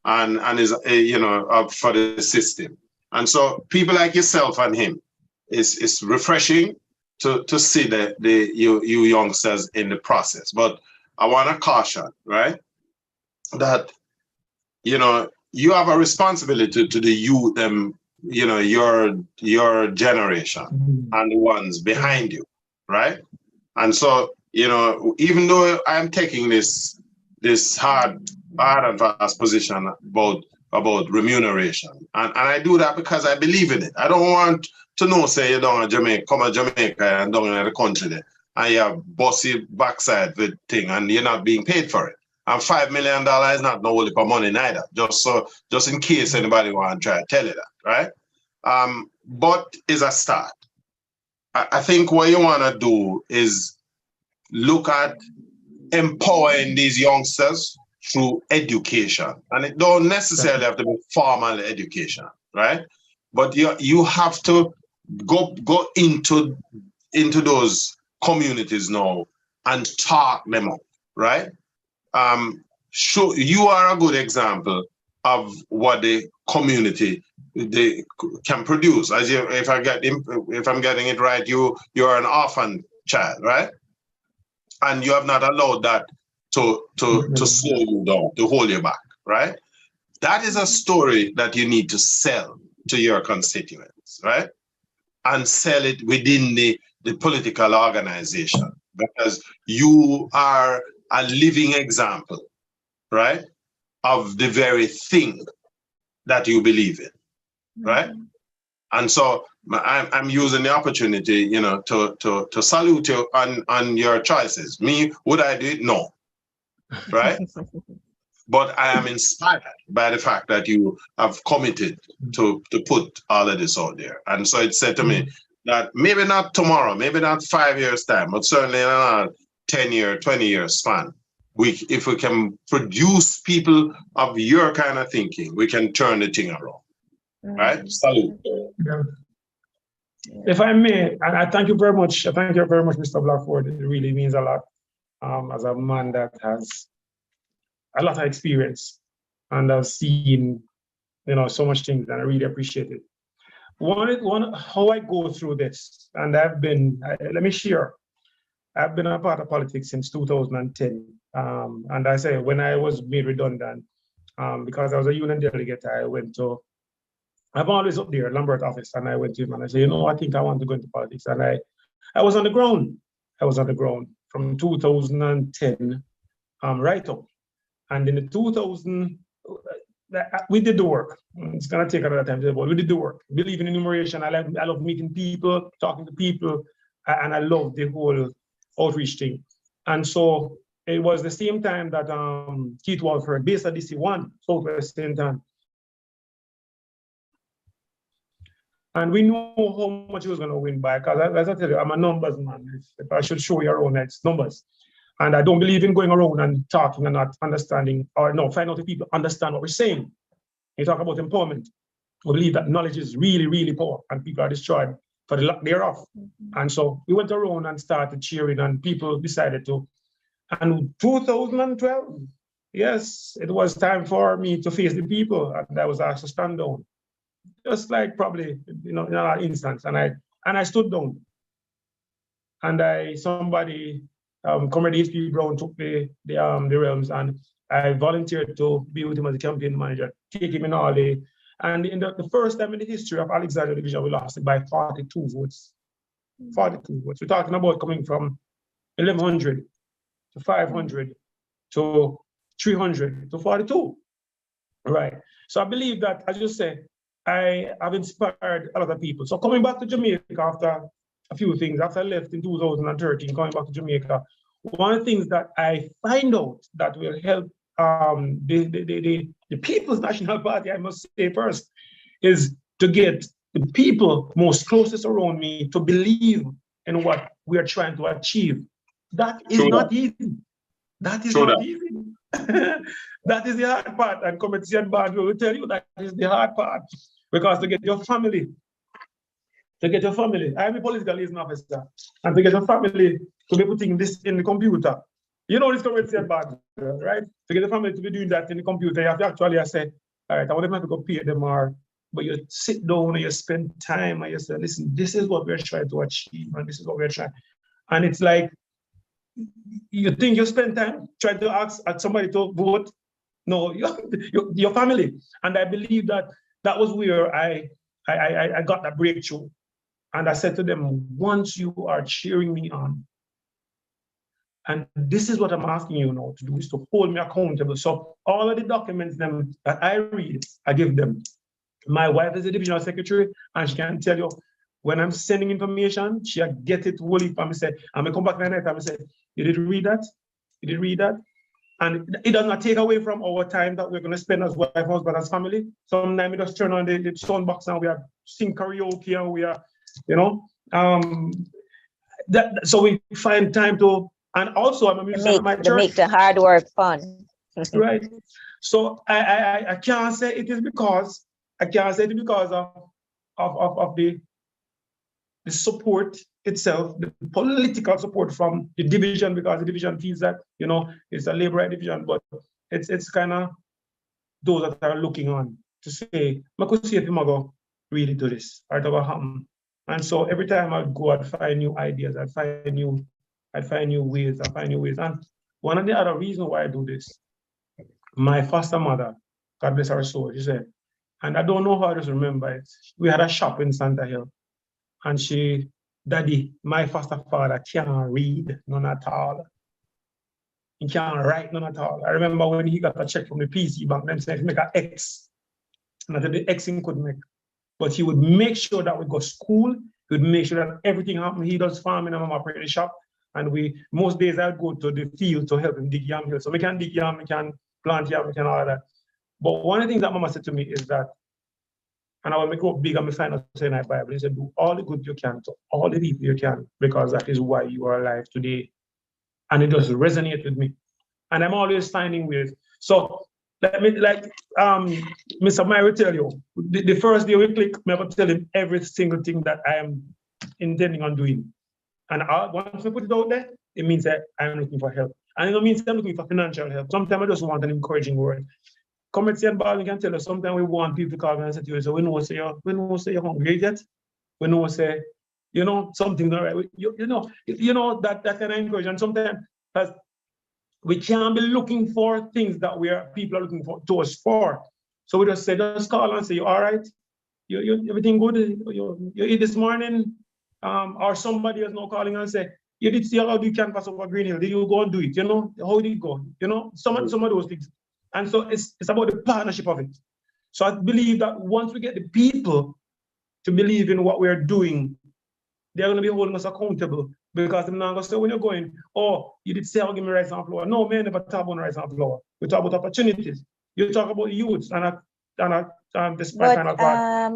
S7: and is up for the system. And so people like yourself and him, it's refreshing to see you youngsters in the process. But I want to caution, right, that you have a responsibility to the youth, your generation and the ones behind you, right? And so even though I'm taking this hard and fast position about remuneration, and I do that because I believe in it. I don't want to know, say you're down in Jamaica, come to Jamaica and down in the country there, and you have bossy backside with thing, and you're not being paid for it. And $5 million is not no whole heap of money neither. Just in case anybody want to try to tell you that, right? But it's a start. I think what you want to do is look at empowering these youngsters through education, and it don't necessarily have to be formal education, right? But you have to go into those communities now and talk them up, right? You are a good example of what the community they can produce. If I'm getting it right, you're an orphan child, right? And you have not allowed that to slow you down, to hold you back, right? That is a story that you need to sell to your constituents, right? And sell it within the political organization, because you are a living example, right, of the very thing that you believe in, right? And so I'm using the opportunity, to salute you on your choices. Me, would I do it? No, right? But I am inspired by the fact that you have committed to put all of this out there. And so it said to me that maybe not tomorrow, maybe not 5 years time, but certainly in a 10-year, 20-year span, if we can produce people of your kind of thinking, we can turn the thing around. Right? Salute.
S8: Yeah. If I may, and I thank you very much. Thank you very much, Mr. Blackford. It really means a lot as a man that has a lot of experience and has seen, so much things, and I really appreciate it. How I go through this, and let me share. I've been a part of politics since 2010. And I say, when I was made redundant, because I was a union delegate, I'm always up there, Lambert office, and I went to him and I said, I think I want to go into politics. And I was on the ground. I was on the ground from 2010 right up. And in the 2000, we did the work. It's gonna take a lot of time, but we did the work. Believe in enumeration. I love meeting people, talking to people, and I love the whole outreach thing. And so it was the same time that Keith Walford, based at DC1, Southwest St. Anne. And we knew how much he was going to win by, because as I tell you, I'm a numbers man. If I should show you around, it's numbers. And I don't believe in going around and talking and not understanding, or no, find out if people understand what we're saying. You talk about empowerment. We believe that knowledge is really, really poor and people are destroyed for the lack thereof. And so we went around and started cheering and people decided to. And 2012, yes, it was time for me to face the people and I was asked to stand down. Just like probably, in that instance, and I stood down. And somebody, Comrade H.P. Brown took the realms and I volunteered to be with him as a campaign manager, take him in all day. And in the first time in the history of Alexandria Division, we lost it by 42 votes. 42 votes. We're talking about coming from 1,100 to 500 to 300 to 42. Right. So I believe that, as you say, I have inspired a lot of people. So coming back to Jamaica after a few things, after I left in 2013, coming back to Jamaica, one of the things that I find out that will help the People's National Party, I must say first, is to get the people most closest around me to believe in what we are trying to achieve. That is not easy. That is not easy. That is the hard part. And Committee and Band will tell you that is the hard part. Because to get your family, I'm a political liaison officer, and to get your family to be putting this in the computer. You know this Committee and Band, right? To get the family to be doing that in the computer, you have to actually say, all right, I want them to go pay them more. But you sit down and you spend time and you say, listen, this is what we're trying to achieve, and this is what we're trying. And it's like, you think you spend time trying to ask somebody to vote? No, your family. And I believe that that was where I got that breakthrough. And I said to them, once you are cheering me on, and this is what I'm asking you now to do, is to hold me accountable. So all of the documents that I read, I give them. My wife is a divisional secretary, and she can tell you when I'm sending information, she get it wholly from me. Say, I'm gonna come back tonight and say, you did read that? You did read that? And it does not take away from our time that we're going to spend as wife, husband, as family. Sometimes we just turn on the sound box and we are sing karaoke and we are, so we find time to, and also I'm a musician at my church.
S4: To make the hard work fun.
S8: Right. So I can't say it is because, of the support itself, the political support from the division, because the division feels that, it's a labor division, but it's kind of those that are looking on to say, I could see if you go really do this, or it will happen. And so every time I'd go, I'd find new ideas, I'd find new ways. And one of the other reasons why I do this, my foster mother, God bless her soul, she said, and I don't know how I just remember it, we had a shop in Santa Hill. And Daddy, my foster father can't read none at all. He can't write none at all. I remember when he got a check from the PC bank, them said, make an X. And I said the X he couldn't make. But he would make sure that we go to school. He would make sure that everything happened. He does farming and I'm operating the shop. And most days I'd go to the field to help him dig yam hill. So we can dig yam, we can plant yam, we can all that. But one of the things that Mama said to me is that, and I will make it big on my final say in my Bible. He said, do all the good you can to all the people you can, because that is why you are alive today. And it does resonate with me. And I'm always finding ways. So let me, Mr. Myrie tell you, the first day we click, I will tell him every single thing that I am intending on doing. And once we put it out there, it means that I'm looking for help. And it means I'm looking for financial help. Sometimes I just want an encouraging word. Committee and Ball can tell us sometimes we want people to call and say to you, so we know say you're hungry yet. We know say, something's not right. That kind of encouragement. And sometimes we can't be looking for things that people are looking for to us for. So we just call and say, you all right? You everything good? You eat this morning? Or somebody is now calling and say, you did see how you can pass over Green Hill. Did you go and do it? How did it go? Some of those things. And so it's about the partnership of it. So I believe that once we get the people to believe in what we're doing, they're going to be holding us accountable, because they're not going to say when you're going, oh, you did say, I'll give me rice and flour. No, man, never talk about rice and flour. We talk about opportunities. You talk about youths despite kind of part.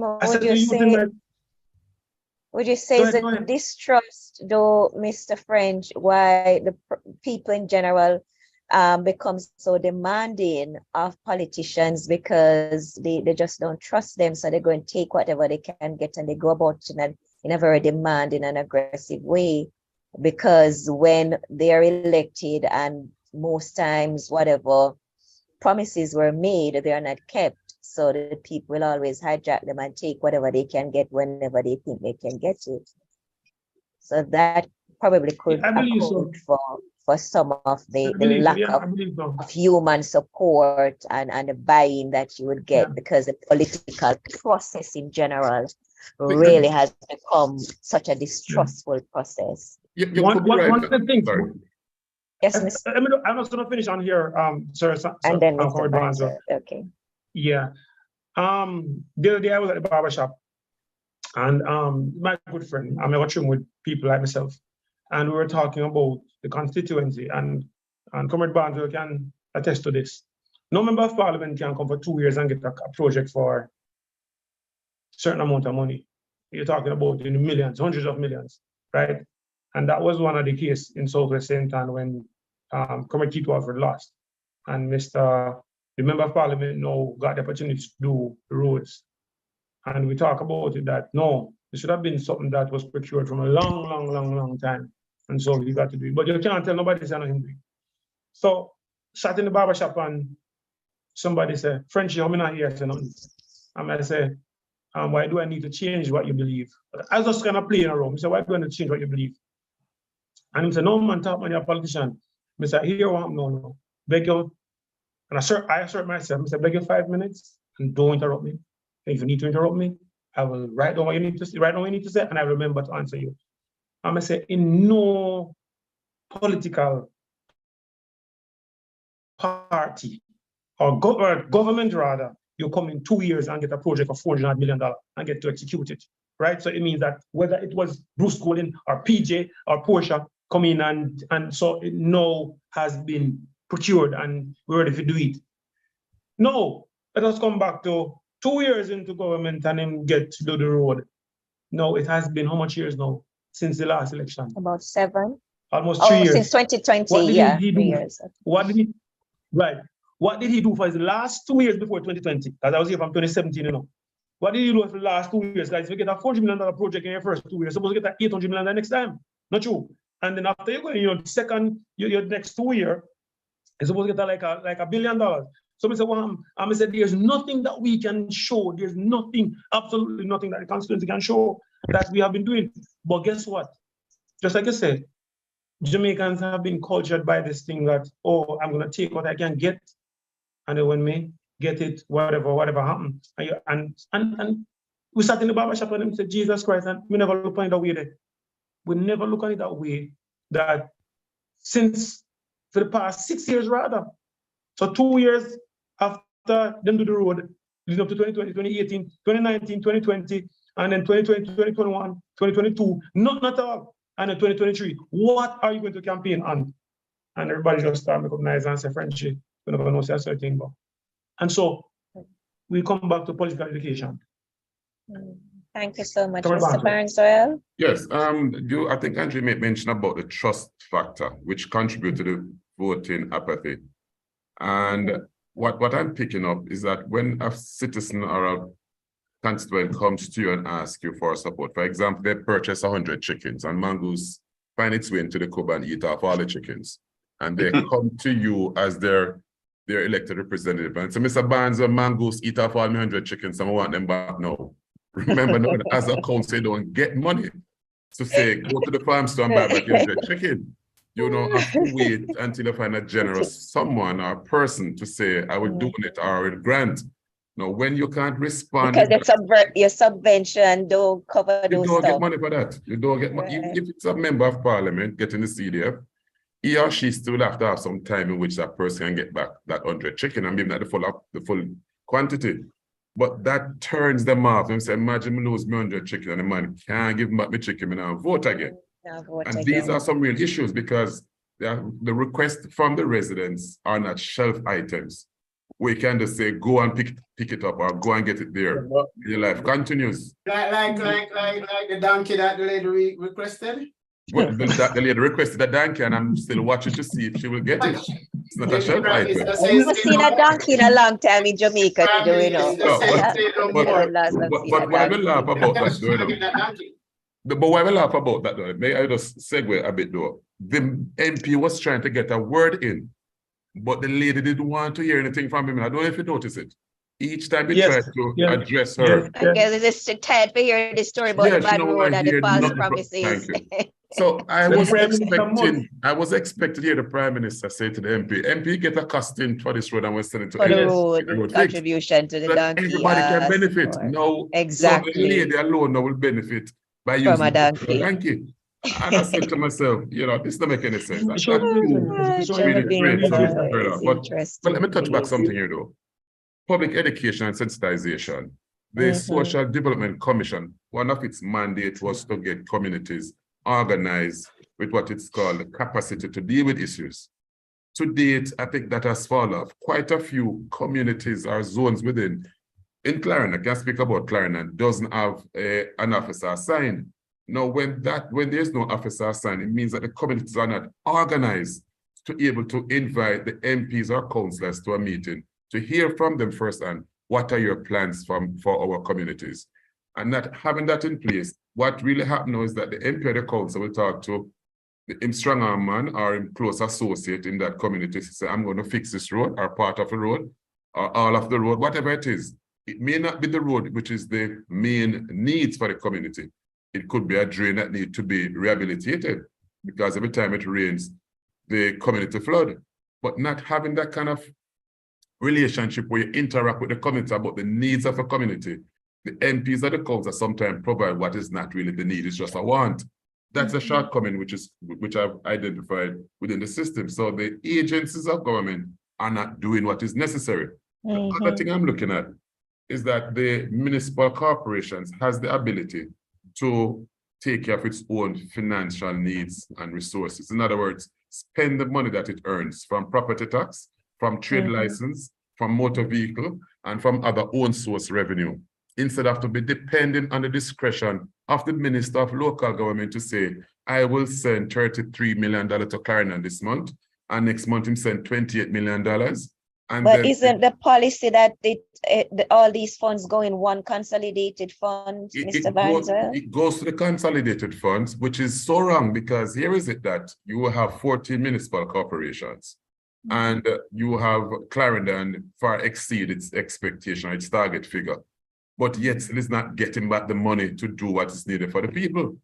S4: Would you say is the distrust, though, Mr. French, why the people in general becomes so demanding of politicians because they just don't trust them. So they go and take whatever they can get and they go about it in a very demanding and aggressive way. Because when they are elected and most times whatever promises were made, they are not kept. So the people will always hijack them and take whatever they can get whenever they think they can get it. So that probably could
S8: I believe so.
S4: account for some of the
S8: I believe so.
S4: lack
S8: Yeah, I believe so.
S4: of human support and the buy-in that you would get
S8: Yeah.
S4: because the political process in general really has become such a distrustful process.
S6: You
S8: One
S6: could be right.
S8: of the things.
S6: Sorry.
S4: Yes, Miss,
S8: I'm just gonna finish on here, sir.
S4: and then Mr.
S8: Howard Barnes.
S4: Barnes. Okay.
S8: Yeah. The other day I was at the barber shop, and my good friend, I'm watching with people like myself, and we were talking about the constituency, and Comrade Barnes can attest to this. No member of parliament can come for 2 years and get a project for a certain amount of money. You're talking about in the millions, hundreds of millions, right? And that was one of the cases in Southwest St. Anne when Comrade Keith Walford lost. And the member of parliament now got the opportunity to do the roads. And we talk about it that no, it should have been something that was procured from a long time. And so he got to do it. But you can't tell nobody saying nothing to it. So sat in the barber shop and somebody said, Frenchie, I'm not here to say nothing. And I say, why do I need to change what you believe? I was just kind of playing around. He said, why do I need to change what you believe? And he said, no man, talk man, you're a politician. I said, here what happened? No. Beg you. And I assert myself. I said, beg you 5 minutes and don't interrupt me. And if you need to interrupt me, I will write down what you need to say, and I remember to answer you. I'm gonna say, in no political party or government rather, you come in 2 years and get a project of $400 million and get to execute it, right? So it means that whether it was Bruce Golden or PJ or Portia come in and so it now has been procured and we're ready to do it. No, let us come back to 2 years into government and then get to do the road. No, it has been how much years now since the last election?
S4: About 7.
S8: Almost 3 years.
S4: Since 2020,
S8: What did
S4: yeah,
S8: he
S4: 3
S8: do?
S4: years.
S8: What did he, right? What did he do for his last 2 years before 2020? Because I was here from 2017, you know. What did he do for the last 2 years, guys? If you get a $400 million project in your first 2 years, you're supposed to get that $800 million the next time. Not true. And then after you go in your next 2 year, you're supposed to get like $1 billion. So I said, well, I said, there's nothing that we can show. There's nothing, absolutely nothing that the constituency can show that we have been doing. But guess what? Just like I said, Jamaicans have been cultured by this thing that, oh, I'm going to take what I can get. And then when me get it, whatever happened. And we sat in the barber shop and we said, Jesus Christ, and we never look on it that way there. We never look on it that way, that since for the past 6 years rather. So 2 years after them do the road, leading up to 2020, 2018, 2019, 2020, and then 2020, 2021, 2022, not at all. And then 2023, what are you going to campaign on? And everybody just start making up nice and say, Frenchie, we never know say certain thing about. And so we come back to political education.
S4: Thank you so much,
S8: Comrade
S4: Mr.
S8: Barnes.
S4: Barnes.
S6: Yes, I think Andrew made mention about the trust factor, which contributes to the voting apathy. And what I'm picking up is that when a citizen or a constituent comes to you and asks you for support, for example, they purchase 100 chickens and mongoose find its way into the cupboard and eat off all the chickens. And they come to you as their elected representative. And so, Mr. Barnes, a mongoose eat off all my 100 chickens, and I want them back now. Remember, no, as a council, don't get money to say, go to the farm store and buy back your 100 chicken. You know, have to wait until you find a generous someone or person to say, I will donate or I will grant. Now, when you can't respond,
S4: because your subvention don't cover those
S6: you don't
S4: stuff.
S6: get money for that. You don't get money. Even if it's a member of parliament getting the CDF, he or she still have to have some time in which that person can get back that 100 chicken and maybe not the full quantity. But that turns them off. And say, imagine me lose me 100 chicken and the man can't give me back my chicken and I'll vote again. And these are some real issues because the requests from the residents are not shelf items. We can just say, go and pick it up or go and get it there. Your life continues.
S3: Like the donkey that the lady requested?
S6: Well, the lady requested a donkey and I'm still watching to see if she will get it. It's not a shelf item.
S4: I haven't seen a donkey in a long time in Jamaica, do you know?
S6: No,
S4: When last I've seen a
S6: but why we
S4: donkey?
S6: laugh about that, do you know? But why we laugh about that, though? May I just segue a bit, though? The MP was trying to get a word in, but the lady didn't want to hear anything from him. I don't know if you notice it. Each time he
S8: Yes,
S6: tried to
S8: yes,
S6: address her,
S4: I guess it's just tired to hear the story about the
S6: she
S4: bad
S6: don't
S4: road
S6: want to
S4: and the
S6: hear
S4: false
S6: nothing.
S4: promises.
S6: Thank you. So I
S8: The
S6: was
S8: Prime Minister
S6: expecting to hear the Prime Minister say to the MP, get a costume for this road and we're sending to
S4: For the
S8: Yes.
S4: road,
S6: road fixed,
S4: contribution to the
S6: so that
S4: donkey.
S6: everybody can benefit.
S4: support.
S6: No,
S4: Exactly.
S6: some lady alone now will benefit by
S4: From
S6: using
S4: a donkey.
S6: donkey. And I said to myself, this doesn't make any sense.
S8: It
S6: That's
S8: shows
S6: too
S8: business.
S4: Ah,
S6: really great to
S4: Jamaica
S6: be
S4: is
S6: but
S4: interesting.
S6: let me touch back
S4: indeed.
S6: something here, though. Public education and sensitization. The Social Development Commission, one of its mandate was to get communities organized with what it's called the capacity to deal with issues. To date, I think that has fallen off. Quite a few communities or zones within. In Clarendon, I can speak about Clarendon, doesn't have an officer assigned. Now, when there's no officer assigned, it means that the communities are not organized to be able to invite the MPs or councillors to a meeting to hear from them firsthand. What are your plans for our communities? And not having that in place, what really happened now is that the MP or the council will talk to the strong arm man or him close associate in that community to say, I'm going to fix this road or part of the road or all of the road, whatever it is. It may not be the road, which is the main needs for the community. It could be a drain that needs to be rehabilitated because every time it rains, the community flood. But not having that kind of relationship where you interact with the community about the needs of a community. The MPs of the council sometimes provide what is not really the need, it's just a want. That's a shortcoming which I've identified within the system. So the agencies of government are not doing what is necessary. The other thing I'm looking at is that the municipal corporations has the ability to take care of its own financial needs and resources. In other words, spend the money that it earns from property tax, from trade license, from motor vehicle, and from other own source revenue, instead of to be dependent on the discretion of the Minister of Local Government to say, I will send $33 million to Clarendon this month, and next month him send $28 million. And
S4: But
S6: then,
S4: isn't the policy that all these funds go in one consolidated fund, Mr. Barneswell?
S6: It goes to the consolidated funds, which is so wrong because here is it that you will have 14 municipal corporations and you have Clarendon far exceed its expectation, its target figure, but yet it is not getting back the money to do what is needed for the people.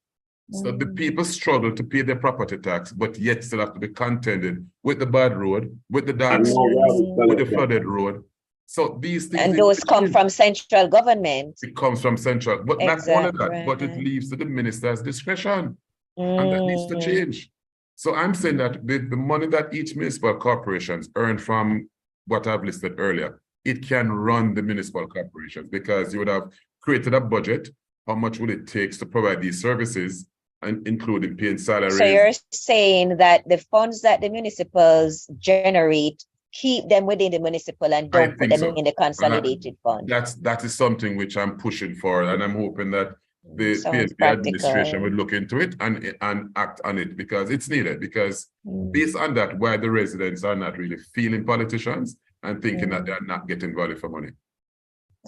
S6: So the people struggle to pay their property tax, but yet still have to be contended with the bad road, with the dark streets, with the flooded road. So these things—
S4: And those come from central government.
S6: It comes from central, but not only that, but it leaves to the minister's discretion. And that needs to change. So I'm saying that the money that each municipal corporations earn from what I've listed earlier, it can run the municipal corporations because you would have created a budget. How much would it take to provide these services, and including paying salaries?
S4: So you're saying that the funds that the municipals generate, keep them within the municipal and don't put them in the consolidated fund?
S6: That is something which I'm pushing for, and I'm hoping that the
S4: Sounds
S6: PNP administration will look into it and act on it because it's needed. Because based on that, why the residents are not really feeling politicians and thinking that they're not getting value for money.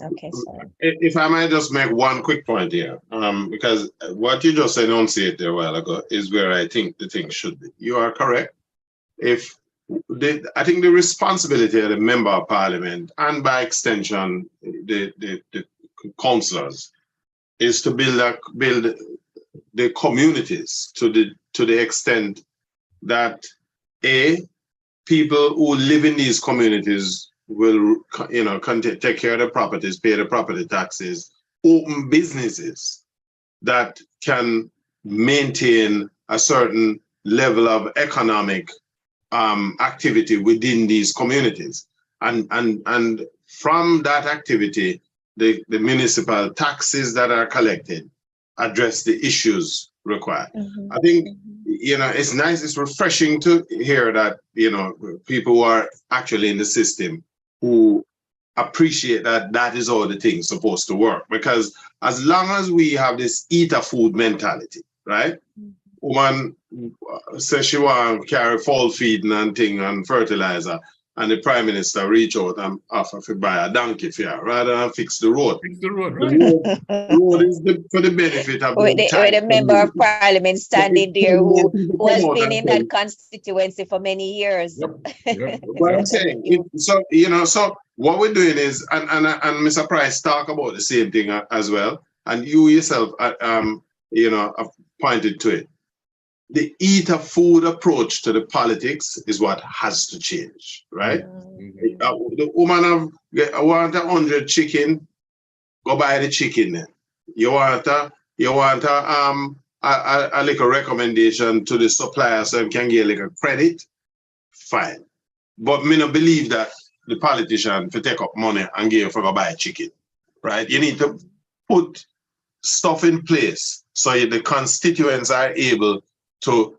S4: Okay, sorry.
S7: If I might just make one quick point here, because what you just enunciated there a while ago is where I think the thing should be. You are correct. I think the responsibility of the member of parliament and by extension the councillors is to build the communities to the extent that people who live in these communities will take care of the properties, pay the property taxes, open businesses that can maintain a certain level of economic activity within these communities, and from that activity, the municipal taxes that are collected address the issues required. I think it's nice, it's refreshing to hear that people who are actually in the system who appreciate that is how the thing's supposed to work, because as long as we have this eat a food mentality, right? Woman says she want carry fall feeding and thing and fertilizer, and the Prime Minister reach out and offer to buy a donkey for her rather than fix the road.
S6: Fix the road,
S7: The
S6: right?
S7: road is for the benefit of
S4: With
S7: the
S4: the member of
S7: community.
S4: parliament standing there who has
S7: Come out
S4: been
S7: and
S4: in
S7: tell
S4: that constituency for many years.
S6: Yep, yep,
S7: What I'm
S6: yep.
S7: saying, so what we're doing is, and Mr. Price talk about the same thing as well, and you yourself, have pointed to it. The eat a food approach to the politics is what has to change, right?
S6: Mhm.
S7: The woman want 100 chicken, go buy the chicken then. You want a little recommendation to the supplier so you can get like a credit, fine. But me not believe that the politician to take up money and give you for go buy chicken, right? You need to put stuff in place so the constituents are able to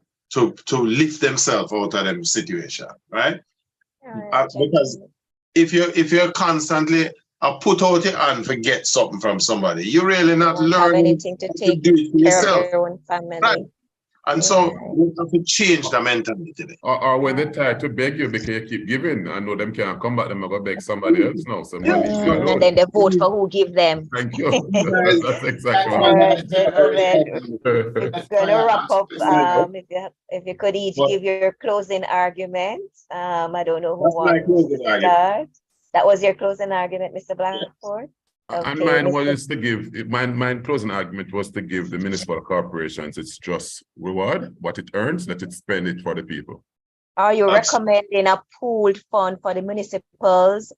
S7: lift themselves out of them situation, right? Because if you're constantly put out your hand to get something from somebody, you're really not
S4: Don't have
S7: learning
S4: anything to
S7: how to
S4: take
S7: do it for
S4: care of
S7: yourself,
S4: your own family.
S7: right? And so we have to change the mentality.
S6: Or when they try to beg you because you keep giving, I know them can't come back, them are going to beg somebody else now. Somebody leave you alone.
S4: And then they vote for who give them.
S6: Thank you. That's exactly
S4: All
S6: what
S4: right, gentlemen, it's going to wrap up.
S7: Right.
S4: If you could each
S7: Well-
S4: give your closing argument. I don't know who
S7: That's my
S4: wants
S7: closing
S4: to
S7: argument.
S4: start. That was your closing argument, Mr. Blackford?
S6: And
S4: Okay,
S6: mine
S4: Mr.
S6: was to give, my closing argument was to give the municipal corporations its just reward, what it earns, let it spend it for the people.
S4: Are you recommending a pooled fund for the municipals,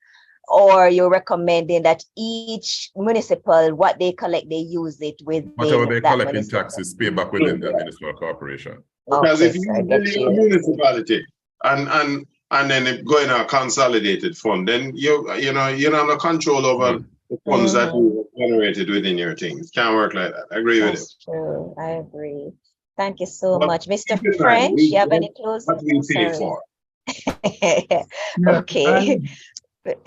S4: or you're recommending that each municipal, what they collect, they use it within
S6: Whatever they
S4: that
S6: collect in
S4: municipal?
S6: taxes, pay back within the municipal corporation.
S7: Because
S4: Okay,
S7: if you
S4: sir, I get
S7: deal
S4: you.
S7: with a municipality and then it go in a consolidated fund, then you don't have no control over the funds that you generated within your things. Can't work like that. I agree with it.
S4: That's true. I agree. Thank you so
S7: But
S4: much. Mr.
S7: keep in mind,
S4: French, you have any
S7: what
S4: closing?
S7: we pay
S4: Sorry.
S7: for.
S4: Okay.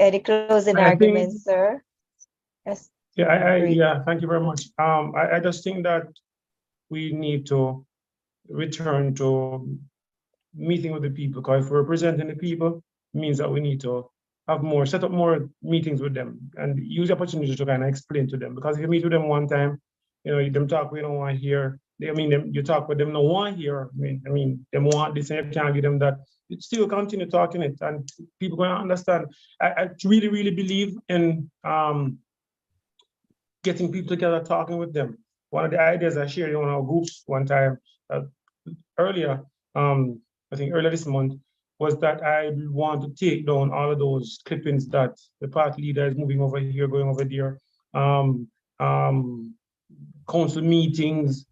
S4: Any closing
S8: I think-
S4: arguments, sir? Yes.
S8: Yeah, thank you very much. I just think that we need to return to meeting with the people, because if we're representing the people, it means that we need to set up more meetings with them and use the opportunity to kind of explain to them. Because if you meet with them one time, them talk, we don't want to hear. You talk with them, no one hear. I mean, them want this and you can't give them that. You still continue talking it, and people going to understand. I really, really believe in getting people together, talking with them. One of the ideas I shared in one of our groups one time earlier, I think earlier this month, was that I want to take down all of those clippings that the party leader is moving over here, going over there, council meetings,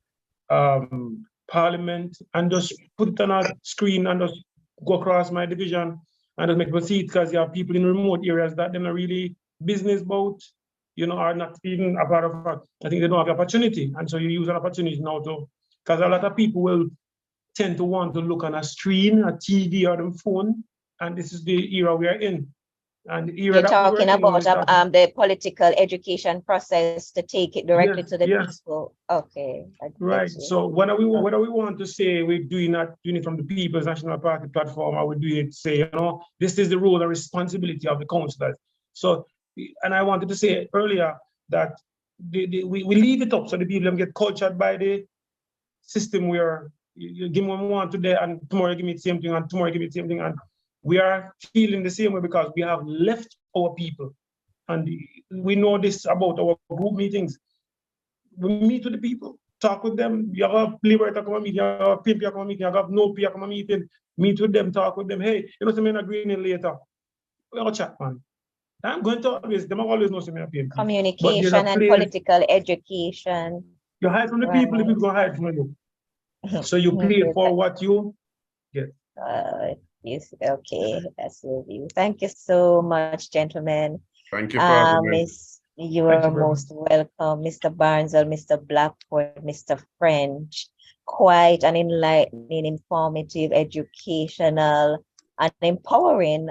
S8: parliament, and just put it on a screen and just go across my division and just make people see it, because you have people in remote areas that they're not really business about, are not even a part of it. I think they don't have the opportunity. And so you use an opportunity now because a lot of people will tend to want to look on a screen, a TV, or the phone, and this is the era we are in. And the era
S4: You're
S8: that we were
S4: talking
S8: in
S4: about
S8: was that-
S4: the political education process to take it directly to the
S8: yes.
S4: people. Okay. I get
S8: Right.
S4: you.
S8: So whether we want to say we're doing it from the People's National Party platform, or we're doing it to say, this is the role and responsibility of the councillors. So, and I wanted to say earlier that we leave it up so the people get cultured by the system where you give me one today and tomorrow you give me the same thing and tomorrow you give me the same thing, and we are feeling the same way because we have left our people, and we know this about our group meetings. We meet with the people, talk with them. You have Liberator come and meet, you have PMP come and meet, you have No P come and meet with them, talk with them. Hey, something agreeing later. We have a chat, man. I'm going to them always know something PMP.
S4: Communication and political education.
S8: You hide from the people, the people gonna hide from you. So you pay for what you get.
S4: Yes, okay, that's your view. Thank you so much, gentlemen.
S6: Thank you for having me.
S4: You are most welcome, Mr. Barnesville, Mr. Blackford, Mr. French. Quite an enlightening, informative, educational, and empowering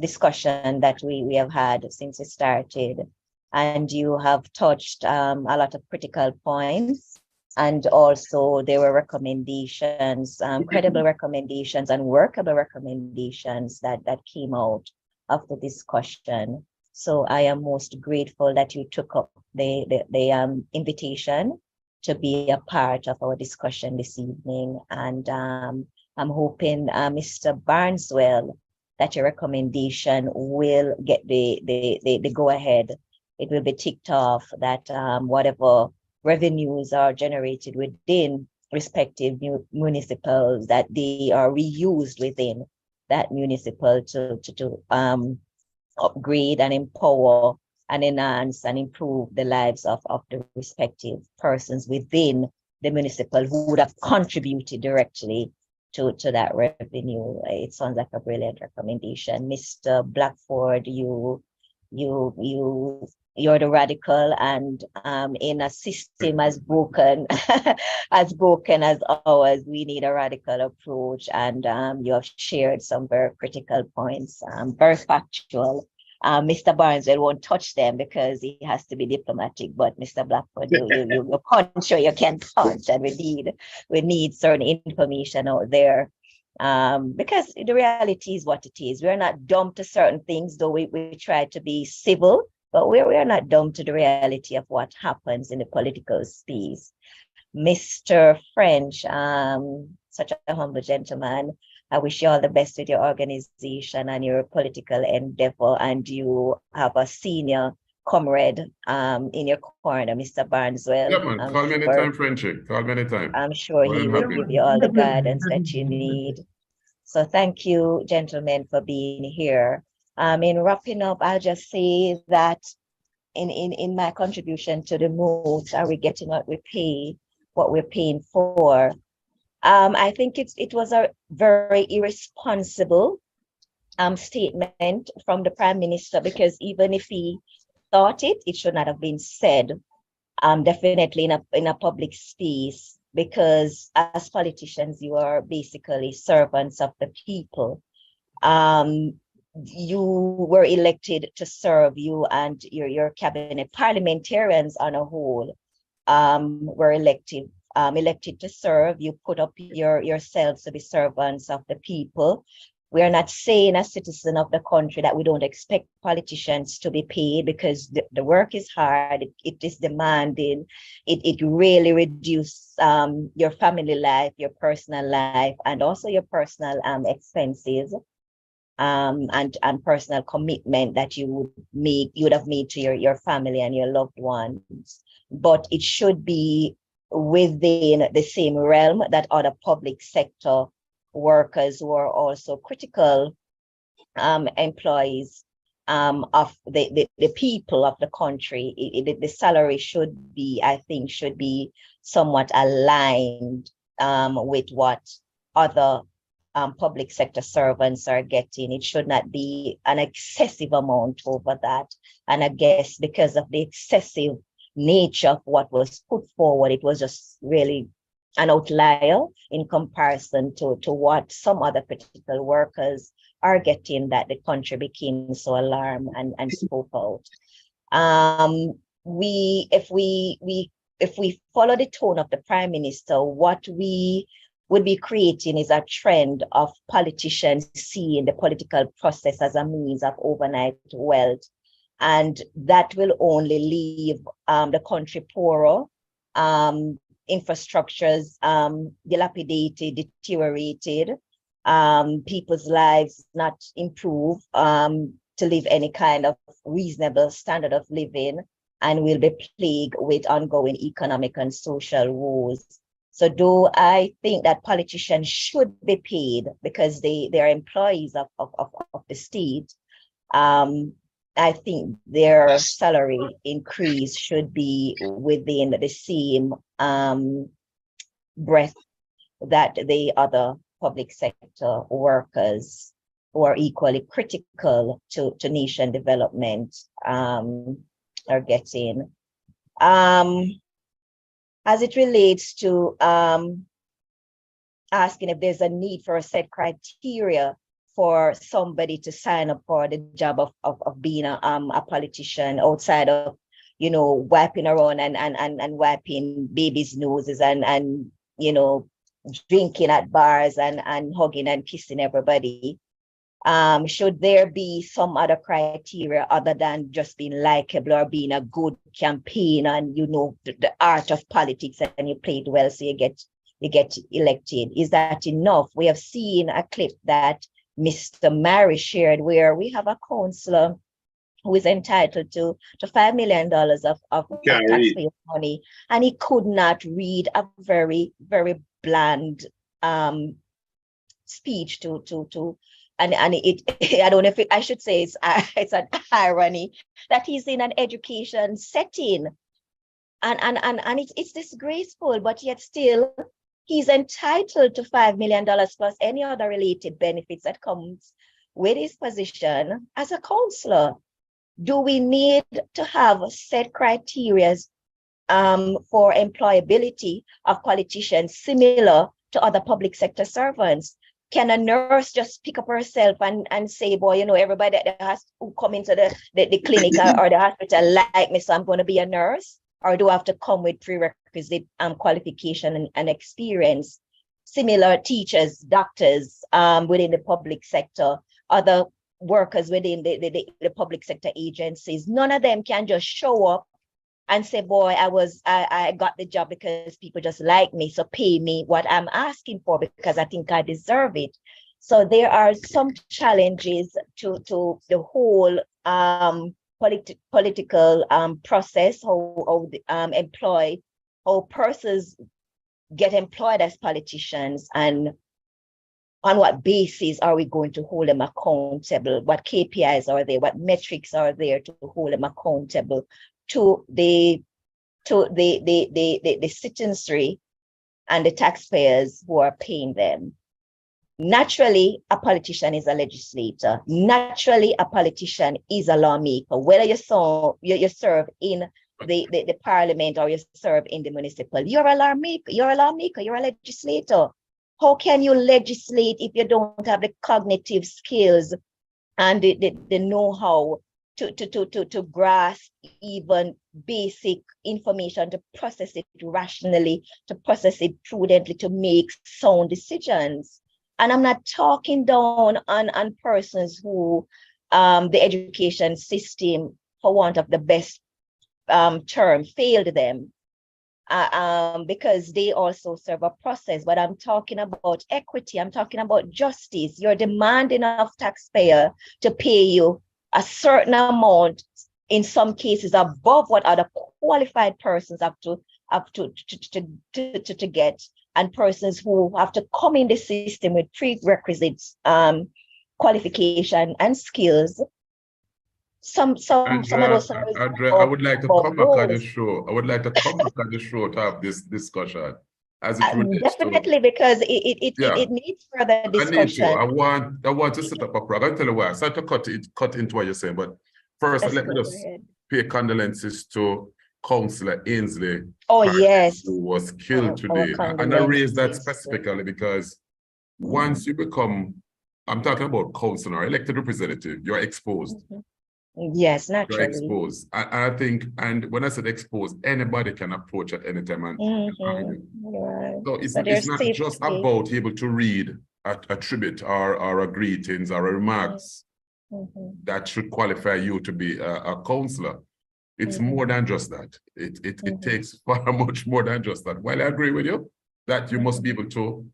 S4: discussion that we have had since it started. And you have touched a lot of critical points And also there were recommendations, credible recommendations and workable recommendations that came out of the discussion. So I am most grateful that you took up the invitation to be a part of our discussion this evening. And I'm hoping, Mr. Barneswell, that your recommendation will get the go ahead. It will be ticked off that whatever revenues are generated within respective municipals, that they are reused within that municipal to upgrade and empower and enhance and improve the lives of the respective persons within the municipal who would have contributed directly to that revenue. It sounds like a brilliant recommendation. Mr. Blackford, you're the radical, and in a system as broken as ours, we need a radical approach. And you have shared some very critical points, very factual. Mr. Barneswell won't touch them because he has to be diplomatic, but Mr. Blackford, you punch or you can punch, and we need certain information out there. Because the reality is what it is. We're not dumb to certain things, though we try to be civil, but we're not dumb to the reality of what happens in the political space. Mr. French, such a humble gentleman, I wish you all the best with your organization and your political endeavor, and you have a senior comrade in your corner, Mr. Barneswell.
S6: Yeah, man, call me anytime, Frenchy. Call me anytime.
S4: I'm sure he will give you all the guidance that you need. So thank you, gentlemen, for being here. In wrapping up, I'll just say that in my contribution to the notes, are we getting what we pay, what we're paying for? I think it was a very irresponsible statement from the Prime Minister, because even if he thought it should not have been said, definitely in a public space, because as politicians, you are basically servants of the people. You were elected to serve, you and your cabinet, parliamentarians on a whole were elected to serve. You put up yourselves to be servants of the people. We are not saying as citizens of the country that we don't expect politicians to be paid, because the work is hard, it is demanding, it really reduces your family life, your personal life, and also your personal expenses and personal commitment that you would have made to your family and your loved ones. But it should be within the same realm that other public sector workers who are also critical employees of the people of the country. The salary should be, I think, somewhat aligned with what other public sector servants are getting. It should not be an excessive amount over that. And I guess because of the excessive nature of what was put forward, it was just really an outlier in comparison to what some other critical workers are getting, that the country became so alarmed and spoke out. If we follow the tone of the Prime Minister, what we would be creating is a trend of politicians seeing the political process as a means of overnight wealth. And that will only leave the country poorer, infrastructures dilapidated, deteriorated, people's lives not improve to live any kind of reasonable standard of living, and will be plagued with ongoing economic and social woes. So though I think that politicians should be paid because they are employees of the state, I think their salary increase should be within the same breadth that the other public sector workers who are equally critical to nation development are getting. As it relates to asking if there's a need for a set criteria for somebody to sign up for the job of being a politician outside of you know, wiping around and wiping babies' noses and you know, drinking at bars and hugging and kissing everybody. Should there be some other criteria other than just being likable or being a good campaign and, you know, the art of politics and you played well, so you get elected? Is that enough? We have seen a clip that Mr. Myrie shared where we have a councillor who is entitled to $5 million of taxpayer money, and he could not read a very, very bland speech to and it I don't know if I should say it's an irony that he's in an education setting, and it's disgraceful, but yet still he's entitled to $5 million plus any other related benefits that comes with his position as a councillor. Do we need to have set criteria for employability of politicians similar to other public sector servants? Can a nurse just pick up herself and say, boy, you know, everybody that has who come into the clinic or the hospital like me, so I'm going to be a nurse? Or do I have to come with prerequisite qualification and experience? Similar teachers, doctors within the public sector, other workers within the public sector agencies, none of them can just show up and say, boy, I got the job because people just like me, so pay me what I'm asking for because I think I deserve it. So there are some challenges to the whole political process, how persons get employed as politicians, and on what basis are we going to hold them accountable? What KPIs are there? What metrics are there to hold them accountable to the citizenry and the taxpayers who are paying them? Naturally, a politician is a legislator. Naturally, a politician is a lawmaker. Whether you serve in the parliament or you serve in the municipal, you're a lawmaker, you're a legislator. How can you legislate if you don't have the cognitive skills and the know-how to grasp even basic information, to process it rationally, to process it prudently, to make sound decisions? And I'm not talking down on persons who the education system, for want of the best term, failed them. Because they also serve a process, but I'm talking about equity. I'm talking about justice. You're demanding of taxpayer to pay you a certain amount, in some cases above what other qualified persons have to get, and persons who have to come in the system with prerequisites, qualification and skills. Some of those.
S6: Andrea, I would like to come back on the show. I would like to come back on the show to have this discussion as it relates
S4: definitely, because it needs further discussion.
S6: I want to set up a program. I'll tell you why. I started to cut into what you're saying, but first let me just pay condolences to Councillor Ainsley.
S4: Oh, yes.
S6: Who was killed today. And I raise that specifically because once you become, I'm talking about councillor, elected representative, you're exposed.
S4: Yes, naturally.
S6: You're exposed. I think, and when I said exposed, anybody can approach at any time and
S4: Right.
S6: so it's not just about able to read a tribute or a greetings or a remarks that should qualify you to be a councillor. It's more than just that. It takes far much more than just that. While I agree with you that you must be able to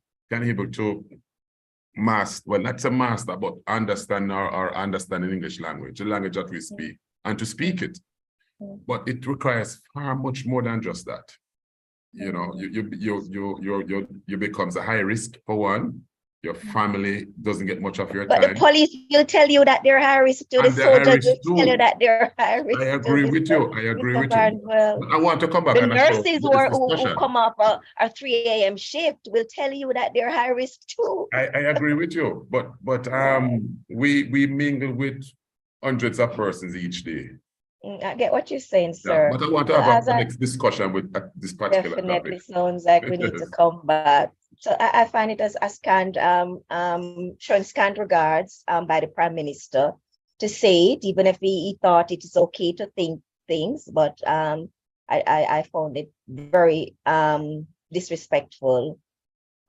S6: master, well, not to master, but understand or understand in English language, the language that we speak, and to speak it. But it requires far much more than just that. You know, you becomes a high risk for one. Your family doesn't get much of your time.
S4: But the police will tell you that they're high risk too. The soldiers will tell you that they're high risk.
S6: I agree with you. I agree with you.
S4: Well,
S6: I want to come back.
S4: The nurses who come off a 3 a.m. shift will tell you that they're high risk too.
S6: I agree with you. But we mingle with hundreds of persons each day.
S4: I get what you're saying, sir.
S6: Yeah, but I want to have a next discussion with this particular
S4: definitely
S6: topic.
S4: Sounds like we need to come back. So I find it as scant, showing scant regards by the Prime Minister to say it, even if he thought it is okay to think things, but I found it very disrespectful.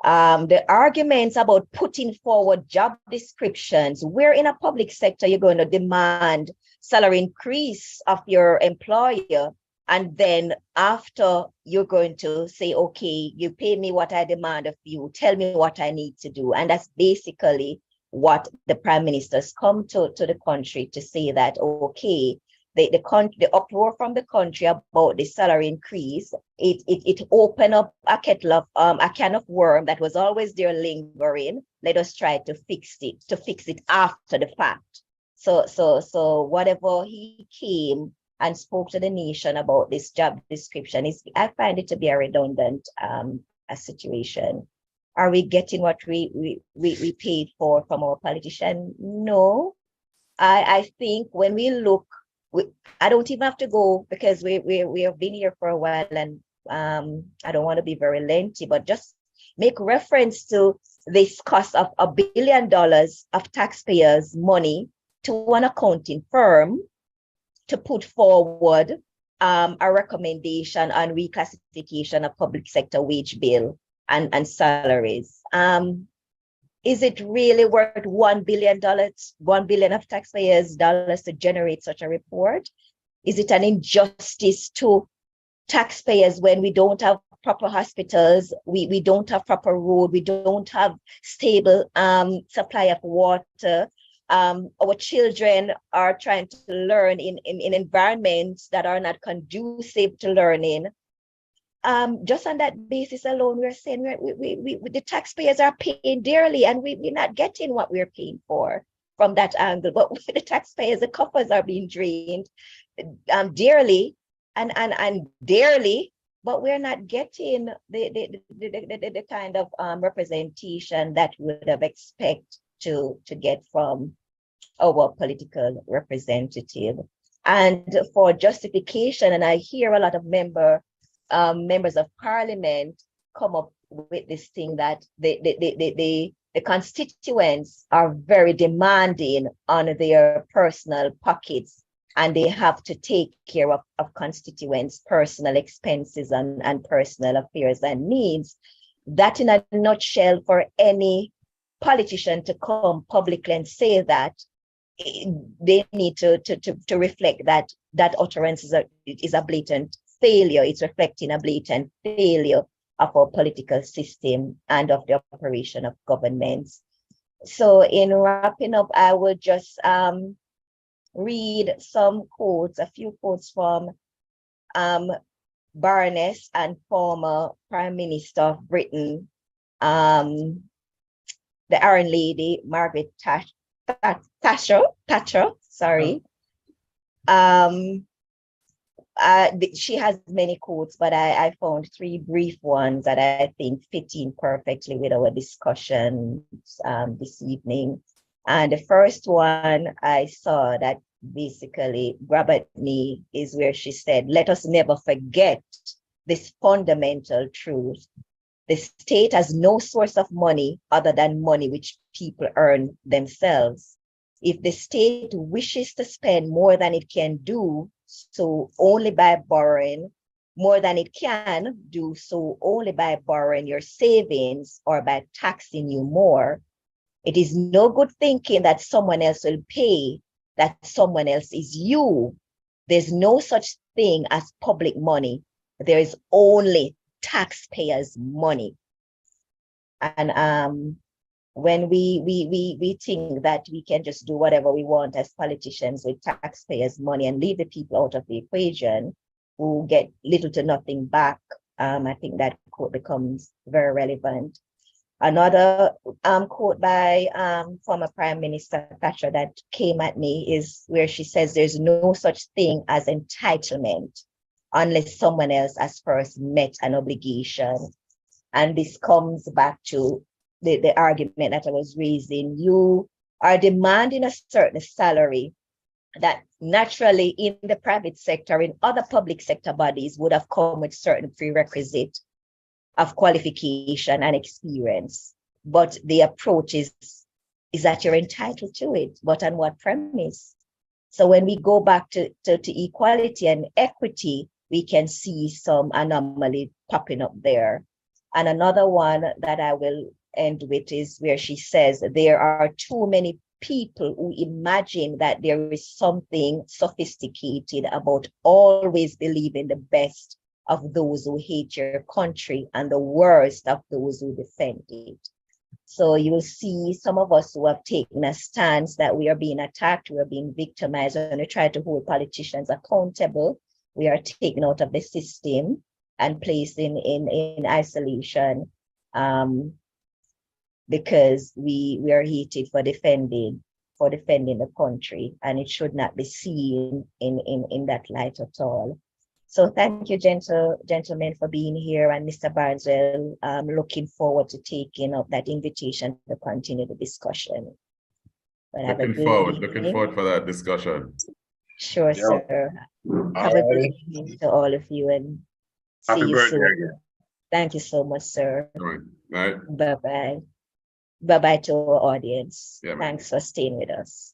S4: The arguments about putting forward job descriptions, where in a public sector you're going to demand salary increase of your employer, and then after you're going to say, okay, you pay me what I demand of you, tell me what I need to do. And that's basically what the prime ministers come to the country to say, that, okay, the uproar from the country about the salary increase, it opened up a can of worm that was always there lingering. Let us try to fix it after the fact. So whatever he came and spoke to the nation about this job description, I find it to be a redundant a situation. Are we getting what we paid for from our politician? No. I think when we look, I don't even have to go, because we have been here for a while, and I don't want to be very lengthy, but just make reference to this cost of $1 billion of taxpayers' money to an accounting firm to put forward a recommendation on reclassification of public sector wage bill and salaries. Is it really worth $1 billion, $1 billion of taxpayers' dollars to generate such a report? Is it an injustice to taxpayers when we don't have proper hospitals, we don't have proper road, we don't have stable supply of water? Our children are trying to learn in environments that are not conducive to learning. Just on that basis alone, we're saying the taxpayers are paying dearly, and we're not getting what we're paying for from that angle. But the taxpayers, the coffers are being drained dearly and dearly, but we're not getting the kind of representation that we would have expected to get from our political representative. And for justification, and I hear a lot of members of parliament come up with this thing that the constituents are very demanding on their personal pockets, and they have to take care of constituents' personal expenses and personal affairs and needs. That, in a nutshell, for any politician to come publicly and say that, they need to reflect that utterance is a blatant failure. It's reflecting a blatant failure of our political system and of the operation of governments. So in wrapping up, I will just read some quotes, a few quotes from Baroness and former Prime Minister of Britain, the Iron Lady, Margaret Thatcher, sorry. She has many quotes, but I found 3 brief ones that I think fit in perfectly with our discussions this evening. And the first one I saw that basically grabbed at me is where she said, "Let us never forget this fundamental truth. The state has no source of money other than money which people earn themselves. If the state wishes to spend more than it can do so only by borrowing, more than it can do so only by borrowing your savings or by taxing you more, it is no good thinking that someone else will pay, that someone else is you. There's no such thing as public money. There is only taxpayers' money." And when we think that we can just do whatever we want as politicians with taxpayers' money and leave the people out of the equation who get little to nothing back, I think that quote becomes very relevant. Another quote by former Prime Minister Thatcher that came at me is where she says, "There's no such thing as entitlement unless someone else has first met an obligation." And this comes back to the argument that I was raising. You are demanding a certain salary that naturally in the private sector, in other public sector bodies, would have come with certain prerequisite of qualification and experience. But the approach is that you're entitled to it, but on what premise? So when we go back to equality and equity, we can see some anomaly popping up there. And another one that I will end with is where she says there are too many people who imagine that there is something sophisticated about always believing the best of those who hate your country and the worst of those who defend it. So you will see some of us who have taken a stance that we are being attacked, we are being victimized, and we try to hold politicians accountable. We are taken out of the system and placed in isolation because we are hated for defending the country, and it should not be seen in that light at all. So thank you, gentlemen, for being here, and Mr. Barneswell, looking forward to taking up that invitation to continue the discussion. But
S6: looking forward for that discussion.
S4: Sure,
S7: Yeah.
S4: sir. Have a good evening to all of you, and
S7: Happy
S4: see you
S7: birthday
S4: soon.
S7: again.
S4: Thank you so much, sir.
S6: All right.
S4: Bye-bye. Bye-bye to our audience.
S6: Yeah, man.
S4: Thanks for staying with us.